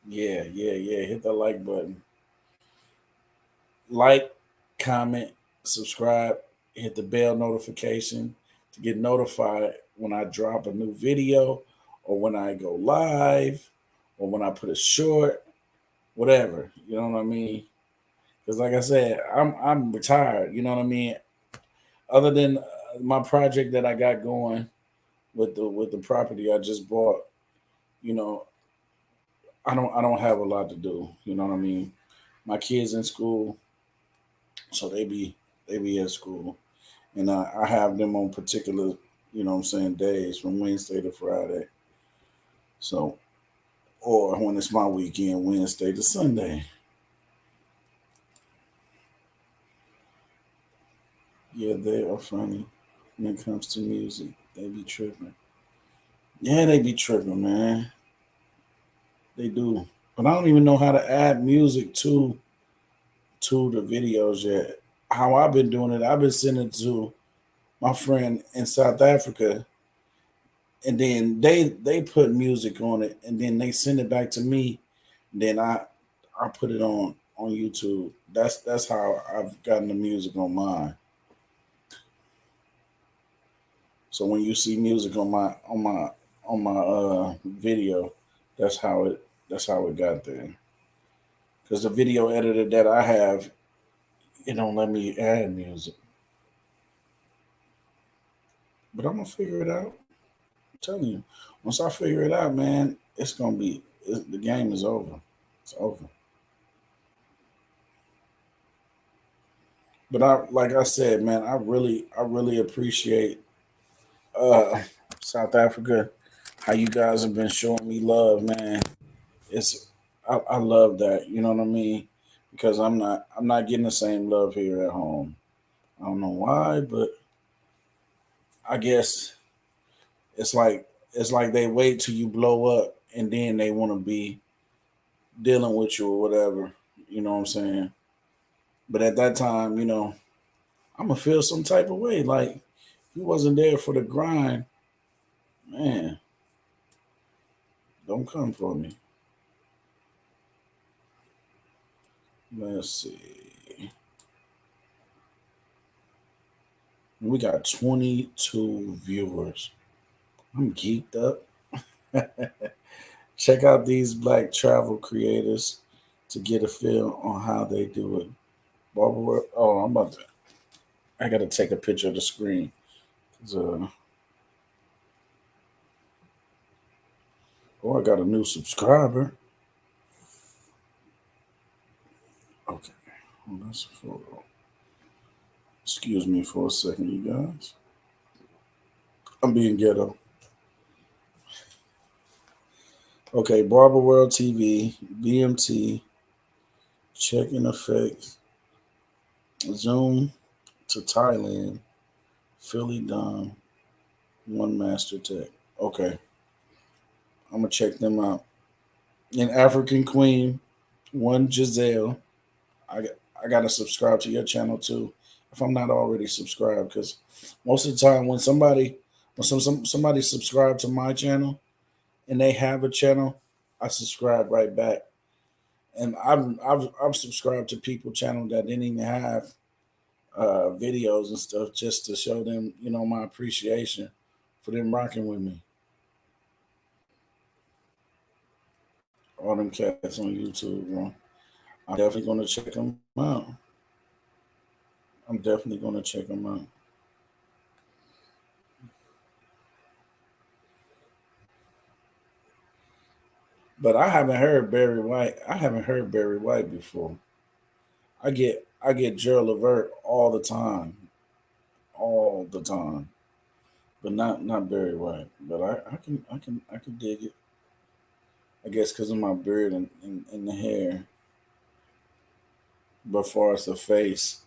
Speaker 1: Yeah, yeah, yeah. Hit that like button. Like, comment, subscribe, hit the bell notification to get notified when I drop a new video or when I go live or when I put a short, whatever. You know what I mean? Because like I said, I'm retired. You know what I mean? Other than my project that I got going with the property I just bought, you know, I don't have a lot to do. You know what I mean? My kids in school, so they be at school, and I have them on particular, you know what I'm saying, days from Wednesday to Friday. So, or when it's my weekend, Wednesday to Sunday. Yeah, they are funny when it comes to music. They be tripping. Yeah, they be tripping, man. They do. But I don't even know how to add music to the videos yet. How I've been doing it, I've been sending it to my friend in South Africa, and then they put music on it, and then they send it back to me. And then I put it on YouTube. That's how I've gotten the music on mine. So when you see music on my video, that's how it got there. Because the video editor that I have, it don't let me add music. But I'm gonna figure it out. I'm telling you, once I figure it out, man, the game is over. It's over. But like I said, man, I really appreciate uh South Africa. How you guys have been showing me love, man. It's I love that. You know what I mean? Because I'm not getting the same love here at home. I don't know why, but I guess it's like they wait till you blow up and then they want to be dealing with you or whatever. You know what I'm saying? But at that time, you know, I'm gonna feel some type of way. Like you wasn't there for the grind, man. Don't come for me. Let's see. We got 22 viewers. I'm geeked up. Check out these black travel creators to get a feel on how they do it. Barbara, oh, I gotta take a picture of the screen. 'Cause, oh, I got a new subscriber. Okay, well, that's a photo. Excuse me for a second, you guys. I'm being ghetto. Okay, Barber World TV, BMT, checking effects, zoom to Thailand, Philly Dom, One Master Tech. Okay, I'm gonna check them out. An African Queen, One Giselle. I got, I gotta subscribe to your channel too, if I'm not already subscribed. Because most of the time, when somebody subscribe to my channel and they have a channel, I subscribe right back. And I've subscribed to people channel that didn't even have videos and stuff just to show them, you know, my appreciation for them rocking with me. All them cats on YouTube, bro. I'm definitely gonna check them out. I'm definitely gonna check them out. But I haven't heard Barry White. I haven't heard Barry White before. I get Gerald Levert all the time. But not Barry White. But I can dig it. I guess because of my beard and the hair. But far as the face,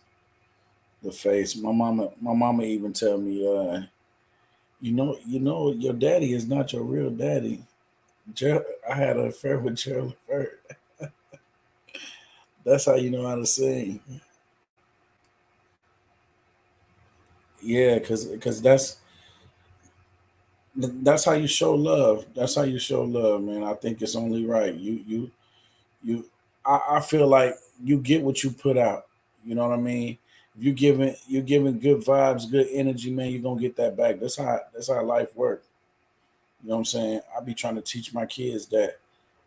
Speaker 1: my mama even tell me, you know, your daddy is not your real daddy. I had an affair with Gerald Levert. That's how you know how to sing. Yeah, cause that's how you show love. That's how you show love, man. I think it's only right. You. I feel like you get what you put out. You know what I mean? If you giving good vibes, good energy, man, you're gonna get that back. That's how life works. You know what I'm saying? I be trying to teach my kids that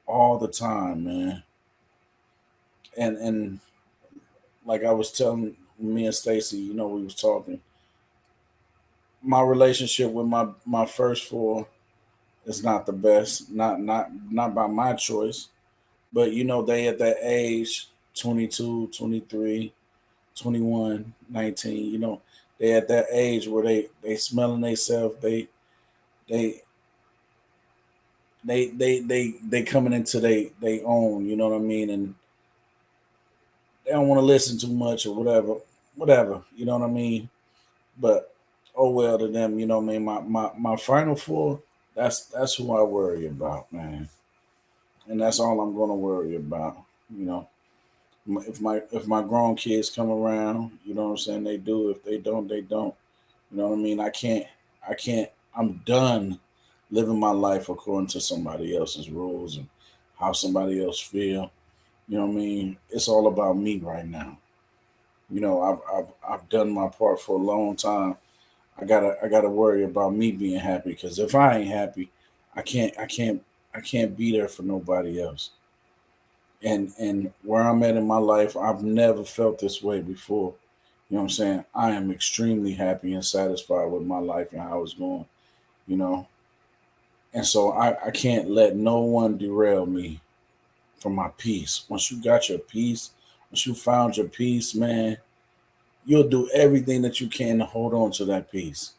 Speaker 1: all the time, man. And like I was telling me and Stacy, you know, we was talking. my relationship with my first four is not the best. Not by my choice, but they at that age, 22, 23, 21, 19. They at that age where they smelling themselves. They they coming into they own. You know what I mean? And they don't want to listen too much or whatever. You know what I mean? But oh well to them. You know what I mean? My final four. That's who I worry about, man, and that's all I'm going to worry about. You know, if my grown kids come around, you know what I'm saying, they do. If they don't, they don't. You know what I mean? I can't. I'm done living my life according to somebody else's rules and how somebody else feel. You know what I mean? It's all about me right now. I've done my part for a long time. I gotta worry about me being happy because if I ain't happy, I can't be there for nobody else. And where I'm at in my life, I've never felt this way before. You know what I'm saying? I am extremely happy and satisfied with my life and how it's going. You know, and so I can't let no one derail me from my peace. Once you got your peace, once you found your peace, man, you'll do everything that you can to hold on to that peace.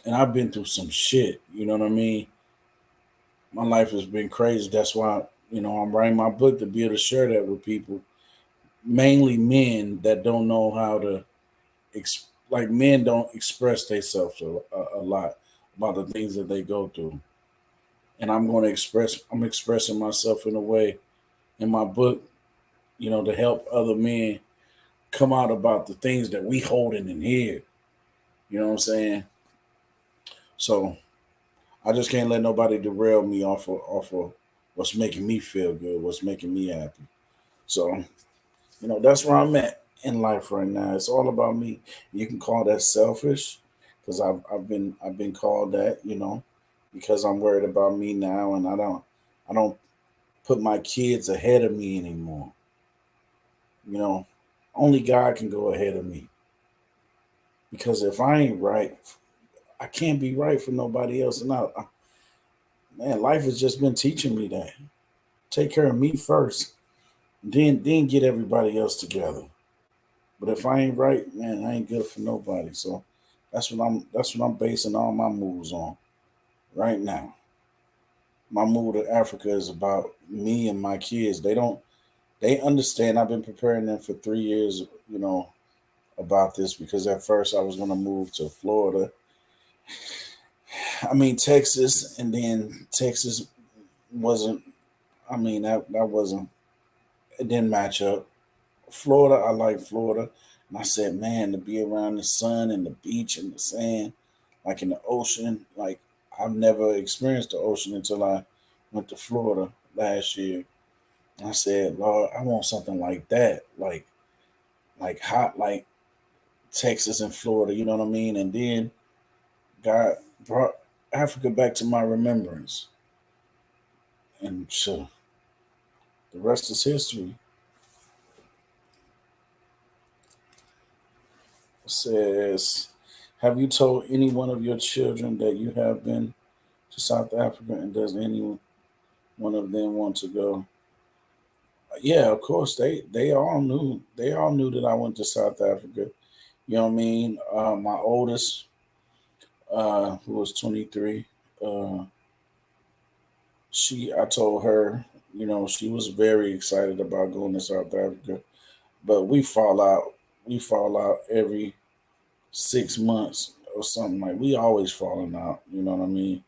Speaker 1: And I've been through some shit. You know what I mean? My life has been crazy. That's why I'm writing my book to be able to share that with people, mainly men that don't know how to like men don't express themselves a lot about the things that they go through. And I'm expressing myself in a way in my book, to help other men come out about the things that we holding in here. You know what I'm saying? So I just can't let nobody derail me off of what's making me feel good, what's making me happy. So, that's where I'm at in life right now. It's all about me. You can call that selfish, because I've been called that, because I'm worried about me now, and I don't put my kids ahead of me anymore. You know, only God can go ahead of me, because if I ain't right, I can't be right for nobody else. And man, life has just been teaching me that. Take care of me first, then get everybody else together. But if I ain't right, man, I ain't good for nobody. So that's what I'm basing all my moves on right now. My move to Africa is about me and my kids. They understand. I've been preparing them for 3 years, about this, because at first I was gonna move to Florida. I mean Texas, and then Texas wasn't. I mean that wasn't. It didn't match up. Florida, I like Florida. And I said, man, to be around the sun and the beach and the sand, like in the ocean, like I've never experienced the ocean until I went to Florida last year. And I said, Lord, I want something like that, like hot, like Texas and Florida. You know what I mean? And then God brought Africa back to my remembrance, and so the rest is history. It says, have you told any one of your children that you have been to South Africa, and does any one of them want to go? Yeah, of course. They all knew that I went to South Africa. You know what I mean? My oldest, who was 23, uh, I told her, she was very excited about going to South Africa. But we fall out every 6 months or something. Like, we always falling out. You know what I mean?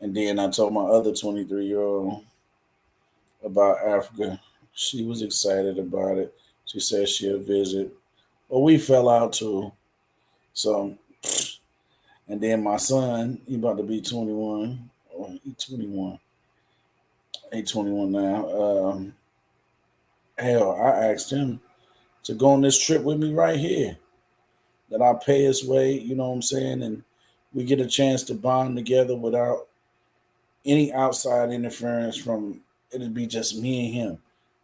Speaker 1: And then I told my other 23-year-old about Africa. She was excited about it. She said she'll visit. But we fell out too. So, and then my son, he about to be 21. Or he 21. He 21 now. Hell, I asked him to go on this trip with me right here. That I pay his way, you know what I'm saying? And we get a chance to bond together without any outside interference from, it'd be just me and him.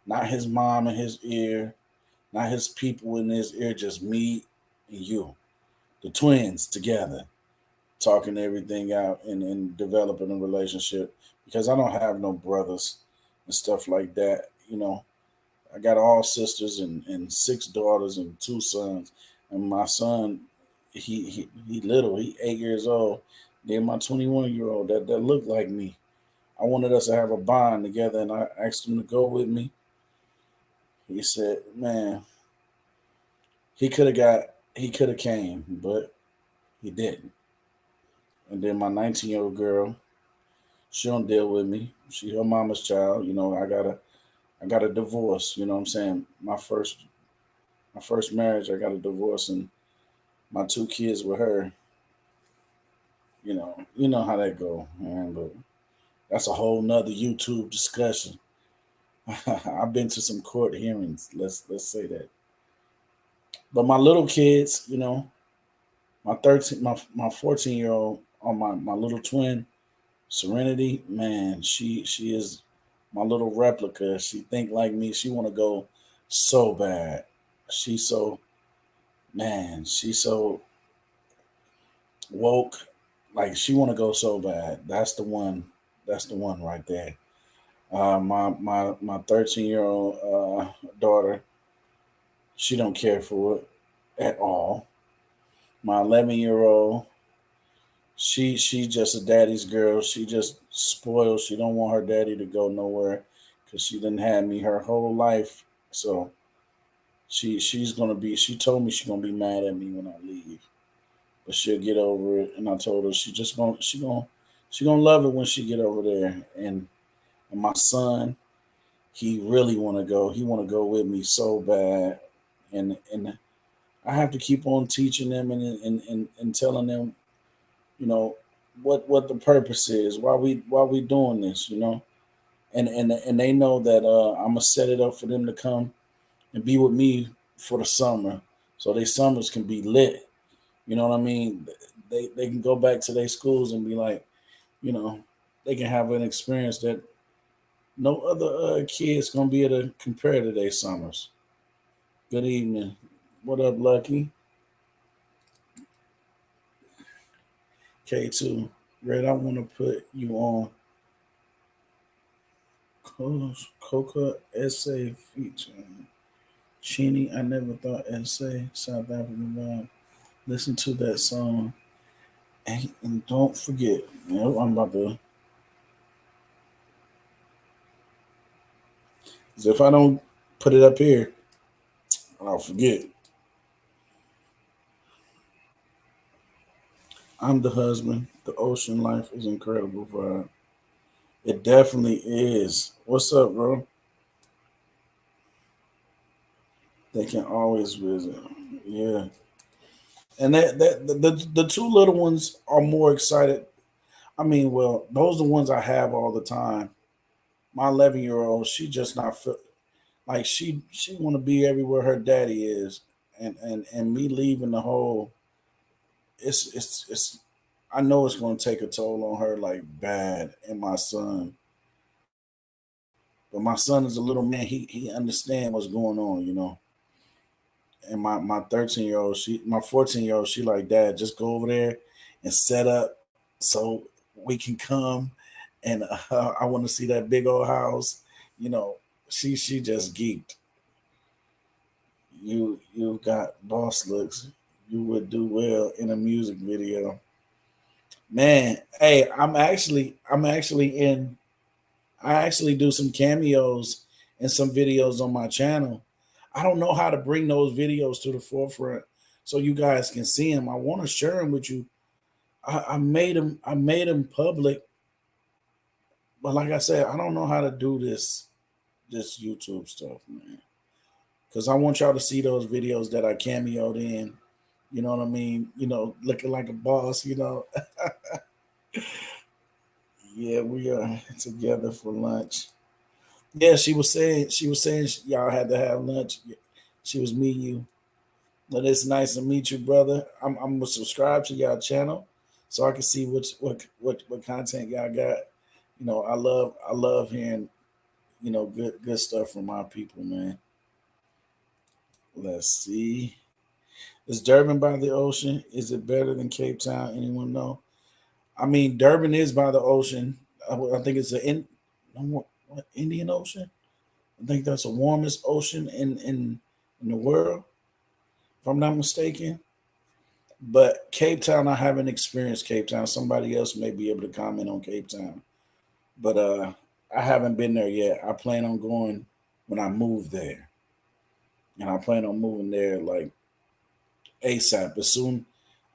Speaker 1: Not his mom in his ear, not his people in his ear, just me and you, the twins together. talking everything out and developing a relationship because I don't have no brothers and stuff like that. I got all sisters and six daughters and two sons. And my son, he little, he 8 years old. Then my 21-year old that looked like me. I wanted us to have a bond together, and I asked him to go with me. He said, "Man, he could have came, but he didn't." And then my 19-year-old girl, she don't deal with me. She her mama's child. I got a divorce. You know what I'm saying? My first marriage, I got a divorce, and my two kids with her. You know how that go, man. But that's a whole nother YouTube discussion. I've been to some court hearings. Let's say that. But my little kids, my 14-year-old, on my little twin, Serenity, man, she is my little replica. She think like me. She want to go so bad. She's so she's so woke. Like she want to go so bad. That's the one. That's the one right there. My 13-year-old daughter, she don't care for it at all. My 11-year-old, she just a daddy's girl. She just spoiled. She don't want her daddy to go nowhere because she didn't have me her whole life. So she's gonna be. She told me she's gonna be mad at me when I leave, but she'll get over it. And I told her she gonna love it when she get over there. And my son, he really want to go. He want to go with me so bad, and I have to keep on teaching them and telling them, you know, what the purpose is, why we doing this, and they know that I'm gonna set it up for them to come and be with me for the summer, so their summers can be lit. You know what I mean? They can go back to their schools and be like, you know, they can have an experience that no other kids gonna be able to compare to their summers. Good evening. What up, Lucky? K2. Red, I want to put you on Coca essay featuring Chini. I never thought essay South African vibe. Listen to that song and don't forget. I'm about to. 'Cause if I don't put it up here, I'll forget. I'm the husband. The ocean life is incredible vibe. It definitely is. What's up, bro? They can always visit. Yeah. And the two little ones are more excited. I mean, well, those are the ones I have all the time. My 11-year old, she just not like she want to be everywhere her daddy is, and me leaving the whole. It's. I know it's going to take a toll on her like bad, and my son. But my son is a little man. He understand what's going on, And my 13-year old, my 14-year old, she like, Dad, just go over there and set up so we can come, and I want to see that big old house. You know, she just geeked. You got boss looks. You would do well in a music video, man. Hey, I'm actually in. I actually do some cameos and some videos on my channel. I don't know how to bring those videos to the forefront so you guys can see them. I want to share them with you. I made them. I made them public, but like I said, I don't know how to do this YouTube stuff, man. Because I want y'all to see those videos that I cameoed in. You know what I mean? Looking like a boss. Yeah, we are together for lunch. Yeah, she was saying y'all had to have lunch. She was meeting you. But it's nice to meet you, brother. I'm gonna subscribe to y'all channel so I can see what content y'all got. I love hearing good stuff from my people, man. Let's see. Is Durban by the ocean? Is it better than Cape Town? Anyone know? I mean, Durban is by the ocean. I think it's what, Indian Ocean. I think that's the warmest ocean in the world, if I'm not mistaken. But Cape Town, I haven't experienced Cape Town. Somebody else may be able to comment on Cape Town, but I haven't been there yet. I plan on going when I move there, and I plan on moving there like ASAP. As soon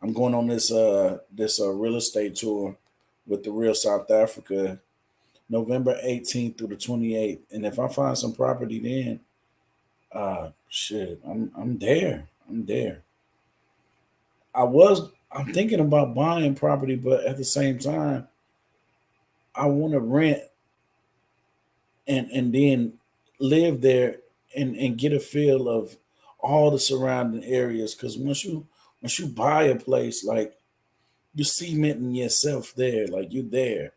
Speaker 1: I'm going on this real estate tour with the Real South Africa, November 18th through the 28th, and if I find some property then, shit, I'm there. I'm there. I'm thinking about buying property, but at the same time, I want to rent and then live there and get a feel of all the surrounding areas. Because once you buy a place, like you cementing yourself there, like you're there,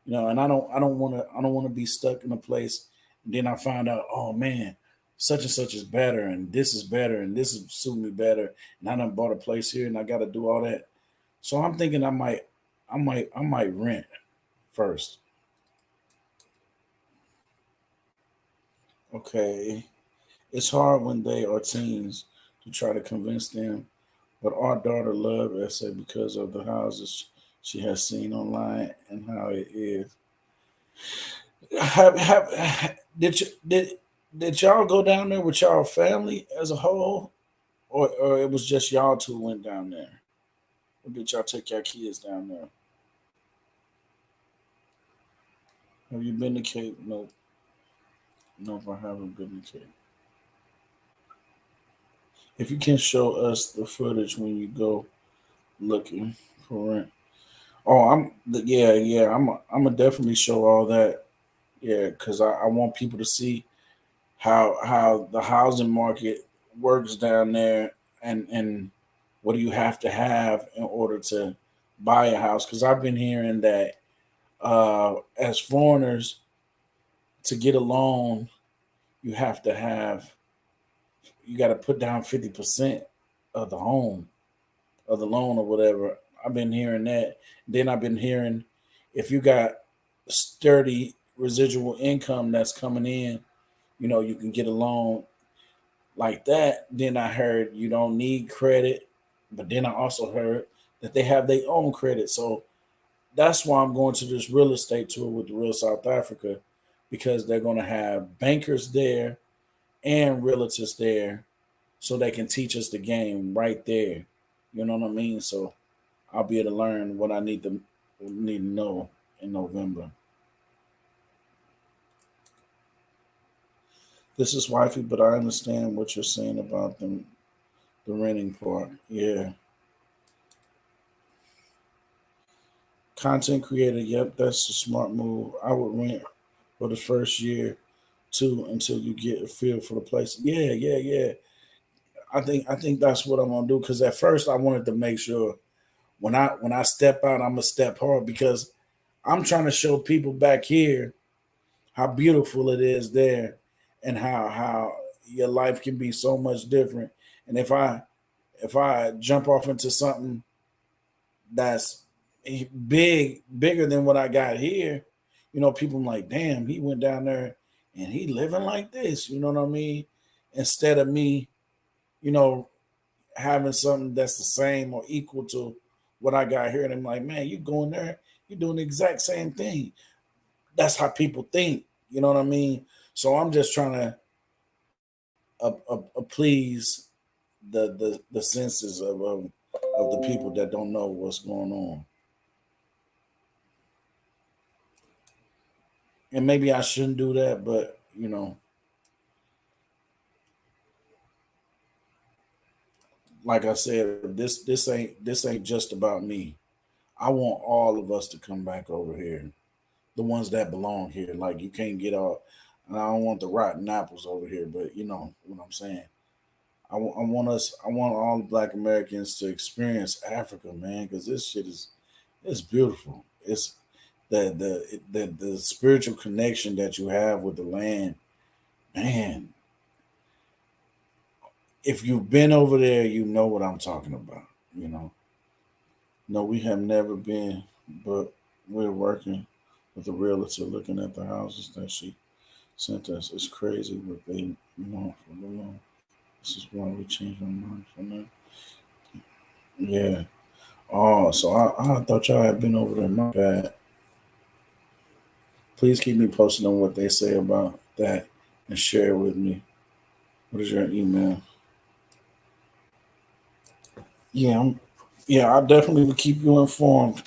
Speaker 1: And I don't want to be stuck in a place. And then I find out, oh man, such and such is better, and this is suiting me better, and I done bought a place here, and I got to do all that. So I'm thinking I might rent first. Okay, it's hard when they are teens to try to convince them, but our daughter love SA because of the houses she has seen online and how it is. Did y'all go down there with y'all family as a whole, or it was just y'all two went down there? Or did y'all take your kids down there? Have you been to Cape? Nope. Nope, I haven't been to Cape. If you can show us the footage when you go looking for rent. Oh, yeah, yeah. I'm gonna definitely show all that. Yeah, because I want people to see how the housing market works down there, and what do you have to have in order to buy a house? Because I've been hearing that as foreigners, to get a loan, you have to have you got to put down 50% of the home of the loan or whatever. I've been hearing that. Then I've been hearing if you got sturdy residual income that's coming in, you can get a loan like that. Then I heard you don't need credit, but then I also heard that they have their own credit. So that's why I'm going to this real estate tour with the Real South Africa, because they're going to have bankers there and realtors there, so they can teach us the game right there. You know what I mean? So I'll be able to learn what I need to know in November. This is wifey, but I understand what you're saying about the renting part. Yeah. Content creator, yep, that's a smart move. I would rent for the first year too until you get a feel for the place. Yeah, yeah, yeah. I think that's what I'm gonna do. Cause at first I wanted to make sure when I step out, I'm gonna step hard because I'm trying to show people back here how beautiful it is there, and how your life can be so much different. And if I jump off into something that's bigger than what I got here, people like, damn, he went down there and he living like this. You know what I mean? Instead of me, you know, having something that's the same or equal to what I got here, and I'm like, man, you going there, you're doing the exact same thing. That's how people think. You know what I mean? So I'm just trying to please the senses of the people that don't know what's going on. And maybe I shouldn't do that, but like I said, this ain't just about me. I want all of us to come back over here, the ones that belong here. Like you can't get all. And I don't want the rotten apples over here, but you know what I'm saying. I want us. I want all the Black Americans to experience Africa, man, because this shit is it's beautiful. It's the spiritual connection that you have with the land, man. If you've been over there, you know what I'm talking about. No, we have never been. but we're working with a realtor looking at the houses that she sent us. It's crazy what they want for the loan. This is why we changed our mind from that. Yeah. Oh, so I thought y'all had been over there. My bad. Please keep me posted on what they say about that and share it with me. What is your email? Yeah, yeah, I definitely will keep you informed.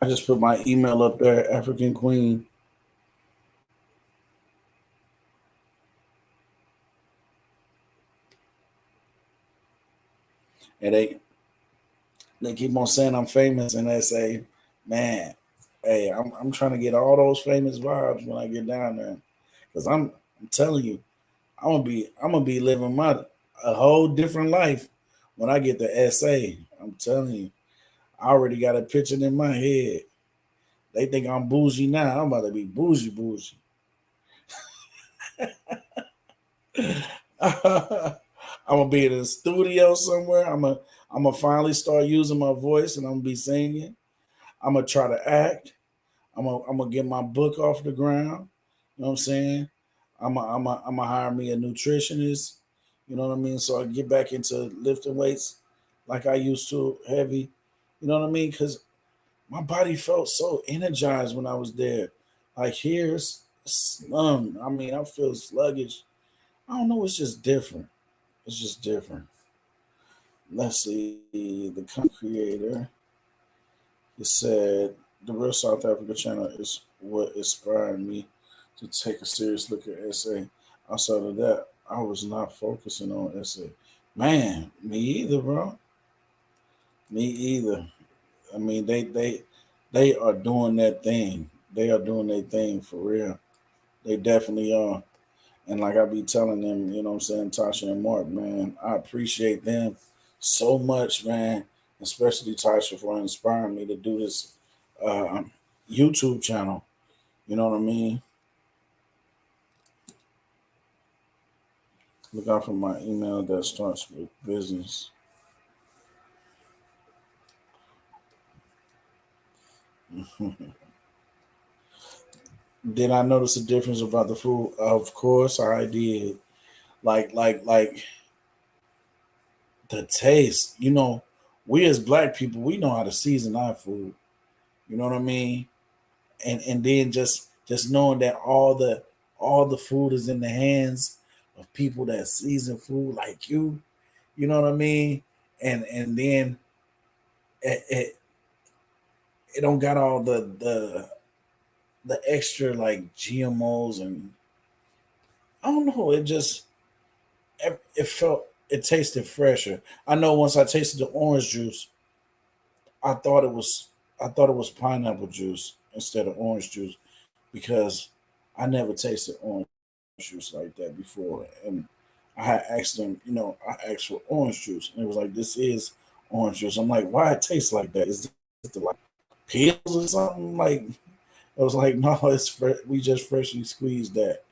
Speaker 1: I just put my email up there, African Queen. And they keep on saying I'm famous, and they say, man, hey, I'm trying to get all those famous vibes when I get down there, because I'm telling you, I'm gonna be living my a whole different life when I get to SA. I'm telling you, I already got a picture in my head. They think I'm bougie now. I'm about to be bougie, bougie. I'm gonna be in a studio somewhere. I'm gonna finally start using my voice, and I'm gonna be singing. I'm gonna try to act. I'm gonna get my book off the ground. You know what I'm saying? I'm gonna hire me a nutritionist. You know what I mean? So I get back into lifting weights like I used to, heavy. You know what I mean? Because my body felt so energized when I was there. Like here's slum. I mean, I feel sluggish. I don't know. It's just different. It's just different. Let's see. The content creator. He said the real South Africa channel is what inspired me to take a serious look at SA. Outside of that, I was not focusing on SA. Man, me either, bro. Me either. I mean, they are doing that thing. They are doing their thing for real. They definitely are. And like I be telling them, you know what I'm saying, Tasha and Mark, man, I appreciate them so much, man. Especially Tasha for inspiring me to do this uh, YouTube channel. You know what I mean? Look out for my email that starts with business. Did I notice a difference about the food? Of course I did. Like the taste. You know, we as black people, we know how to season our food. You know what I mean? And then just knowing that all the food is in the hands of people that season food like you know what I mean? And then it don't got all the extra like GMOs, and I don't know. It felt, it tasted fresher. I know once I tasted the orange juice, I thought it was I thought it was pineapple juice instead of orange juice because I never tasted orange juice like that before. And I had asked them, I asked for orange juice, and it was like, this is orange juice. I'm like, why it tastes like that? Is it like pills or something? Like, I was like, no, we just freshly squeezed that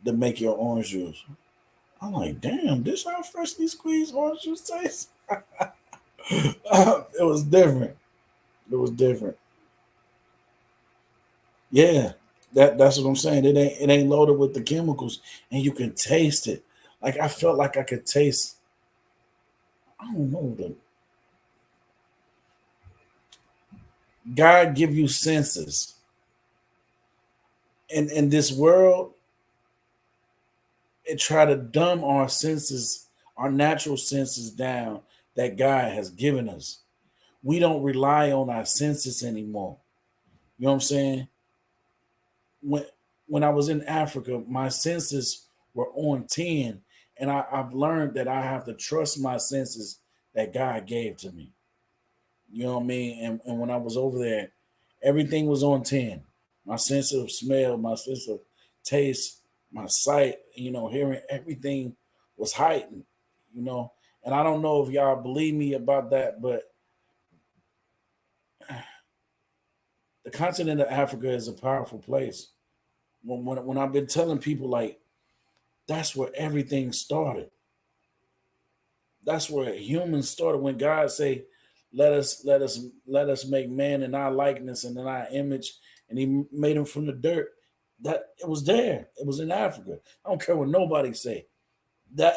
Speaker 1: to make your orange juice. I'm like, damn, this how freshly squeezed orange juice tastes? It was different. It was different. Yeah, that's what I'm saying. It ain't loaded with the chemicals, and you can taste it. Like I felt like I could taste. I don't know. The God give you senses, and in this world, it try to dumb our senses, our natural senses down that God has given us. We don't rely on our senses anymore. You know what I'm saying? When when I was in Africa, my senses were on 10, and I've learned that I have to trust my senses that God gave to me. You know what I mean? And when I was over there, everything was on 10. My sense of smell, my sense of taste, my sight, hearing, everything was heightened, you know. And I don't know if y'all believe me about that, but the continent of Africa is a powerful place. When I've been telling people like that's where everything started. That's where humans started. When God say, let us make man in our likeness and in our image, and He made him from the dirt. That it was there. It was in Africa. I don't care what nobody say. That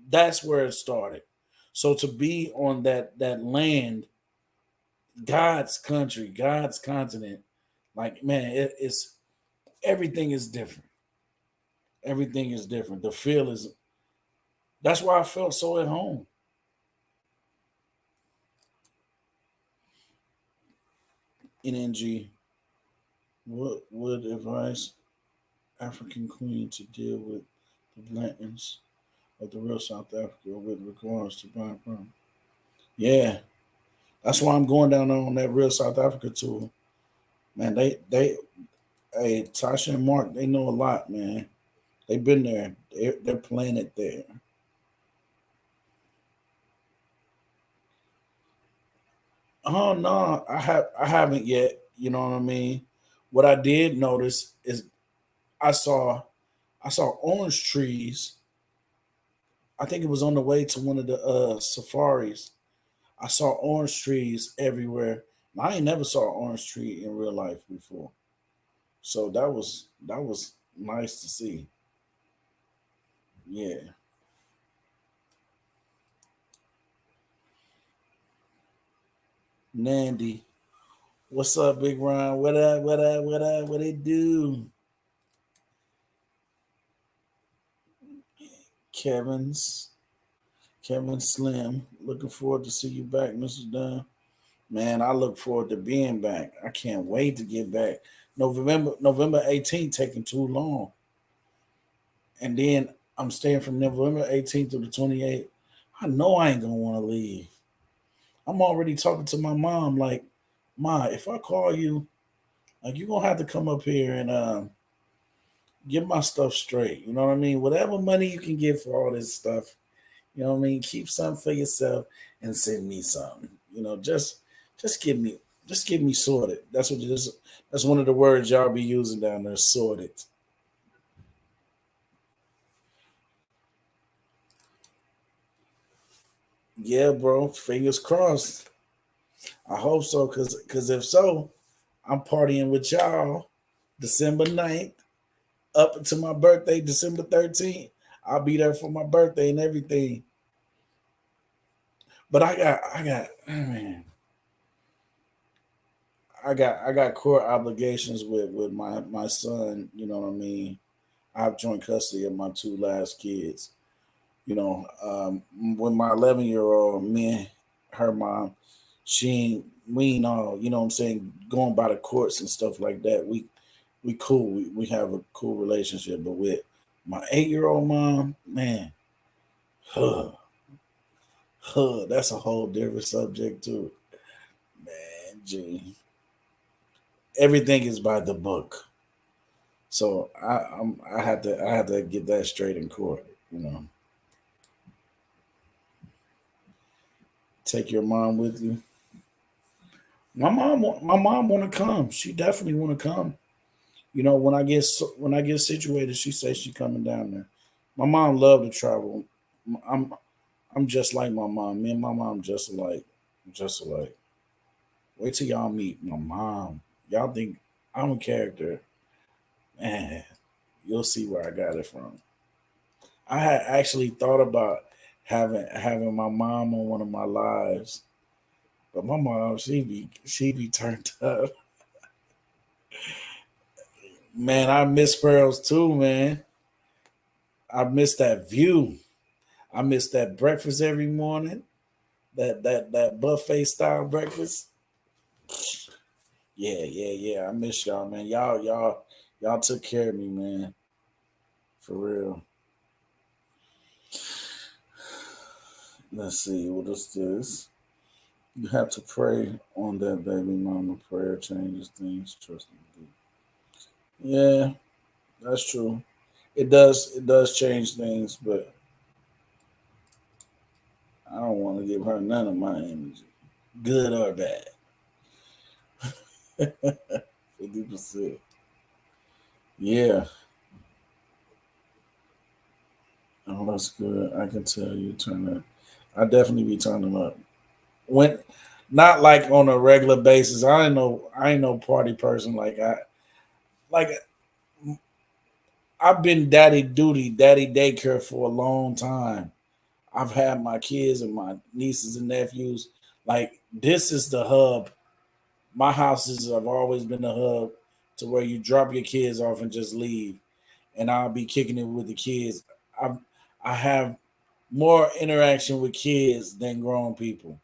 Speaker 1: that's where it started. So to be on that land, God's country, God's continent, like man, it's everything is different. Everything is different. The feel is. That's why I felt so at home. NNG. What would advise African queen to deal with the bluntness of the real South Africa with regards to buying from? Yeah, that's why I'm going down there on that real South Africa tour. Man, hey, Tasha and Mark, they know a lot, man. They've been there. They're playing it there. Oh no, I haven't yet. You know what I mean? What I did notice is I saw I saw orange trees. I think it was on the way to one of the safaris. I saw orange trees everywhere. I ain't never saw an orange tree in real life before. So that was nice to see. Yeah. Nandy. What's up, Big Ron? What up, what up, what up? What it do? Kevin's Kevin Slim. Looking forward to see you back, Mrs. Dunn. Man, I look forward to being back. I can't wait to get back. November 18th taking too long. And then I'm staying from November 18th to the 28th. I know I ain't gonna want to leave. I'm already talking to my mom like, Ma, if I call you, like you gonna have to come up here and get my stuff straight. You know what I mean? Whatever money you can get for all this stuff, you know what I mean? Keep some for yourself and send me some. You know, just give me just get me sorted. That's what it is. That's one of the words y'all be using down there, sorted. Yeah, bro. Fingers crossed. I hope so, cause if so, I'm partying with y'all December 9th up until my birthday, December 13th. I'll be there for my birthday and everything. But man, I got court obligations with my son. You know what I mean. I have joint custody of my two last kids. You know, with my 11-year-old, me and her mom, we ain't all, you know what I'm saying, going by the courts and stuff like that. We cool. We have a cool relationship. But with my 8-year-old mom, man, huh, that's a whole different subject too. Man, gee, everything is by the book. So I had to get that straight in court. You know, take your mom with you. My mom want to come. She definitely want to come. You know, when I get situated, she says she coming down there. My mom love to travel. I'm I'm just like my mom. Me and my mom just alike, just alike. Wait till y'all meet my mom. Y'all think I'm a character, man. You'll see where I got it from. I had actually thought about having my mom on one of my lives, but my mom she be turned up. Man, I miss Pearls too, man. I miss that view. I miss that breakfast every morning. That buffet style breakfast. Yeah, yeah, yeah. I miss y'all, man. Y'all took care of me, man. For real. Let's see, what is this? You have to pray on that baby mama. Prayer changes things. Trust me. Yeah, that's true. It does change things, but I don't want to give her none of my energy, good or bad. 50%. Yeah. Oh, that's good. I can tell you turn it. I definitely be turning up. When not like on a regular basis. I ain't no party person like I've been daddy duty, daddy daycare for a long time. I've had my kids and my nieces and nephews. Like this is the hub. My houses have always been the hub to where you drop your kids off and just leave. And I'll be kicking it with the kids. I have more interaction with kids than grown people.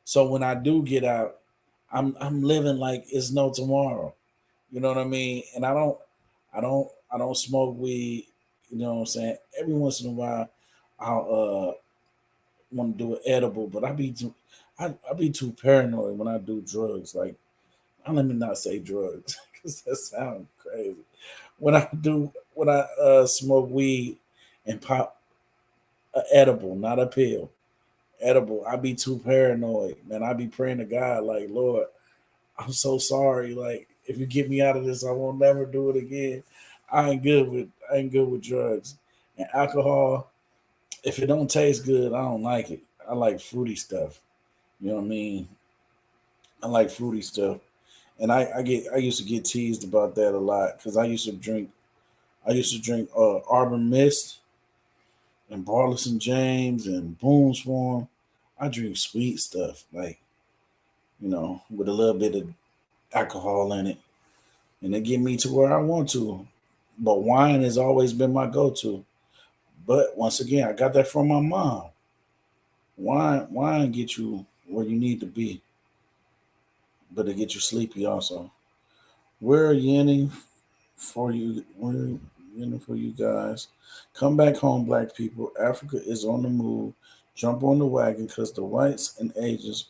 Speaker 1: So when I do get out, I'm living like it's no tomorrow. You know what I mean? And I don't smoke weed. You know what I'm saying? Every once in a while, I'll want to do an edible, but I be too paranoid when I do drugs. Like, let me not say drugs because that sounds crazy. When I smoke weed and pop a edible, not a pill, edible, I be too paranoid, man. I be praying to God, like, Lord, I'm so sorry. Like, if you get me out of this, I won't never do it again. I ain't good with drugs and alcohol. If it don't taste good, I don't like it. I like fruity stuff. You know what I mean? I like fruity stuff, and I used to get teased about that a lot because I used to drink Arbor Mist and Barless and James and Boone's Farm. I drink sweet stuff, like with a little bit of alcohol in it, and it get me to where I want to. But wine has always been my go-to. But once again, I got that from my mom. Wine get you where you need to be, but it get you sleepy also. We're yearning for you. We're yearning for you guys. Come back home, black people. Africa is on the move. Jump on the wagon because the whites and Asians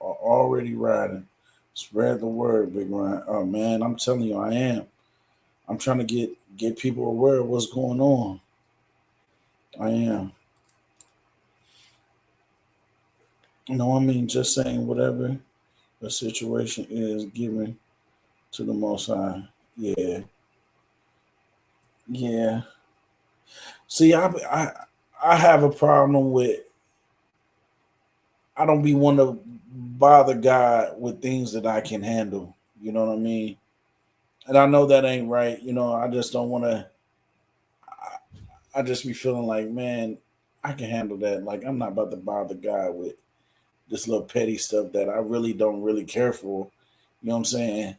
Speaker 1: are already riding. Spread the word, Big Ryan. Oh man, I'm telling you, I am. I'm trying to get people aware of what's going on. I am. I mean, just saying whatever the situation is, given to the Most High. Yeah, yeah. See, I have a problem with. I don't be want to bother God with things that I can handle. You know what I mean? And I know that ain't right. I just don't want to. I just be feeling like, man, I can handle that. Like I'm not about to bother God with this little petty stuff that I really don't really care for. You know what I'm saying?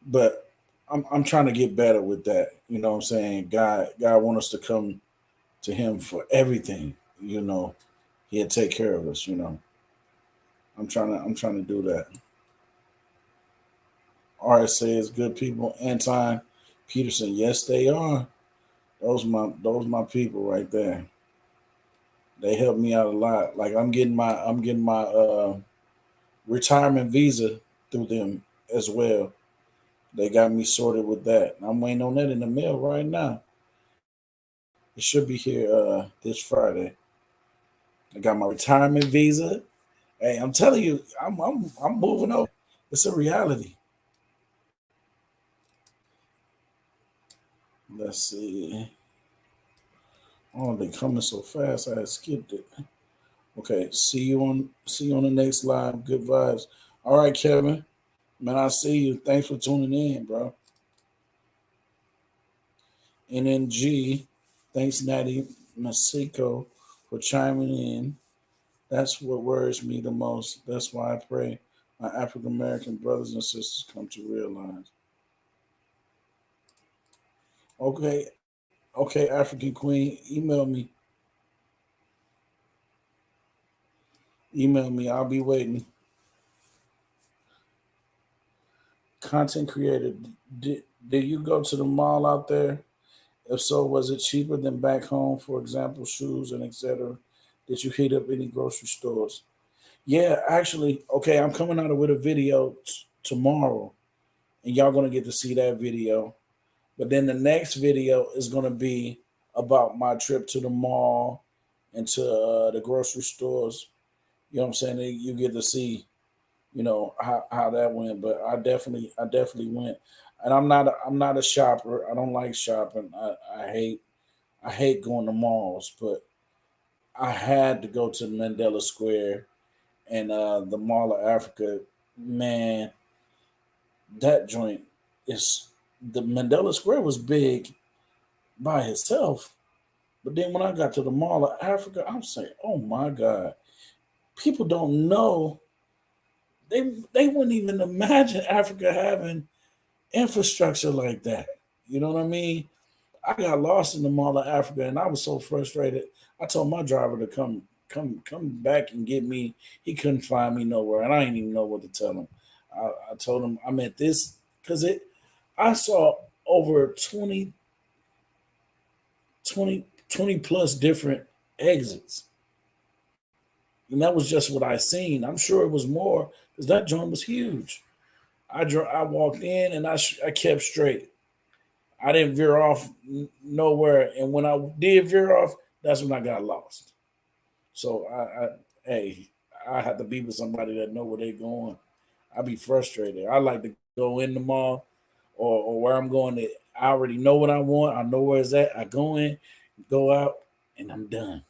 Speaker 1: But I'm trying to get better with that. You know what I'm saying? God want us to come to him for everything. He'll take care of us. I'm trying to do that. Art says good people. Anton Peterson, yes they are. Those my people right there. They help me out a lot. Like I'm getting my retirement visa through them as well. They got me sorted with that. I'm waiting on that in the mail right now. It should be here this Friday. I got my retirement visa. Hey, I'm telling you, I'm moving over. It's a reality. Let's see. Oh, they coming so fast. I had skipped it. Okay, see you on the next live. Good vibes. All right, Kevin. Man, I see you. Thanks for tuning in, bro. NNG. Thanks, Natty Masiko, for chiming in. That's what worries me the most. That's why I pray my African American brothers and sisters come to realize. Okay, okay, African Queen, email me. I'll be waiting. Content creator, did you go to the mall out there? If so, was it cheaper than back home? For example, shoes and etc. Did you hit up any grocery stores? Yeah, actually, okay. I'm coming out with a video tomorrow, and y'all gonna get to see that video. But then the next video is gonna be about my trip to the mall and to the grocery stores. You know what I'm saying? You get to see how that went. But I definitely went, and I'm not a shopper. I don't like shopping. I hate going to malls, but I had to go to Mandela Square and the Mall of Africa. Man, that joint is the Mandela Square was big by itself, but then when I got to the Mall of Africa, I'm saying, oh my God, people don't know. They wouldn't even imagine Africa having infrastructure like that. You know what I mean? I got lost in the Mall of Africa, and I was so frustrated. I told my driver to come back and get me. He couldn't find me nowhere, and I didn't even know what to tell him. I told him I'm at this because it. I saw over 20 plus different exits, and that was just what I seen. I'm sure it was more because that joint was huge. I walked in and I kept straight. I didn't veer off nowhere, and when I did veer off, that's when I got lost. So hey, I have to be with somebody that know where they going. I be frustrated. I like to go in the mall or where I'm going. I already know what I want. I know where it's at. I go in, go out, and I'm done.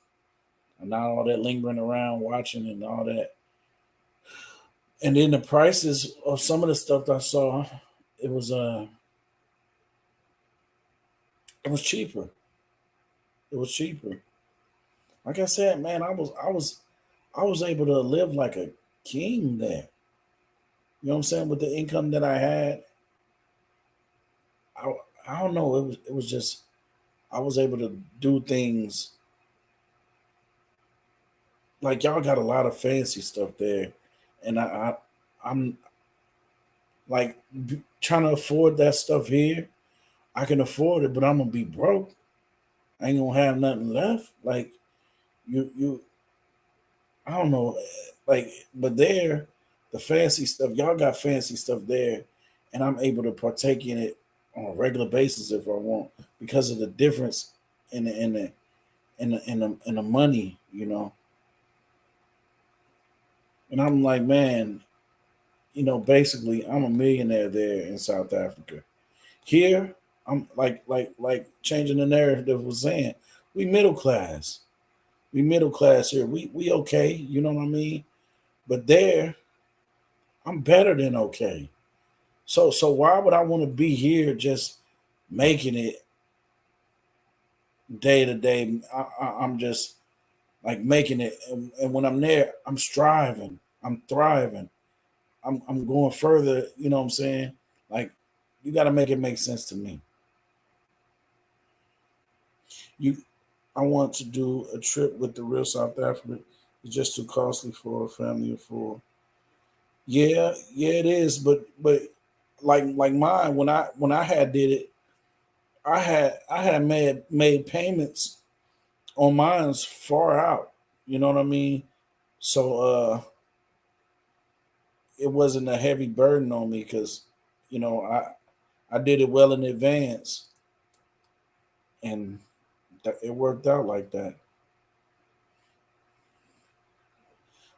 Speaker 1: And not all that lingering around, watching, and all that. And then the prices of some of the stuff I saw, it was uh, it was cheaper. It was cheaper. Like I said, man, I was able to live like a king there. You know what I'm saying? With the income that I had, I I don't know. It was just I was able to do things like y'all got a lot of fancy stuff there, and I'm like trying to afford that stuff here. I can afford it, but I'm gonna be broke. I ain't gonna have nothing left. Like you I don't know, like, but there, the fancy stuff, y'all got fancy stuff there, and I'm able to partake in it on a regular basis if I want because of the difference in the money, And I'm like, man, basically, I'm a millionaire there in South Africa. Here, I'm like changing the narrative was saying, we middle class. We middle class here. We okay, you know what I mean? But there, I'm better than okay. So why would I want to be here just making it day to day? I'm just like making it, and when I'm there, I'm striving, I'm thriving, I'm going further. You know what I'm saying? Like you got to make it make sense to me. You, I want to do a trip with the real South Africa. It's just too costly for a family of four. Yeah, yeah, it is. But like mine, when I had did it, I had made payments on mine's far out. You know what I mean? So it wasn't a heavy burden on me because I did it well in advance, and it worked out like that.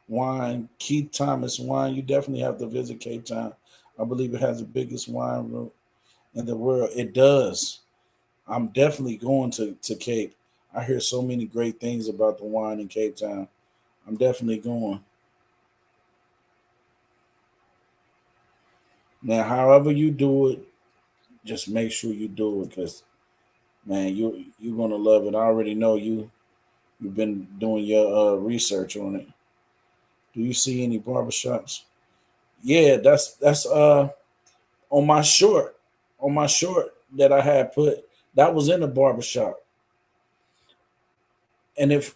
Speaker 1: Wine, Keith Thomas wine. You definitely have to visit Cape Town. I believe it has the biggest wine route in the world. It does. I'm definitely going to Cape. I hear so many great things about the wine in Cape Town. I'm definitely going. Now, however you do it, just make sure you do it because man, you're gonna love it. I already know you've been doing your research on it. Do you see any barbershops? Yeah, that's on my short that I had put that was in the barbershop. And if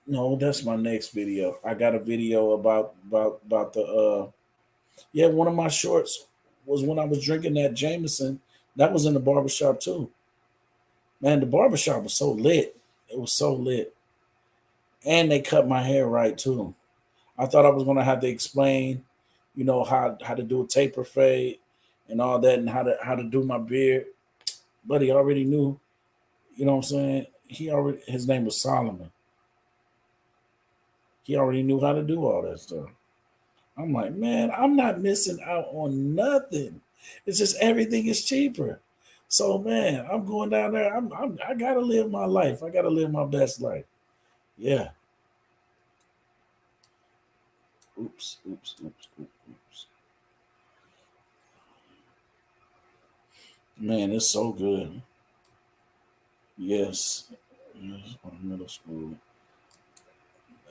Speaker 1: no, that's my next video. I got a video about the yeah, one of my shorts was when I was drinking that Jameson. That was in the barbershop too. Man, the barbershop was so lit. It was so lit. And they cut my hair right too. I thought I was gonna have to explain, how to do a taper fade and all that and how to do my beard. But he already knew, you know what I'm saying? He already his name was Solomon. He already knew how to do all that stuff. I'm like, man, I'm not missing out on nothing. It's just everything is cheaper. So man, I'm going down there. I gotta live my life. I gotta live my best life. Yeah. Oops, oops, oops, oops, oops. Man, it's so good. Yes. Yes, middle school.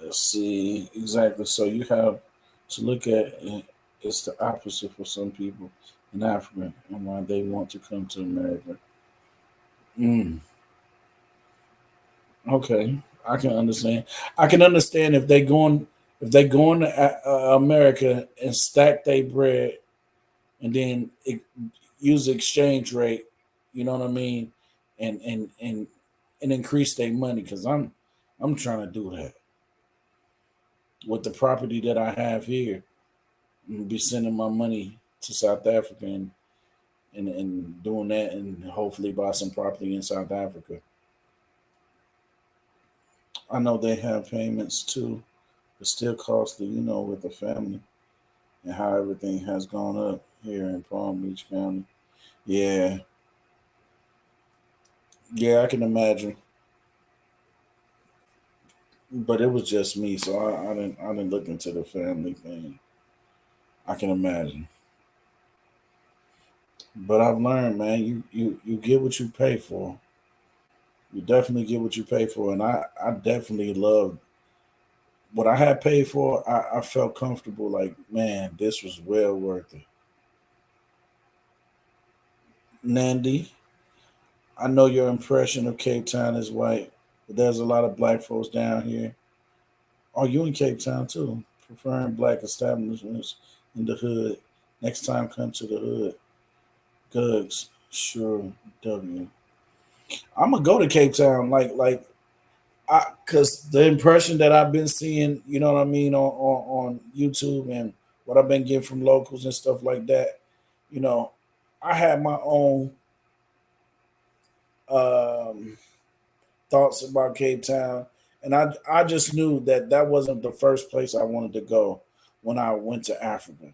Speaker 1: Let's see exactly. So you have to look at it's the opposite for some people in Africa and why they want to come to America. Mm, okay, I can understand. I can understand if they going to America and stack their bread and then use the exchange rate. You know what I mean, and increase their money because I'm trying to do that with the property that I have here. Be sending my money to South Africa and doing that and hopefully buy some property in South Africa. I know they have payments too. It's still costly, with the family and how everything has gone up here in Palm Beach County. Yeah, yeah, I can imagine. But it was just me, so I didn't look into the family thing. I can imagine. But I've learned, man, you get what you pay for. You definitely get what you pay for, and I definitely love what I had paid for. I felt comfortable, like man, this was well worth it. Nandy, I know your impression of Cape Town is white, but there's a lot of black folks down here. Are you in Cape Town too? Preferring black establishments in the hood. Next time, come to the hood. Goods, sure. W. I'm gonna go to Cape Town, because the impression that I've been seeing, you know what I mean, on YouTube and what I've been getting from locals and stuff like that, you know, I had my own um, thoughts about Cape Town, and I just knew that that wasn't the first place I wanted to go when I went to Africa.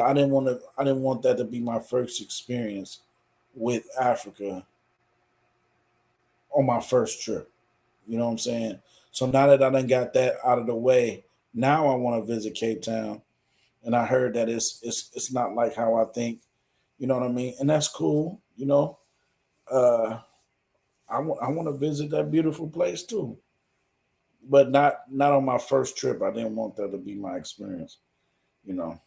Speaker 1: I didn't want that to be my first experience with Africa on my first trip. You know what I'm saying? So now that I done got that out of the way, now I want to visit Cape Town, and I heard that it's not like how I think. You know what I mean? And that's cool. Uh, I want to visit that beautiful place too, but not on my first trip. I didn't want that to be my experience. You know,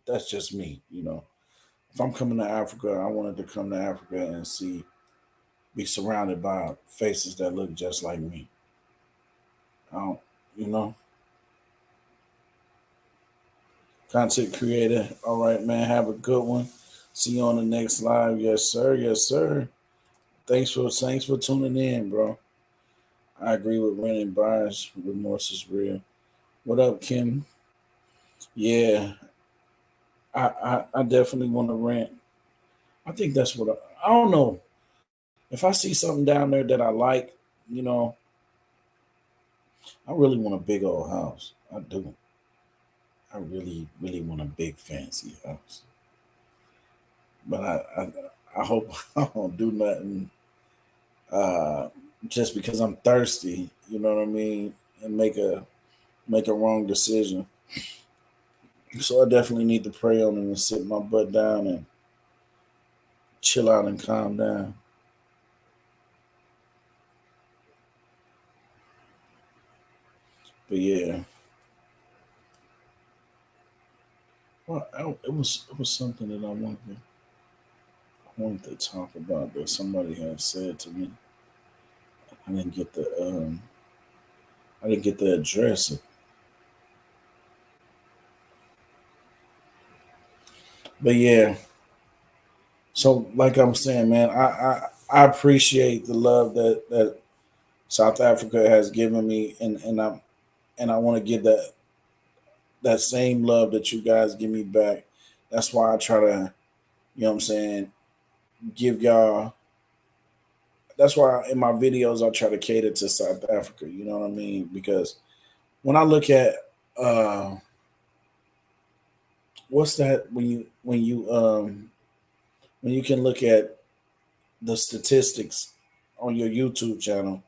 Speaker 1: that's just me. If I'm coming to Africa, I wanted to come to Africa and be surrounded by faces that look just like me. I don't, you know, content creator. All right, man. Have a good one. See you on the next live. Yes, sir. Yes, sir. Thanks for tuning in, bro. I agree with Rennie Byers. Remorse is real. What up, Kim? Yeah, I definitely want to rant. I think that's what I don't know. If I see something down there that I like, you know, I really want a big old house. I do. I really, really want a big fancy house. But I hope I don't do nothing uh, just because I'm thirsty. You know what I mean, and make a wrong decision. So I definitely need to pray on it and sit my butt down and chill out and calm down. But yeah, well, it was something that I wanted to talk about that somebody had said to me. I didn't get the address. But yeah, so like I'm saying, man, I appreciate the love that South Africa has given me, and I want to give that same love that you guys give me back. That's why I try to, what I'm saying, give y'all. That's why in my videos I try to cater to South Africa. You know what I mean? Because when I look at uh, what's that when you can look at the statistics on your YouTube channel,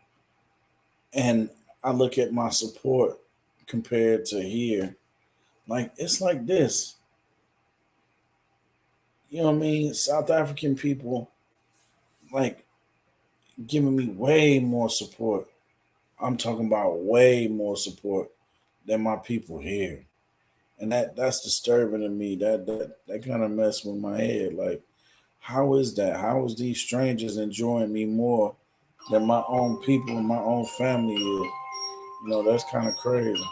Speaker 1: and I look at my support compared to here, like it's like this. You know what I mean? South African people like giving me way more support. I'm talking about way more support than my people here. And that's disturbing to me. That kind of mess with my head. Like, how is that? How is these strangers enjoying me more than my own people and my own family is? You know, that's kind of crazy.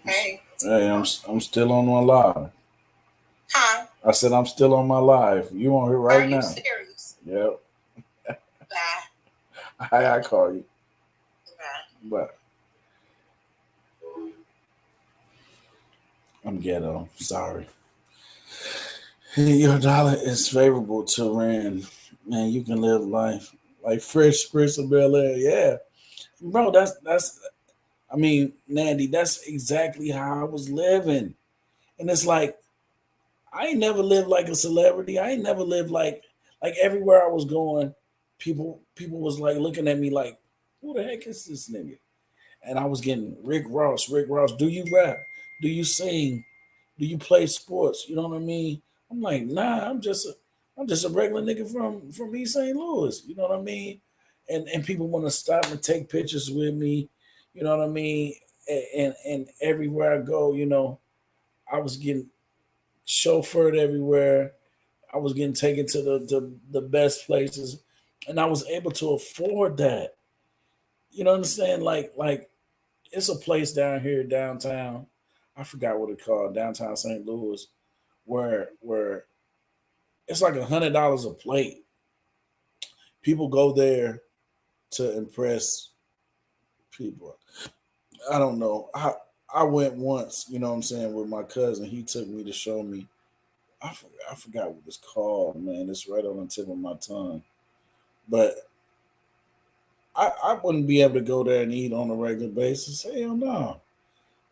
Speaker 3: Hey.
Speaker 1: Hey, I'm still on my live.
Speaker 3: Huh?
Speaker 1: I said I'm still on my live. You on here right
Speaker 3: Are you
Speaker 1: now?
Speaker 3: serious?
Speaker 1: Yep.
Speaker 3: Bye.
Speaker 1: I call you,
Speaker 3: Bye.
Speaker 1: but I'm ghetto. Sorry. Your dollar is favorable to Rand. Man, you can live life like Fresh Prince of Bel Air. Yeah, bro. That's. I mean, Nandy, that's exactly how I was living. And it's like I ain't never lived like a celebrity. I ain't never lived like everywhere I was going, people was like looking at me like, who the heck is this nigga? And I was getting Rick Ross. Rick Ross, do you rap? Do you sing? Do you play sports? You know what I mean? I'm like, nah, I'm just a regular nigga from East St. Louis. You know what I mean? And people want to stop and take pictures with me. You know what I mean? And everywhere I go, you know, I was getting chauffeured everywhere. I was getting taken to the best places, and I was able to afford that. You know what I'm saying? Like it's a place down here downtown. I forgot what it called, downtown St. Louis, where it's like $100 a plate. People go there to impress people. I don't know. I went once, you know what I'm saying, with my cousin. He took me to show me. I forgot what it's called, man. It's right on the tip of my tongue. But I wouldn't be able to go there and eat on a regular basis. Hell no.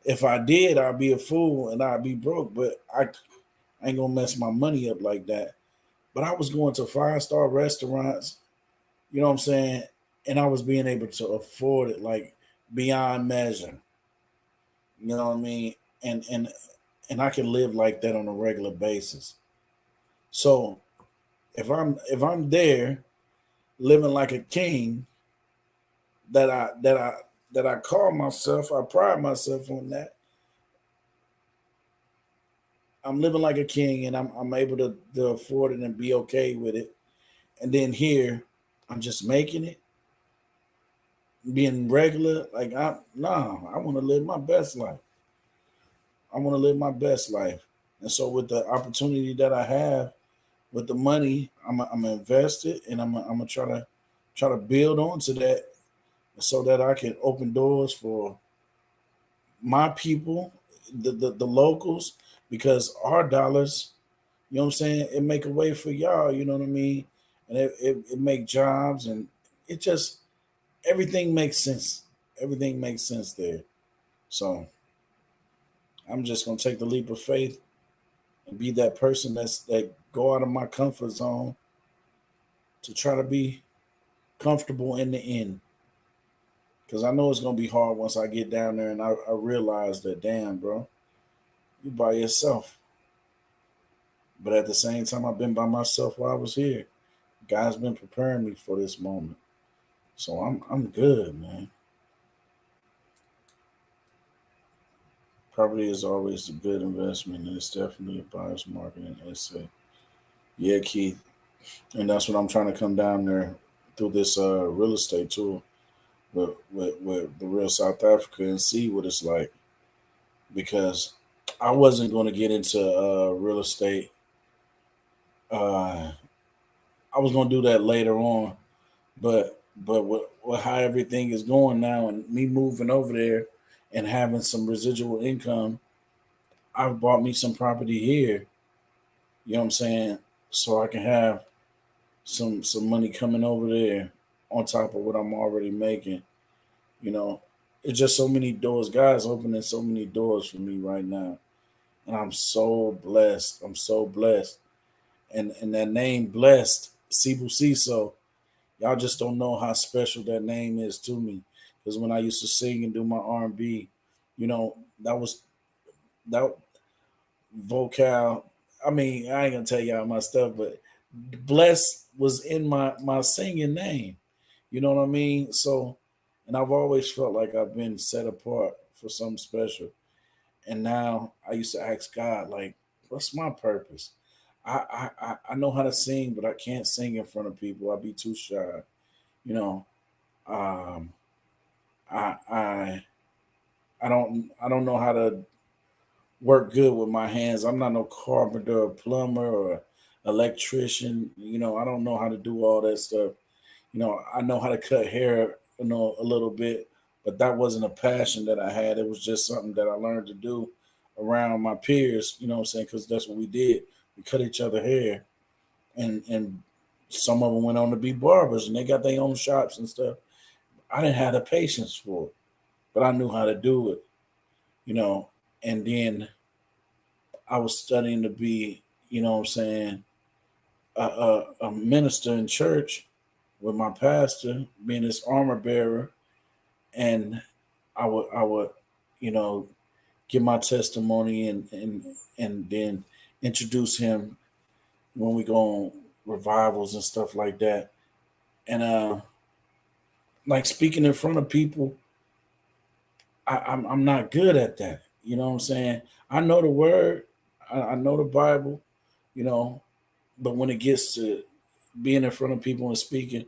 Speaker 1: If I did, I'd be a fool and I'd be broke. But I ain't gonna mess my money up like that. But I was going to 5-star restaurants, you know what I'm saying? And I was being able to afford it like beyond measure. You know what I mean? And I can live like that on a regular basis. So if I'm there living like a king, that I that I that I call myself, I pride myself on that. I'm living like a king and I'm able to afford it and be okay with it. And then here, I'm just making it, being regular. Like I want to live my best life. I want to live my best life. And so with the opportunity that I have, with the money, I'm gonna invest it, and I'm gonna try to build onto that so that I can open doors for my people, the locals, because our dollars, you know what I'm saying, it make a way for y'all, you know what I mean? And it make jobs, and it just everything makes sense. Everything makes sense there. So I'm just gonna take the leap of faith and be that person that go out of my comfort zone to try to be comfortable in the end. Because I know it's gonna be hard once I get down there and I realize that, damn, bro, you by yourself. But at the same time, I've been by myself while I was here. God's been preparing me for this moment. So I'm good, man. Property is always a good investment, and it's definitely a buyer's market in SA. Yeah, Keith, and that's what I'm trying to come down there through this real estate tour with the real South Africa and see what it's like, because I wasn't going to get into real estate. Uh, I was going to do that later on, but with how everything is going now and me moving over there and having some residual income, I've bought me some property here. You know what I'm saying? so I can have some money coming over there on top of what I'm already making. You know, it's just so many doors. God's opening so many doors for me right now, and I'm so blessed. I'm so blessed, and that name blessed, Sibu Ciso. Y'all just don't know how special that name is to me. Because when I used to sing and do my R&B, that was that vocal. I mean, I ain't gonna tell y'all my stuff, but bless was in my singing name. You know what I mean? So, and I've always felt like I've been set apart for something special. And now I used to ask God, like, what's my purpose? I know how to sing, but I can't sing in front of people. I'd be too shy. You know, um, I I I don't know how to work good with my hands. I'm not no carpenter or plumber or electrician. I don't know how to do all that stuff. I know how to cut hair, a little bit, but that wasn't a passion that I had. It was just something that I learned to do around my peers, you know what I'm saying? Because that's what we did. We cut each other hair, and some of them went on to be barbers, and they got their own shops and stuff. I didn't have the patience for it, but I knew how to do it, you know. And then I was studying to be, what I'm saying, a minister in church with my pastor being his armor bearer, and I would, you know, give my testimony and then introduce him when we go on revivals and stuff like that. And like speaking in front of people, I'm not good at that. You know what I'm saying? I know the word, I know the Bible, you know, but when it gets to being in front of people and speaking,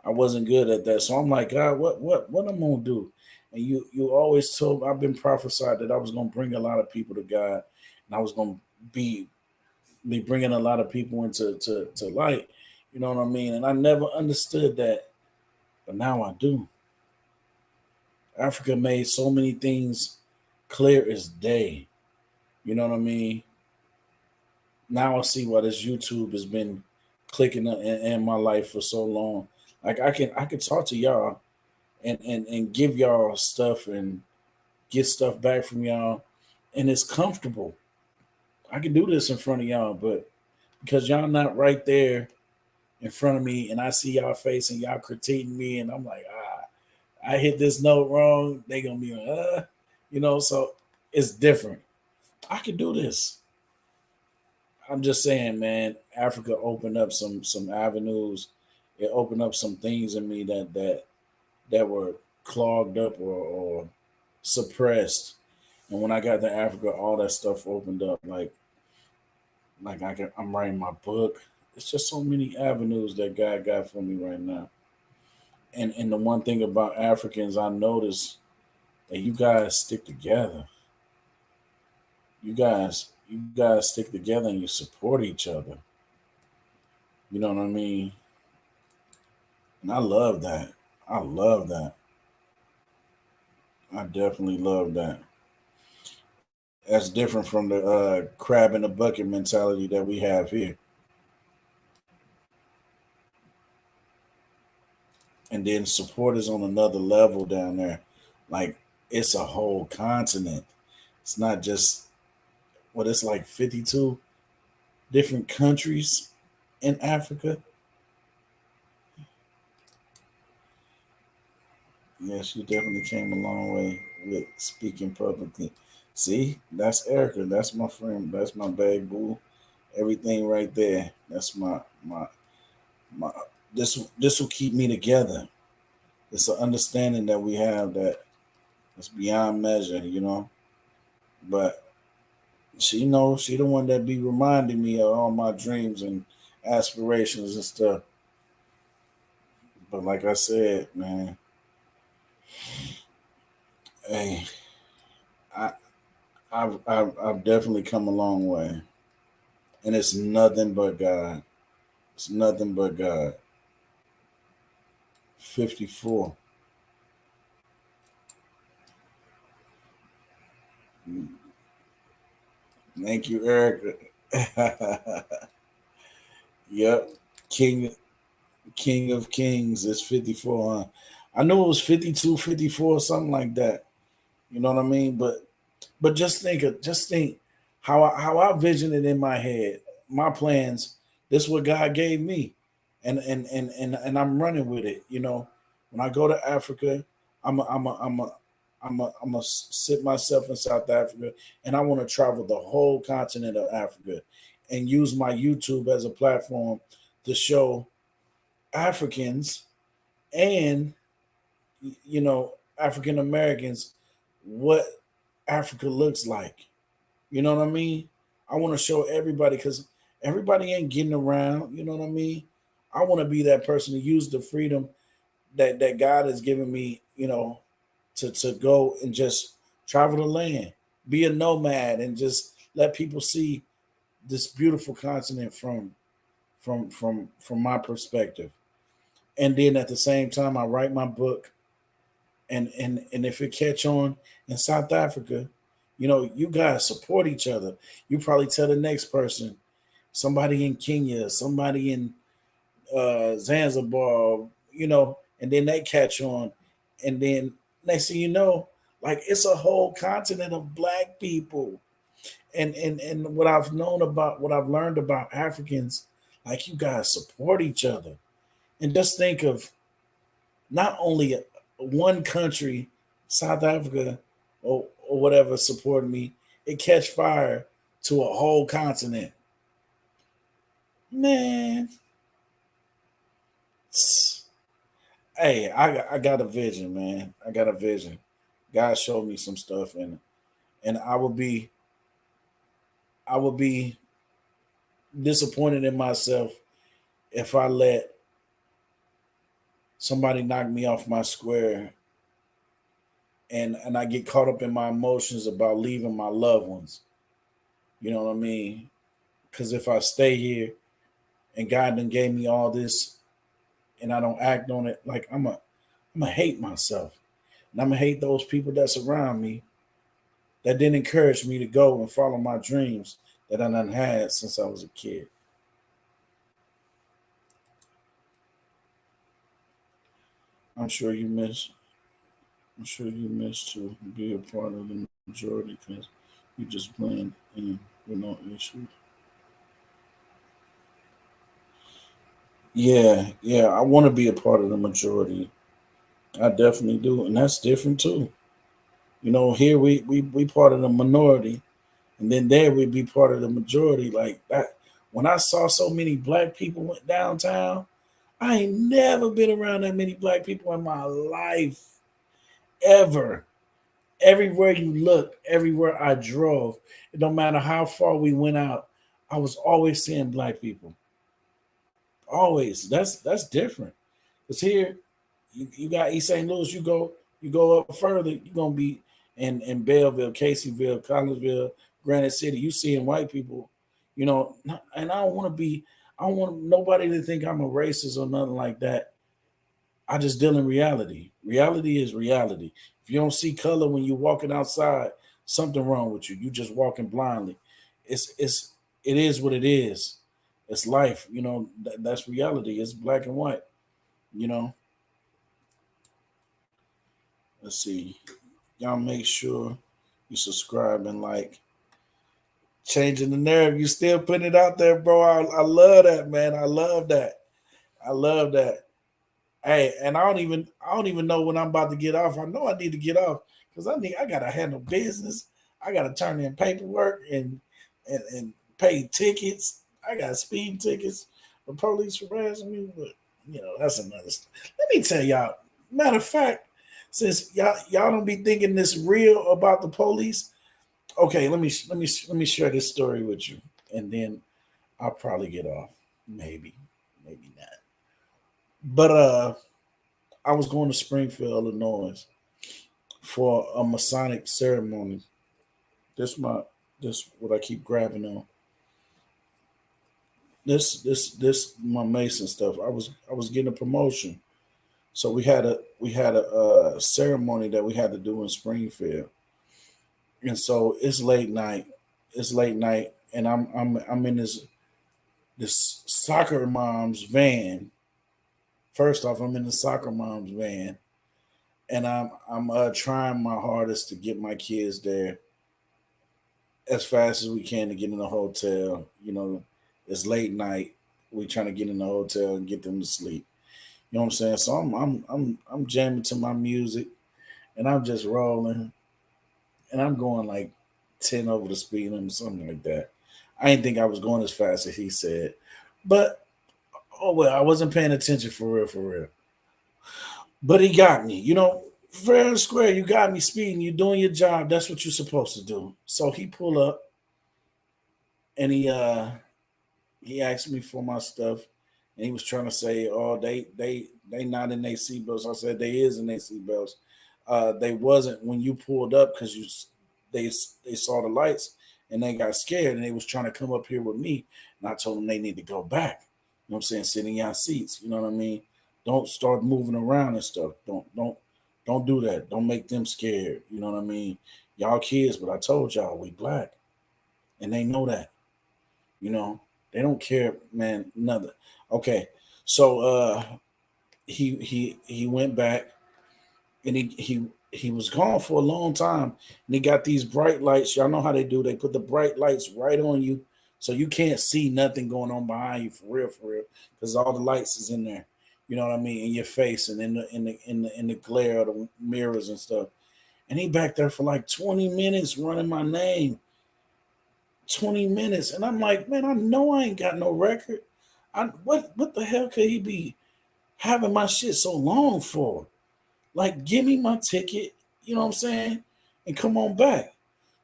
Speaker 1: I wasn't good at that. So I'm like, God, what I'm gonna do? And you always told I've been prophesied that I was gonna bring a lot of people to God, and I was gonna be be bringing a lot of people into to light. You know what I mean? And I never understood that, but now I do. Africa made so many things clear as day. You know what I mean? Now I see why this YouTube has been clicking in my life for so long. Like I can talk to y'all and give y'all stuff and get stuff back from y'all, and it's comfortable. I can do this in front of y'all, but because y'all not right there in front of me, and I see y'all face and y'all critiquing me, and I'm like, I hit this note wrong. They gonna be so it's different. I can do this. I'm just saying, man. Africa opened up some avenues. It opened up some things in me that were clogged up or suppressed. And when I got to Africa, all that stuff opened up. Like I'm writing my book. It's just so many avenues that God got for me right now. And the one thing about Africans, I noticed that you guys stick together. You guys stick together and you support each other. You know what I mean? And I love that. I love that. I definitely love that. That's different from the crab in the bucket mentality that we have here. And then support is on another level down there. Like it's a whole continent. It's not just what it's like 52 different countries in Africa. Yes, you definitely came a long way with speaking publicly. See, that's Erica. That's my friend. That's my bag boo. Everything right there. That's my. This will keep me together. It's an understanding that we have that it's beyond measure. But she knows she the one that be reminding me of all my dreams and aspirations and stuff. But like I said, man, hey, I I've definitely come a long way, and it's nothing but God. It's nothing but God. 54. Thank you, Erica. Yep. King King of Kings is 54. Huh? I knew it was 52, 54, something like that. You know what I mean? But just think how I vision it in my head, my plans. This is what God gave me, and I'm running with it. You know, when I go to Africa, I'm a sit myself in South Africa, and I want to travel the whole continent of Africa, and use my YouTube as a platform to show Africans and African Americans what Africa looks like. You know what I mean? I want to show everybody because everybody ain't getting around. You know what I mean? I want to be that person to use the freedom that God has given me. To go and just travel the land, be a nomad, and just let people see this beautiful continent from my perspective. And then at the same time, I write my book, and if it catch on in South Africa, you guys support each other. You probably tell the next person, somebody in Kenya, somebody in Zanzibar, and then they catch on, and then next thing you know, like it's a whole continent of black people. And what I've learned about Africans, like you guys support each other, and just think of not only one country, South Africa or whatever, supporting me, it catch fire to a whole continent. Man, hey, I got a vision, man. I got a vision. God showed me some stuff, and I would be disappointed in myself if I let somebody knock me off my square, and I get caught up in my emotions about leaving my loved ones. You know what I mean? Because if I stay here and God done gave me all this and I don't act on it, like I'm gonna hate myself. And I'm gonna hate those people that's around me that didn't encourage me to go and follow my dreams that I done had since I was a kid. I'm sure you miss I'm sure you miss to be a part of the majority because you just blend in with no issue. Yeah, yeah, I want to be a part of the majority. I definitely do, and that's different too. Here we part of the minority, and then there we be part of the majority. Like that, when I saw so many black people went downtown, I ain't never been around that many black people in my life ever. Everywhere you look, everywhere I drove, it don't matter how far we went out, I was always seeing black people. Always. That's different. Because here, you got East St. Louis, you go up further, you're gonna be in Belleville, Caseyville, Collinsville, Granite City. You seeing white people, and I don't want nobody to think I'm a racist or nothing like that. I just deal in reality. Reality is reality. If you don't see color when you're walking outside, something wrong with you. You just walking blindly. It is what it is. It's life. That's reality. It's black and white. You know. Let's see. Y'all make sure you subscribe and like. Changing the narrative. You still putting it out there, bro. I love that, man. I love that. I love that. Hey, and I don't even know when I'm about to get off. I know I need to get off because I gotta handle business. I gotta turn in paperwork and pay tickets. I got speeding tickets. The police harassing me, but that's another Let me tell y'all. Matter of fact, since y'all don't be thinking this real about the police, okay, let me share this story with you, and then I'll probably get off. Maybe, maybe not. But I was going to Springfield, Illinois, for a Masonic ceremony. This what I keep grabbing on. This my Mason stuff. I was getting a promotion, so we had a ceremony that we had to do in Springfield, and so it's late night. It's late night, and I'm in this. this soccer mom's van. First off, I'm in the soccer mom's van, and I'm trying my hardest to get my kids there as fast as we can to get in the hotel. It's late night. We trying to get in the hotel and get them to sleep. You know what I'm saying? So I'm jamming to my music, and I'm just rolling, and I'm going like 10 over the speed limit, something like that. I didn't think I was going as fast as he said, but oh well, I wasn't paying attention for real, for real. But he got me. Fair and square. You got me speeding. You're doing your job. That's what you're supposed to do. So he pull up, and he asked me for my stuff, and he was trying to say, "Oh, they not in their seatbelts." I said, "They is in their seatbelts. They wasn't when you pulled up because they they saw the lights and they got scared and they was trying to come up here with me, and I told them they need to go back. You know what I'm saying? Sit in your seats. You know what I mean? Don't start moving around and stuff. Don't do that. Don't make them scared. You know what I mean? Y'all kids, but I told y'all we black, and they know that. You know, they don't care, man. Nothing. Okay, so he went back, and he was gone for a long time, and he got these bright lights. Y'all know how they do. They put the bright lights right on you, so you can't see nothing going on behind you for real, because all the lights is in there. You know what I mean? In your face and in the glare of the mirrors and stuff. And he back there for like 20 minutes running my name. 20 minutes. And I'm like, man, I know I ain't got no record. What the hell could he be having my shit so long for? Like, give me my ticket, you know what I'm saying? And come on back.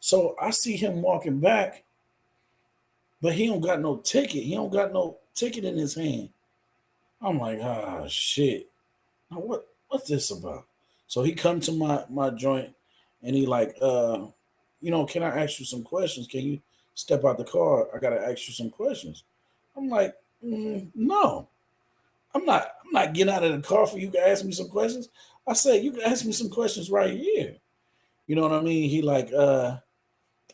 Speaker 1: So I see him walking back, but he don't got no ticket. He don't got no ticket in his hand. I'm like, ah shit. Now what's this about? So he come to my joint, and he like, can I ask you some questions? Can you step out the car? I gotta ask you some questions. I'm like, no, I'm not getting out of the car for you to ask me some questions. I said you can ask me some questions right here. You know what I mean? He like,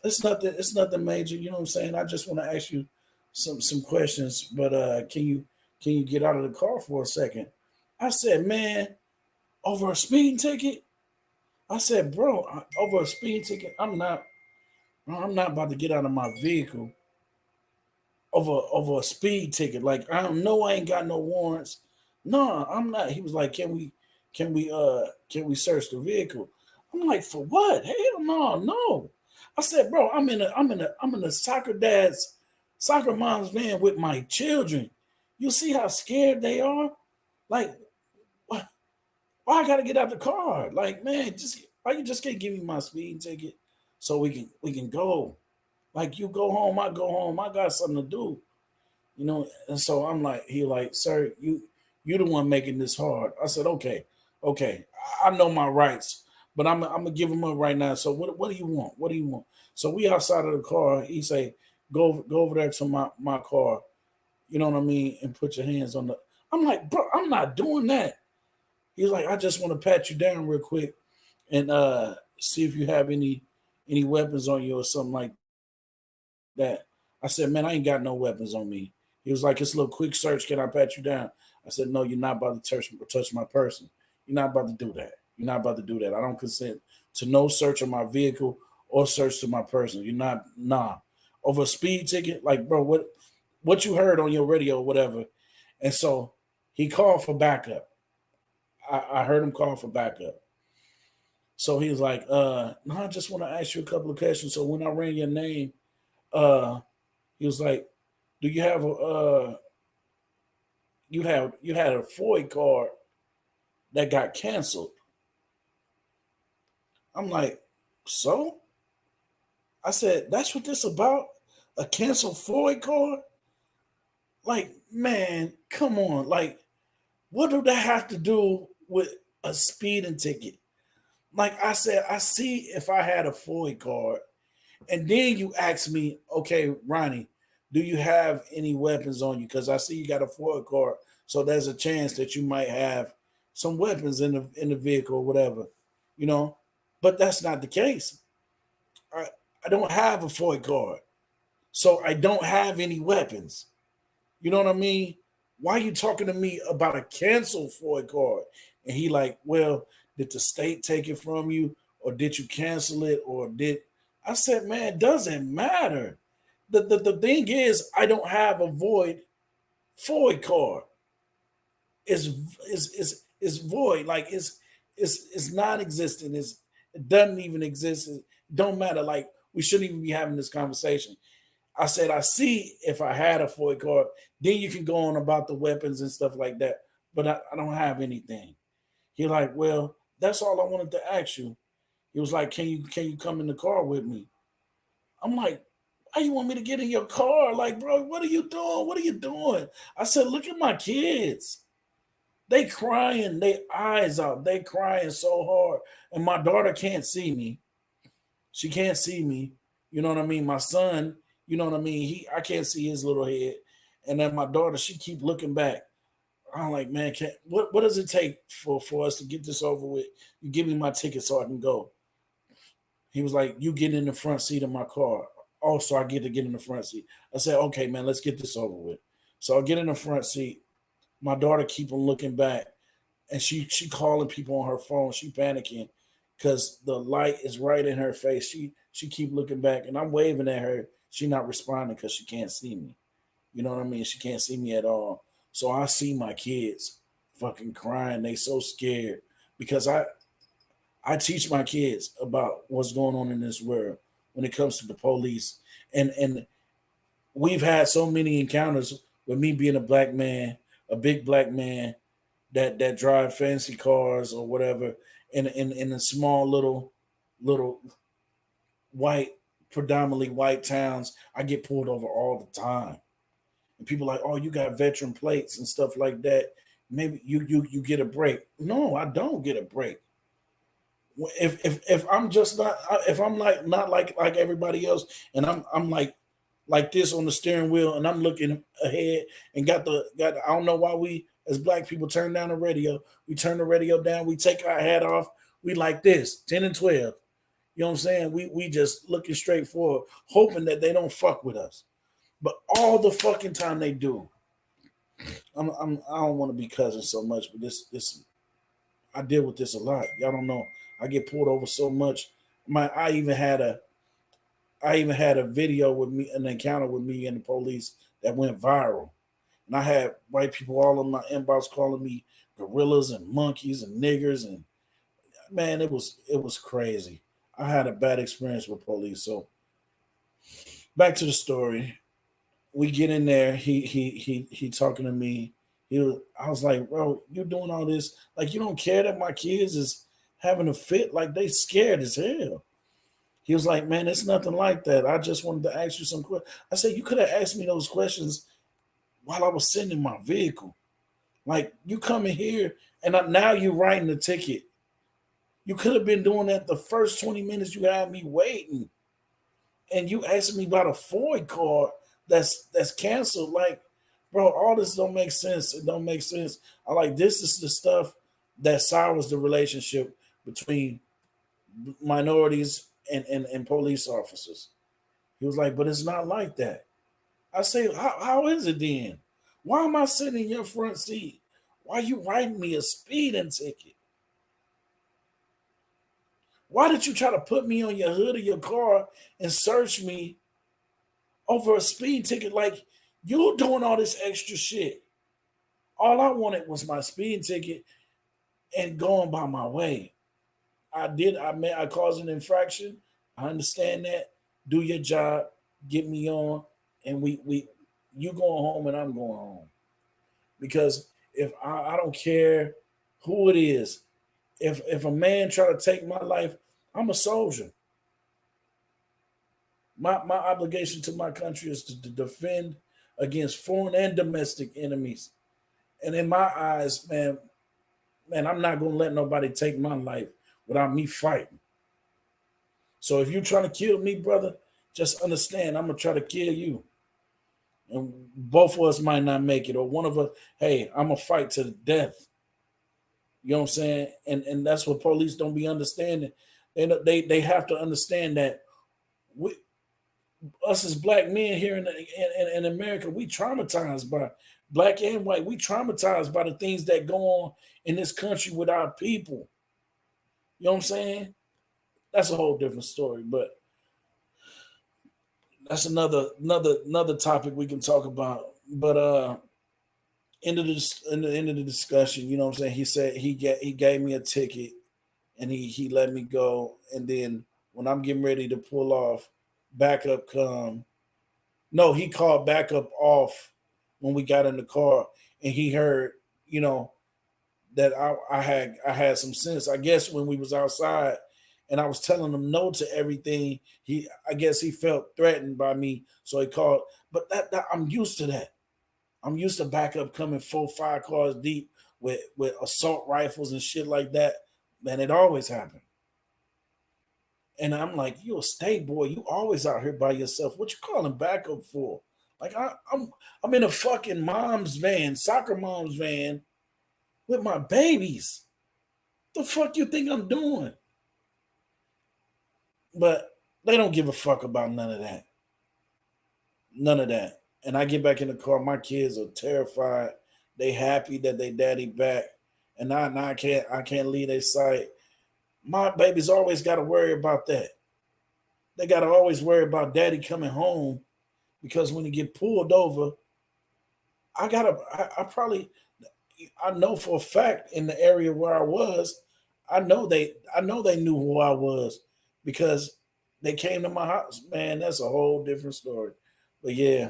Speaker 1: it's nothing major. You know what I'm saying? I just want to ask you some questions, but can you get out of the car for a second? I said, man, over a speeding ticket. I said, bro, over a speeding ticket, I'm not about to get out of my vehicle over a speed ticket. Like I don't know, I ain't got no warrants. No, I'm not. He was like, can we search the vehicle? I'm like, for what? Hell no, no. I said, bro, I'm in a soccer mom's van with my children. You see how scared they are? Like, why I gotta get out the car? Like, man, just why you just can't give me my speeding ticket so we can go? Like you go home, I go home. I got something to do, you know. And so I'm like, he like, sir, you the one making this hard. I said, okay, okay, I know my rights, but I'm gonna give him up right now. So what do you want? What do you want? So we outside of the car. He say, go over there to my car. You know what I mean, and put your hands on the. I'm like, bro, I'm not doing that. He's like, I just want to pat you down real quick and see if you have any weapons on you or something like that. I said, man, I ain't got no weapons on me. He was like, it's a little quick search. Can I pat you down? I said, no, you're not about to touch my person. You're not about to do that. You're not about to do that. I don't consent to no search of my vehicle or search to my person. You're not, nah. Over a speed ticket, like, bro, what you heard on your radio or whatever. And so he called for backup. I heard him call for backup. So he was like, no, I just want to ask you a couple of questions. So when I ran your name, uh, he was like, do you have a you had a FOI card that got canceled? I'm like, so? I said, that's what this about? A canceled FOI card? Like, man, come on. Like, what do that have to do with a speeding ticket? Like I said, I see if I had a FOI card. And then you ask me, okay, Ronnie, do you have any weapons on you? Because I see you got a FOI card. So there's a chance that you might have some weapons in the vehicle or whatever, you know. But that's not the case. I, I don't have a FOI card. So I don't have any weapons. You know what I mean? Why you talking to me about a canceled Floyd card? And he like, well, did the state take it from you, or did you cancel it, or did I said, man, it doesn't matter. The thing is, I don't have a void Floyd card. Is void. Like it's non-existent. It doesn't even exist. It don't matter. Like we shouldn't even be having this conversation. I said, I see if I had a Floyd card, then you can go on about the weapons and stuff like that. But I don't have anything. He like, well, that's all I wanted to ask you. He was like, can you come in the car with me? I'm like, why you want me to get in your car? Like, bro, what are you doing? What are you doing? I said, look at my kids. They crying, they eyes out. They crying so hard. And my daughter can't see me. She can't see me. You know what I mean? My son, you know what I mean? I can't see his little head. And then my daughter, she keep looking back. I'm like, man, what does it take for us to get this over with? You give me my ticket so I can go. He was like, you get in the front seat of my car. Also, I get to get in the front seat. I said, okay, man, let's get this over with. So I get in the front seat. My daughter keep on looking back, and she calling people on her phone. She panicking because the light is right in her face. She keep looking back, and I'm waving at her. She not responding because she can't see me. You know what I mean? She can't see me at all. So I see my kids fucking crying. They so scared because I teach my kids about what's going on in this world when it comes to the police. And we've had so many encounters with me being a black man, a big black man that drive fancy cars or whatever in a small little white, predominantly white towns. I get pulled over all the time. And people like, oh, you got veteran plates and stuff like that. Maybe you get a break. No, I don't get a break. If I'm just not, if I'm like not like everybody else, and I'm like this on the steering wheel, and I'm looking ahead and got I don't know why we as black people turn down the radio. We turn the radio down. We take our hat off. We like this 10 and 12. You know what I'm saying? We just looking straight forward, hoping that they don't fuck with us. But all the fucking time they do. I don't want to be cousin so much, but this I deal with this a lot. Y'all don't know. I get pulled over so much. I even had a video with me, an encounter with me and the police that went viral. And I had white people all in my inbox calling me gorillas and monkeys and niggers, and man, it was crazy. I had a bad experience with police. So back to the story. We get in there. He talking to me. I was like, bro, you doing all this like you don't care that my kids is having a fit? Like they scared as hell. He was like, man, it's nothing like that. I just wanted to ask you some questions. I said, you could have asked me those questions while I was sitting in my vehicle. Like you coming here and now you writing the ticket. You could have been doing that the first 20 minutes you had me waiting. And you asking me about a Ford card that's canceled. Like, bro, all this don't make sense. It don't make sense. I like this is the stuff that sours the relationship between minorities and police officers. He was like, but it's not like that. I say, how is it then? Why am I sitting in your front seat? Why are you writing me a speeding ticket? Why did you try to put me on your hood of your car and search me over a speed ticket? Like you doing all this extra shit. All I wanted was my speeding ticket and going by my way. I caused an infraction. I understand that. Do your job, get me on, and we you going home and I'm going home. Because if I don't care who it is, if a man try to take my life, I'm a soldier. My obligation to my country is to defend against foreign and domestic enemies. And in my eyes, man, I'm not gonna let nobody take my life without me fighting. So if you're trying to kill me, brother, just understand I'm gonna try to kill you. And both of us might not make it, or one of us, hey, I'm gonna fight to the death. You know what I'm saying? And that's what police don't be understanding. They have to understand that we us as black men here in America, we traumatized by black and white. We traumatized by the things that go on in this country with our people. You know what I'm saying? That's a whole different story, but that's another topic we can talk about. But in the end of the discussion, you know what I'm saying? He said he gave me a ticket and he let me go. And then when I'm getting ready to pull off, backup come. No, he called backup off when we got in the car, and he heard, you know, that I had some sense. I guess when we was outside, and I was telling him no to everything, I guess he felt threatened by me, so he called. But that I'm used to that. I'm used to backup coming 4, 5 cars deep with assault rifles and shit like that. Man, it always happened. And I'm like, you a state boy. You always out here by yourself. What you calling backup for? Like I'm in a fucking mom's van, soccer mom's van, with my babies. The fuck you think I'm doing? But they don't give a fuck about none of that. None of that. And I get back in the car. My kids are terrified. They happy that they daddy back, and now I can't leave their sight. My babies always got to worry about that. They got to always worry about daddy coming home because when he get pulled over, I probably I know for a fact in the area where I was, I know they knew who I was because they came to my house. Man, that's a whole different story. But yeah,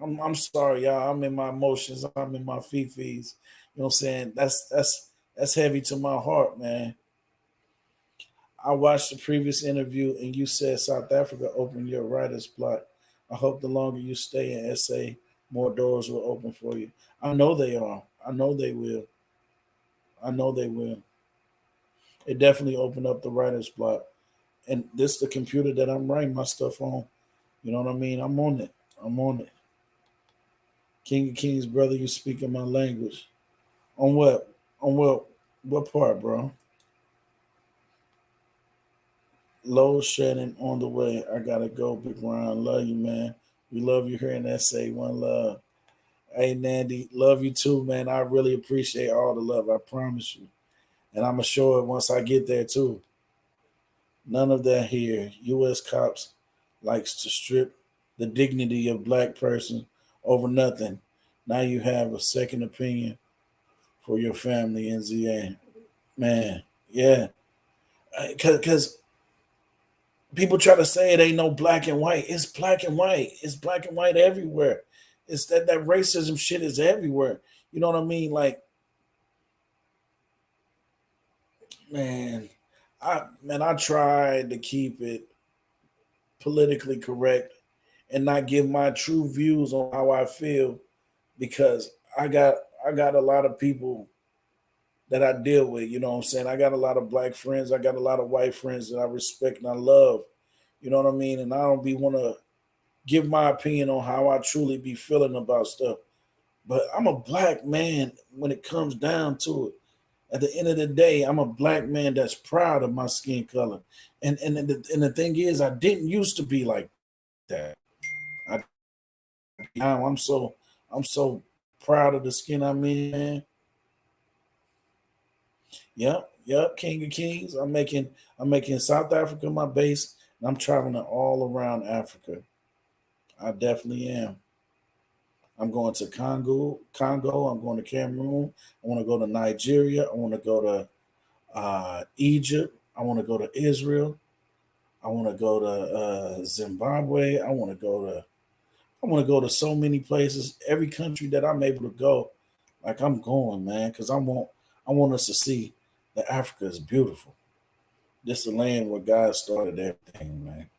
Speaker 1: I'm sorry, y'all. I'm in my emotions. I'm in my fifis. You know what I'm saying? That's heavy to my heart, man. I watched the previous interview and you said South Africa opened your writer's block. I hope the longer you stay in SA, more doors will open for you. I know they are. I know they will. I know they will. It definitely opened up the writer's block. And this is the computer that I'm writing my stuff on. You know what I mean? I'm on it. I'm on it. King of Kings, brother, you speaking my language. On what? On what part, bro? Low shedding on the way. I gotta go, Big Ron. Love you, man. We love you here in SA. One love. Hey, Nandy, love you too, man. I really appreciate all the love. I promise you. And I'm sure once I get there too. None of that here. U.S. cops likes to strip the dignity of black person over nothing. Now you have a second opinion for your family in ZA. Man, yeah. Because people try to say it ain't no black and white. It's black and white. It's black and white everywhere. It's that racism shit is everywhere. You know what I mean? Like, man, I tried to keep it politically correct and not give my true views on how I feel because I got a lot of people that I deal with, you know what I'm saying? I got a lot of black friends, I got a lot of white friends that I respect and I love. You know what I mean? And I don't be want to give my opinion on how I truly be feeling about stuff. But I'm a black man when it comes down to it. At the end of the day, I'm a black man that's proud of my skin color. And the thing is, I didn't used to be like that. I now I'm so proud of the skin I'm in, man. Yep, yep, King of Kings. I'm making South Africa my base, and I'm traveling all around Africa. I definitely am. I'm going to Congo. I'm going to Cameroon. I want to go to Nigeria. I want to go to Egypt. I want to go to Israel. I want to go to Zimbabwe. I want to go to so many places. Every country that I'm able to go, like I'm going, man, because I want us to see that Africa is beautiful. This is the land where God started everything, man.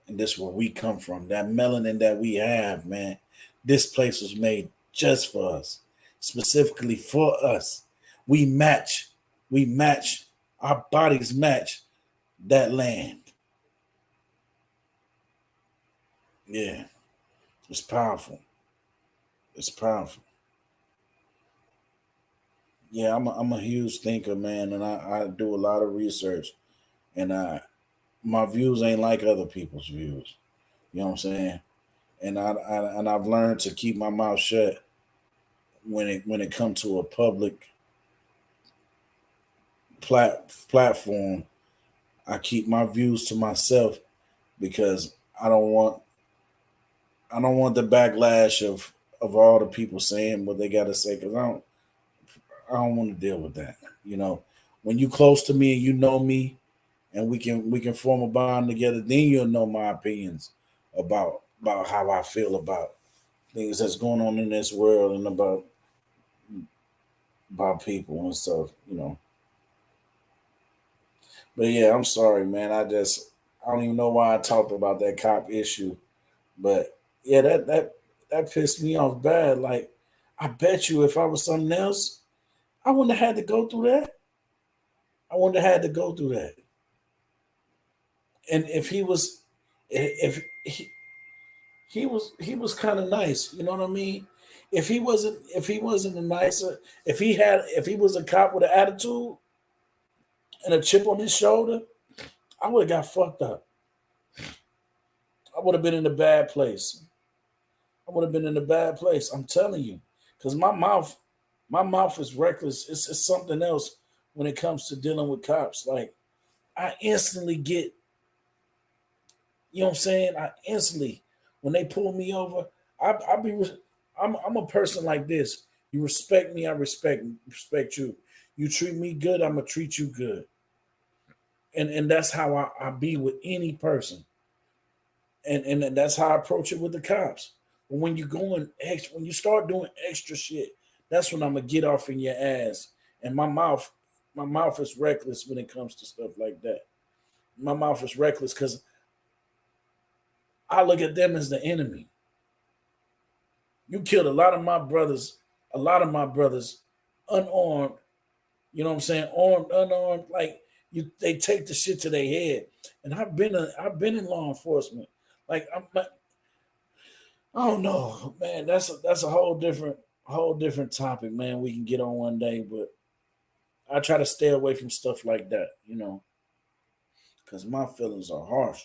Speaker 1: And this is where we come from. That melanin that we have, man. This place was made just for us, specifically for us. We match, we match, our bodies match that land. Yeah, it's powerful. It's powerful. Yeah, I'm a huge thinker, man, and I do a lot of research. And my views ain't like other people's views. You know what I'm saying? And I've learned to keep my mouth shut when it comes to a public platform. I keep my views to myself because I don't want I don't want the backlash of all the people saying what they got to say because I don't want to deal with that. You know, when you close to me and you know me and we can form a bond together, then you'll know my opinions about how I feel about things that's going on in this world and about people and stuff. You know, but yeah, I'm sorry, man. I don't even know why I talked about that cop issue, but yeah, that pissed me off bad. Like, I bet you if I was something else, I wouldn't have had to go through that. I wouldn't have had to go through that. And if he was, if he was kind of nice, you know what I mean. If he wasn't a nicer, if he was a cop with an attitude and a chip on his shoulder, I would have got fucked up. I would have been in a bad place. I would have been in a bad place. I'm telling you, because my mouth is reckless. It's something else when it comes to dealing with cops. Like, I instantly get, you know what I'm saying? I instantly, when they pull me over, I be, I'm a person like this. You respect me, I respect you. You treat me good, I'm gonna treat you good. And that's how I be with any person. And that's how I approach it with the cops. But when you going extra, when you start doing extra shit, that's when I'm gonna get off in your ass. And my mouth is reckless when it comes to stuff like that. My mouth is reckless because I look at them as the enemy. You killed a lot of my brothers, unarmed. You know what I'm saying? Armed, unarmed. Like, they take the shit to their head. And I've been in law enforcement. Like, I don't know, man. That's a whole different topic, man. We can get on one day, but I try to stay away from stuff like that, you know, because my feelings are harsh.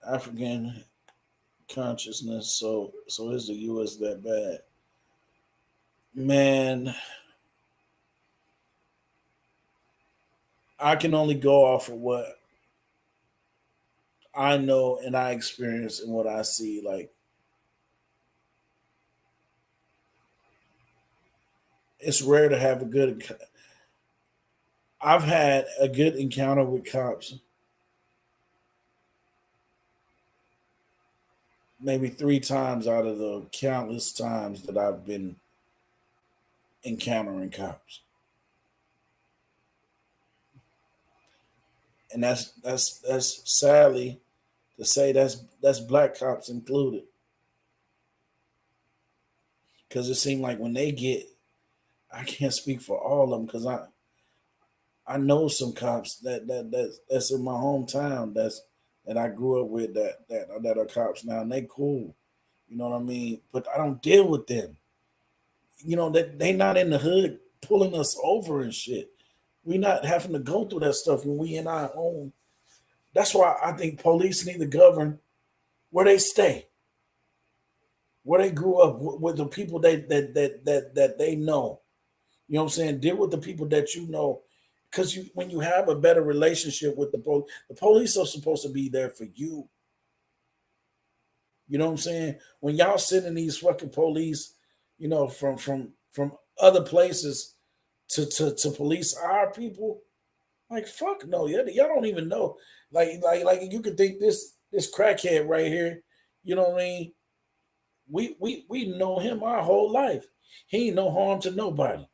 Speaker 1: African consciousness. So is the U.S. that bad? Man, I can only go off of what I know and I experience and what I see. Like, it's rare to have a good. I've had a good encounter with cops maybe three times out of the countless times that I've been encountering cops, and that's sadly to say that's black cops included, because it seemed like when they get, I can't speak for all of them because I know some cops that's in my hometown that I grew up with that are cops now and they cool, you know what I mean. But I don't deal with them. You know that they not in the hood pulling us over and shit. We not having to go through that stuff when we in our own. That's why I think police need to govern where they stay, where they grew up, with the people that they know. You know what I'm saying? Deal with the people that you know, because when you have a better relationship with the police are supposed to be there for you. You know what I'm saying? When y'all sending these fucking police, you know, from other places to police our people, like, fuck no, y'all don't even know. Like you could think this crackhead right here, you know what I mean? We know him our whole life. He ain't no harm to nobody.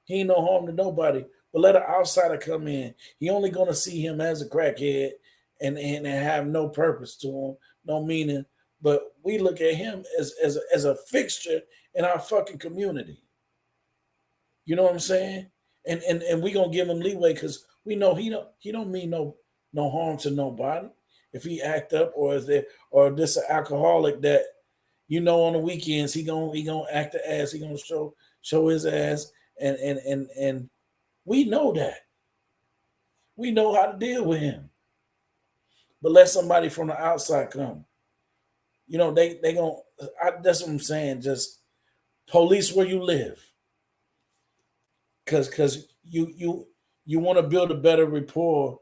Speaker 1: He ain't no harm to nobody. But let an outsider come in. He only gonna see him as a crackhead and have no purpose to him, no meaning. But we look at him as a fixture in our fucking community. You know what I'm saying? And we gonna give him leeway because we know he don't mean no harm to nobody. If he act up or is there or this an alcoholic that On the weekends he gonna act the ass. He gonna show his ass, and we know that. We know how to deal with him. But let somebody from the outside come. They gonna. That's what I'm saying. Just police where you live, because you want to build a better rapport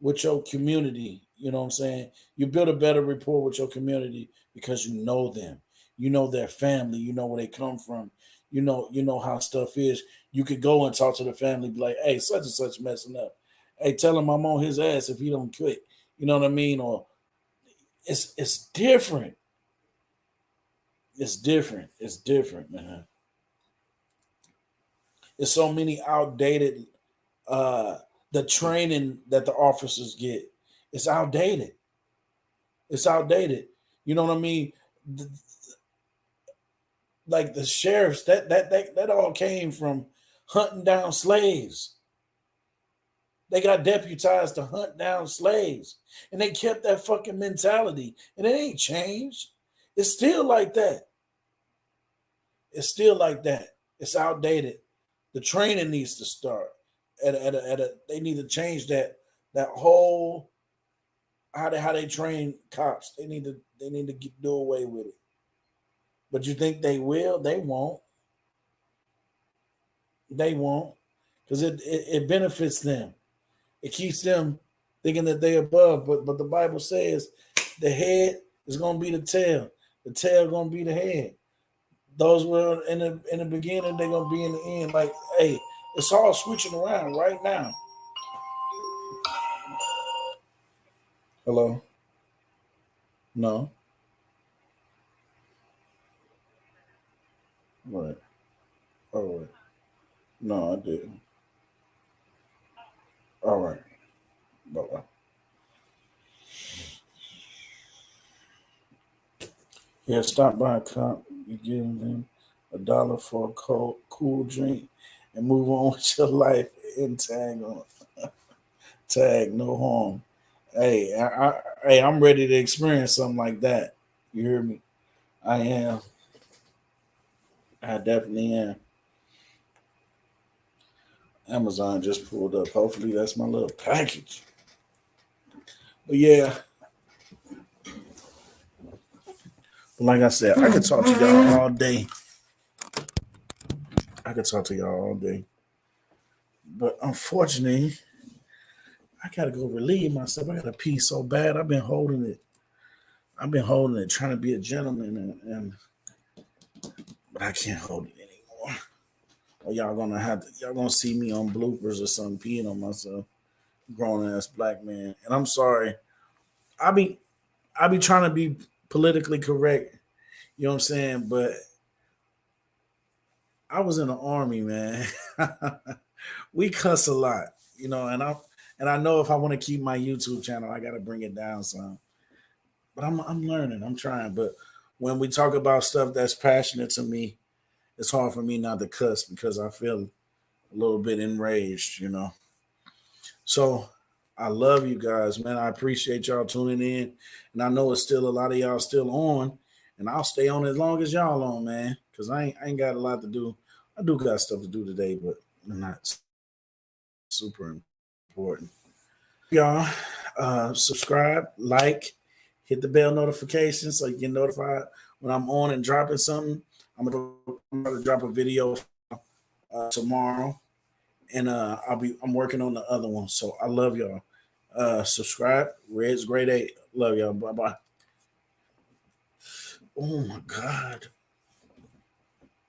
Speaker 1: with your community. You know what I'm saying? You build a better rapport with your community because you know them. You know their family. You know where they come from. You know how stuff is. You could go and talk to the family, be like, hey, such and such messing up. Hey, tell him I'm on his ass if he don't quit. You know what I mean? Or it's different. It's different. It's different, man. There's so many outdated uh the training that the officers get. It's outdated. It's outdated. You know what I mean? The- like the sheriffs, that all came from hunting down slaves. They got deputized to hunt down slaves. And they kept that fucking mentality. And it ain't changed. It's still like that. It's still like that. It's outdated. The training needs to start. They need to change that whole how they train cops. They need to do away with it. But you think they will? They won't. They won't. Because it benefits them. It keeps them thinking that they above. But the Bible says the head is gonna be the tail. The tail gonna be the head. Those were in the beginning, they're gonna be in the end. Like, hey, it's all switching around right now. Hello? No. Right. All right. No, I didn't. All right. Bye bye. Yeah, stop by a cop. You give them $1 for a cool drink and move on with your life and tag no harm. Hey, hey, I'm ready to experience something like that. You hear me? I am. I definitely am. Amazon just pulled up. Hopefully that's my little package. But yeah, but like I said, I could talk to y'all all day. I could talk to y'all all day. But unfortunately, I gotta go relieve myself. I gotta pee so bad. I've been holding it. I've been holding it, trying to be a gentleman, and but I can't hold it anymore. Or y'all gonna see me on bloopers or something peeing on myself, grown ass black man. And I'm sorry. I be I be trying to be politically correct. You know what I'm saying? But I was in the army, man. We cuss a lot, and I know if I want to keep my YouTube channel, I gotta bring it down some. But I'm learning. I'm trying. But when we talk about stuff that's passionate to me, it's hard for me not to cuss because I feel a little bit enraged. So I love you guys, man. I appreciate y'all tuning in. And I know it's still a lot of y'all still on. And I'll stay on as long as y'all on, man. Because I ain't got a lot to do. I do got stuff to do today, but not super important. Y'all, subscribe, like, hit the bell notification so you get notified when I'm on and dropping something. I'm gonna drop a video tomorrow, and I'm working on the other one. So I love y'all. Subscribe. Red's Grade 8. Love y'all. Bye bye. Oh my God.